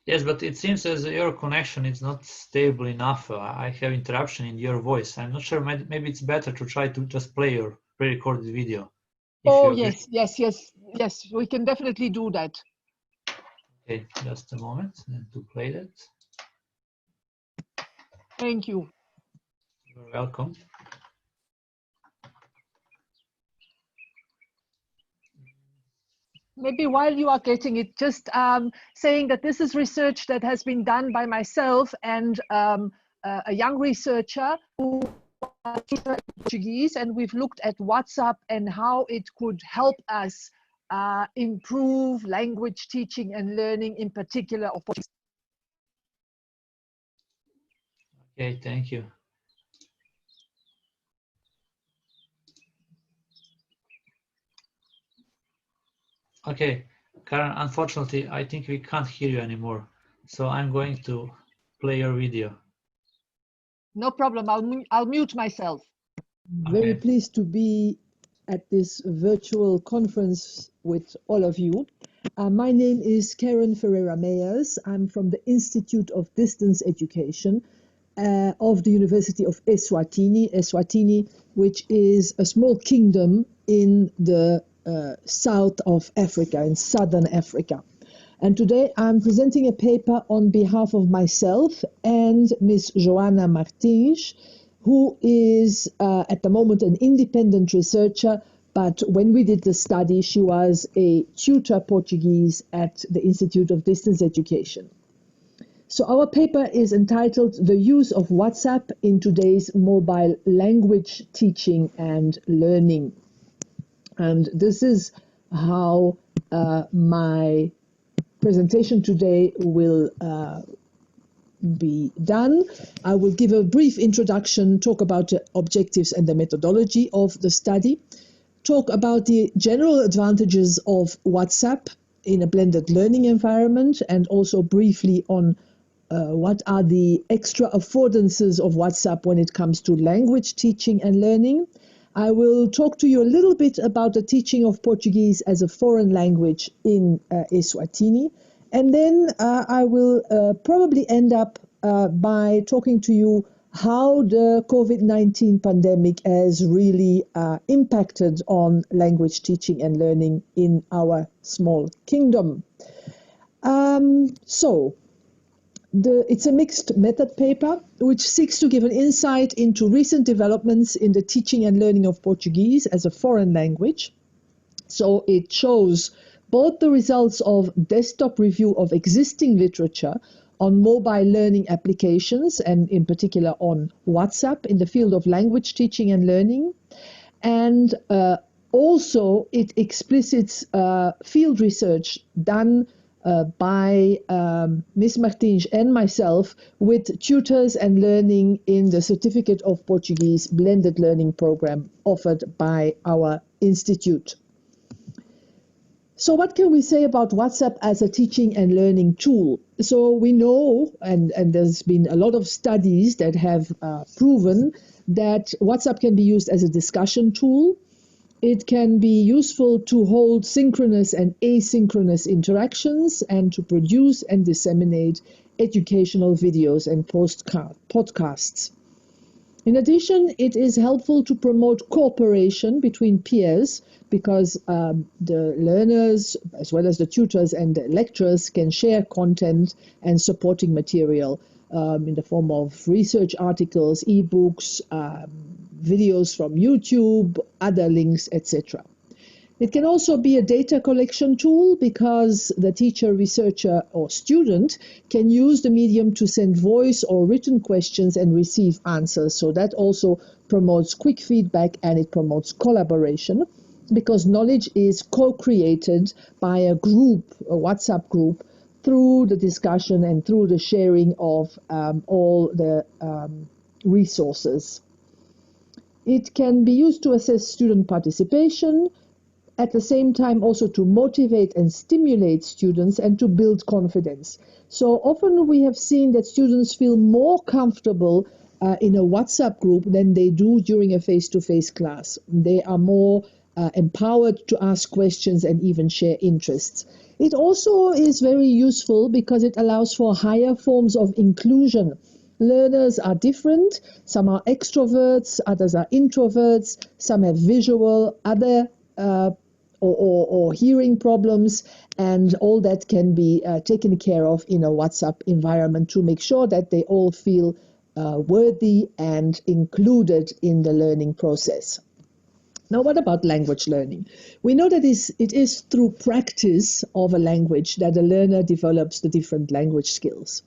Yes, but it seems as your connection is not stable enough. I have interruption in your voice. I'm not sure. Maybe it's better to try to just play your pre-recorded video. Oh, yes, yes, yes, yes. We can definitely do that. Okay, just a moment to play that. Thank you. You're welcome. Maybe while you are getting it, just saying that this is research that has been done by myself and a young researcher who is Portuguese, and we've looked at WhatsApp and how it could help us improve language teaching and learning, in particular of Portuguese. Okay, thank you. Okay, Karen, unfortunately, I think we can't hear you anymore. So I'm going to play your video. No problem, I'll mute myself. Very pleased to be at this virtual conference with all of you. My name is Karen Ferreira-Meyers. I'm from the Institute of Distance Education of the University of Eswatini, which is a small kingdom in the south of Africa, in southern Africa. And today I'm presenting a paper on behalf of myself and Ms. Joana Martins, who is at the moment an independent researcher, but when we did the study, she was a tutor Portuguese at the Institute of Distance Education. So our paper is entitled The Use of WhatsApp in Today's Mobile Language Teaching and Learning. And this is how my presentation today will be done. I will give a brief introduction, talk about the objectives and the methodology of the study, talk about the general advantages of WhatsApp in a blended learning environment, and also briefly on what are the extra affordances of WhatsApp when it comes to language teaching and learning. I will talk to you a little bit about the teaching of Portuguese as a foreign language in Eswatini. And then I will probably end up by talking to you how the COVID-19 pandemic has really impacted on language teaching and learning in our small kingdom. It's a mixed method paper which seeks to give an insight into recent developments in the teaching and learning of Portuguese as a foreign language. So it shows both the results of desktop review of existing literature on mobile learning applications, and in particular on WhatsApp in the field of language teaching and learning. And also it explicits field research done by Ms. Martins and myself with tutors and learning in the Certificate of Portuguese Blended Learning Program offered by our institute. So what can we say about WhatsApp as a teaching and learning tool? So we know, and there's been a lot of studies that have proven that WhatsApp can be used as a discussion tool. It can be useful to hold synchronous and asynchronous interactions and to produce and disseminate educational videos and podcasts. In addition, it is helpful to promote cooperation between peers because the learners, as well as the tutors and the lecturers, can share content and supporting material in the form of research articles, ebooks, videos from YouTube, other links, etc. It can also be a data collection tool because the teacher, researcher, or student can use the medium to send voice or written questions and receive answers. So that also promotes quick feedback and it promotes collaboration because knowledge is co-created by a group, a WhatsApp group, through the discussion and through the sharing of all the resources. It can be used to assess student participation, at the same time also to motivate and stimulate students and to build confidence. So often we have seen that students feel more comfortable in a WhatsApp group than they do during a face-to-face class. They are more empowered to ask questions and even share interests. It also is very useful because it allows for higher forms of inclusion. Learners are different. Some are extroverts, others are introverts, some have visual, other or hearing problems, and all that can be taken care of in a WhatsApp environment to make sure that they all feel worthy and included in the learning process. Now, what about language learning? We know that it is through practice of a language that a learner develops the different language skills.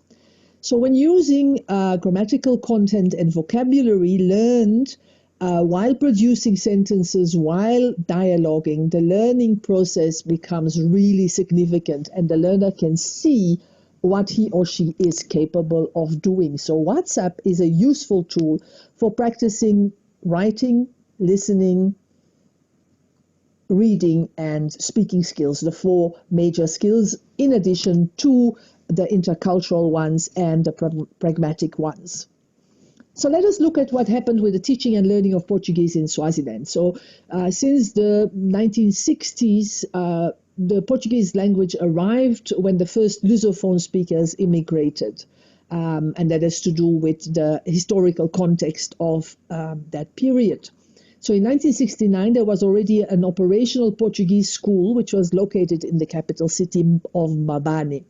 So when using grammatical content and vocabulary learned while producing sentences, while dialoguing, the learning process becomes really significant and the learner can see what he or she is capable of doing. So WhatsApp is a useful tool for practicing writing, listening, reading and speaking skills, the four major skills, in addition to the intercultural ones and the pragmatic ones. So let us look at what happened with the teaching and learning of Portuguese in Swaziland. So since the 1960s, the Portuguese language arrived when the first Lusophone speakers immigrated. And that has to do with the historical context of that period. So in 1969, there was already an operational Portuguese school, which was located in the capital city of Mbabane.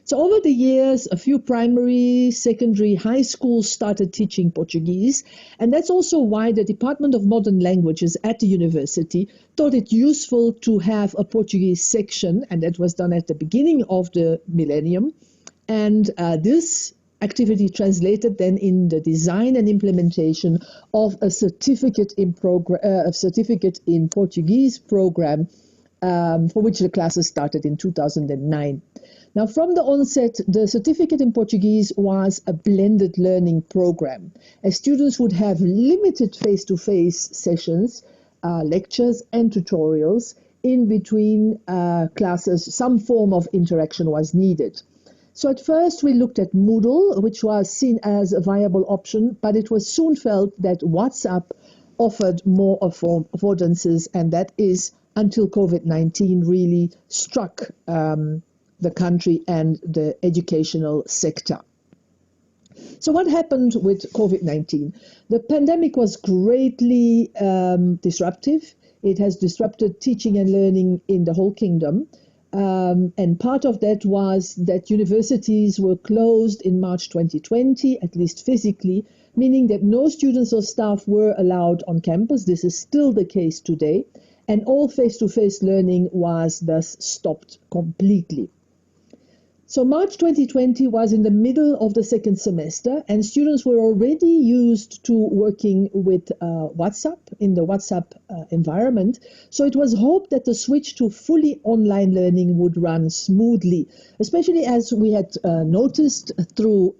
So over the years, a few primary, secondary, high schools started teaching Portuguese. And that's also why the Department of Modern Languages at the university thought it useful to have a Portuguese section. And that was done at the beginning of the millennium. And this activity translated then in the design and implementation of a certificate in Portuguese program for which the classes started in 2009. Now, from the onset, the certificate in Portuguese was a blended learning program, as students would have limited face-to-face sessions, lectures and tutorials. In between classes, some form of interaction was needed. So at first we looked at Moodle, which was seen as a viable option, but it was soon felt that WhatsApp offered more affordances, and that is until COVID-19 really struck the country and the educational sector. So what happened with COVID-19? The pandemic was greatly disruptive. It has disrupted teaching and learning in the whole kingdom. And part of that was that universities were closed in March 2020, at least physically, meaning that no students or staff were allowed on campus. This is still the case today. And all face-to-face learning was thus stopped completely. So March 2020 was in the middle of the second semester, and students were already used to working with WhatsApp in the WhatsApp environment. So it was hoped that the switch to fully online learning would run smoothly, especially as we had noticed through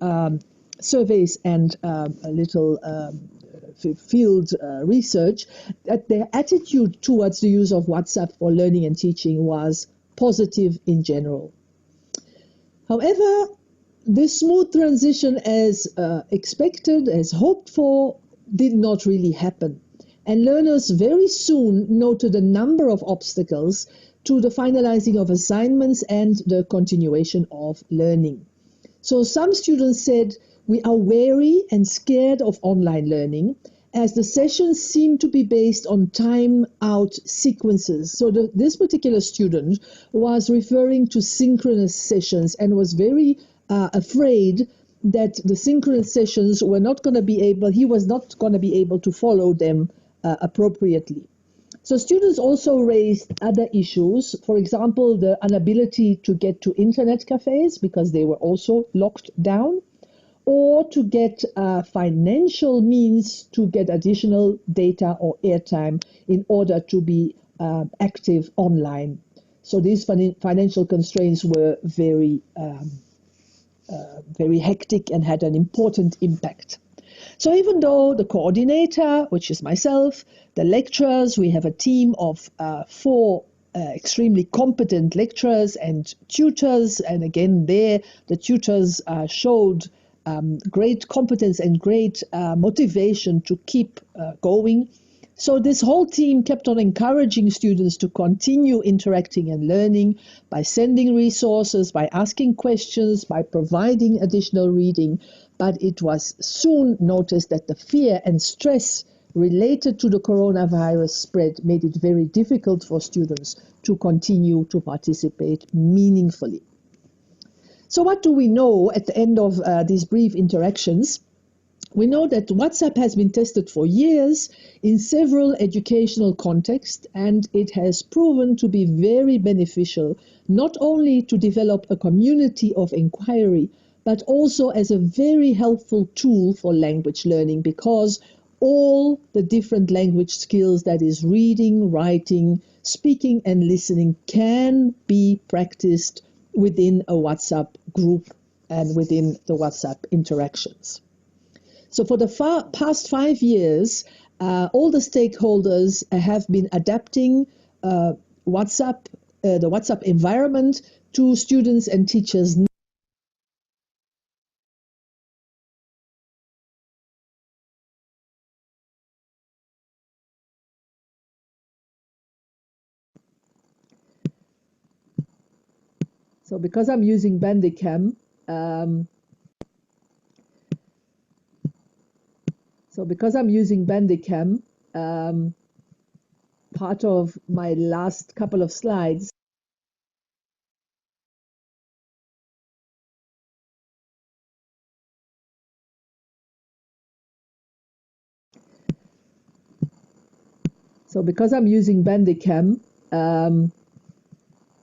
surveys and a little field research that their attitude towards the use of WhatsApp for learning and teaching was positive in general. However, this smooth transition as expected, as hoped for, did not really happen. And learners very soon noted a number of obstacles to the finalizing of assignments and the continuation of learning. So some students said, we are wary and scared of online learning, as the sessions seem to be based on time-out sequences. So this particular student was referring to synchronous sessions and was very afraid that the synchronous sessions were not going to be able, he was not going to be able to follow them appropriately. So students also raised other issues, for example, the inability to get to internet cafes because they were also locked down, or to get financial means to get additional data or airtime in order to be active online. So these financial constraints were very hectic and had an important impact. So even though the coordinator, which is myself, the lecturers, we have a team of 4 extremely competent lecturers and tutors, and again there the tutors showed great competence and great motivation to keep going. So this whole team kept on encouraging students to continue interacting and learning by sending resources, by asking questions, by providing additional reading. But it was soon noticed that the fear and stress related to the coronavirus spread made it very difficult for students to continue to participate meaningfully. So what do we know at the end of these brief interactions? We know that WhatsApp has been tested for years in several educational contexts, and it has proven to be very beneficial, not only to develop a community of inquiry, but also as a very helpful tool for language learning, because all the different language skills, that is reading, writing, speaking, and listening, can be practiced within a WhatsApp group and within the WhatsApp interactions. So for the past 5 years, all the stakeholders have been adapting WhatsApp, the WhatsApp environment to students and teachers' needs. So because I'm using Bandicam, part of my last couple of slides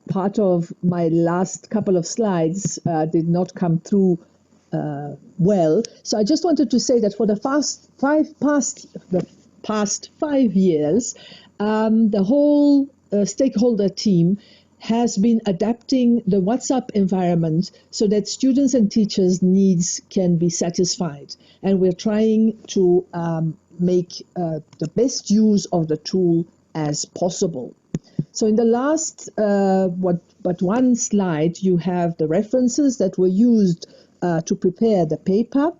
part of my last couple of slides did not come through well. So I just wanted to say that for the past 5 years, the whole stakeholder team has been adapting the WhatsApp environment so that students and teachers' needs can be satisfied. And we're trying to make the best use of the tool as possible. So in the last but one slide, you have the references that were used to prepare the paper.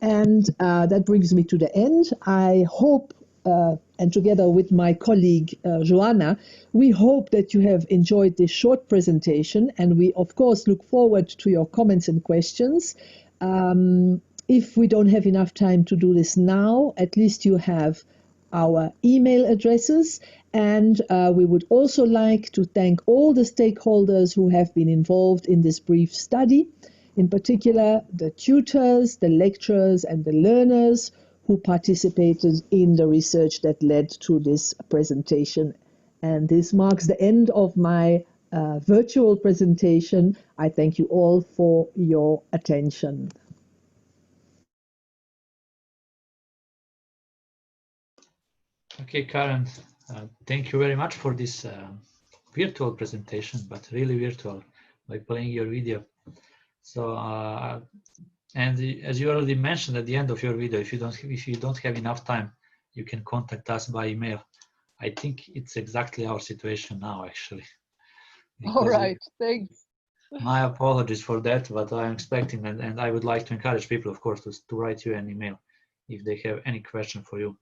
And that brings me to the end. I hope, and together with my colleague Joanna, we hope that you have enjoyed this short presentation, and we of course look forward to your comments and questions. If we don't have enough time to do this now, at least you have our email addresses, and we would also like to thank all the stakeholders who have been involved in this brief study, in particular the tutors, the lecturers, and the learners who participated in the research that led to this presentation. And this marks the end of my virtual presentation. I thank you all for your attention. Okay, Karen, thank you very much for this virtual presentation, but really virtual, by playing your video. So, and as you already mentioned at the end of your video, if you don't have enough time, you can contact us by email. I think it's exactly our situation now, actually. All right, thanks. My apologies for that, but I'm expecting, and I would like to encourage people, of course, to write you an email if they have any question for you.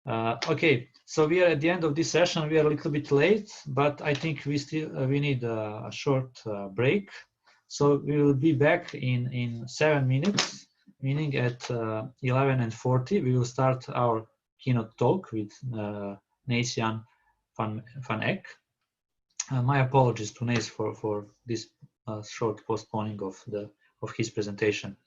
Okay, so we are at the end of this session. We are a little bit late, but I think we need a short break. So we will be back in 7 minutes, meaning at 11:40. We will start our keynote talk with Nace-Jan van Eck. My apologies to Nace for this short postponing of of his presentation.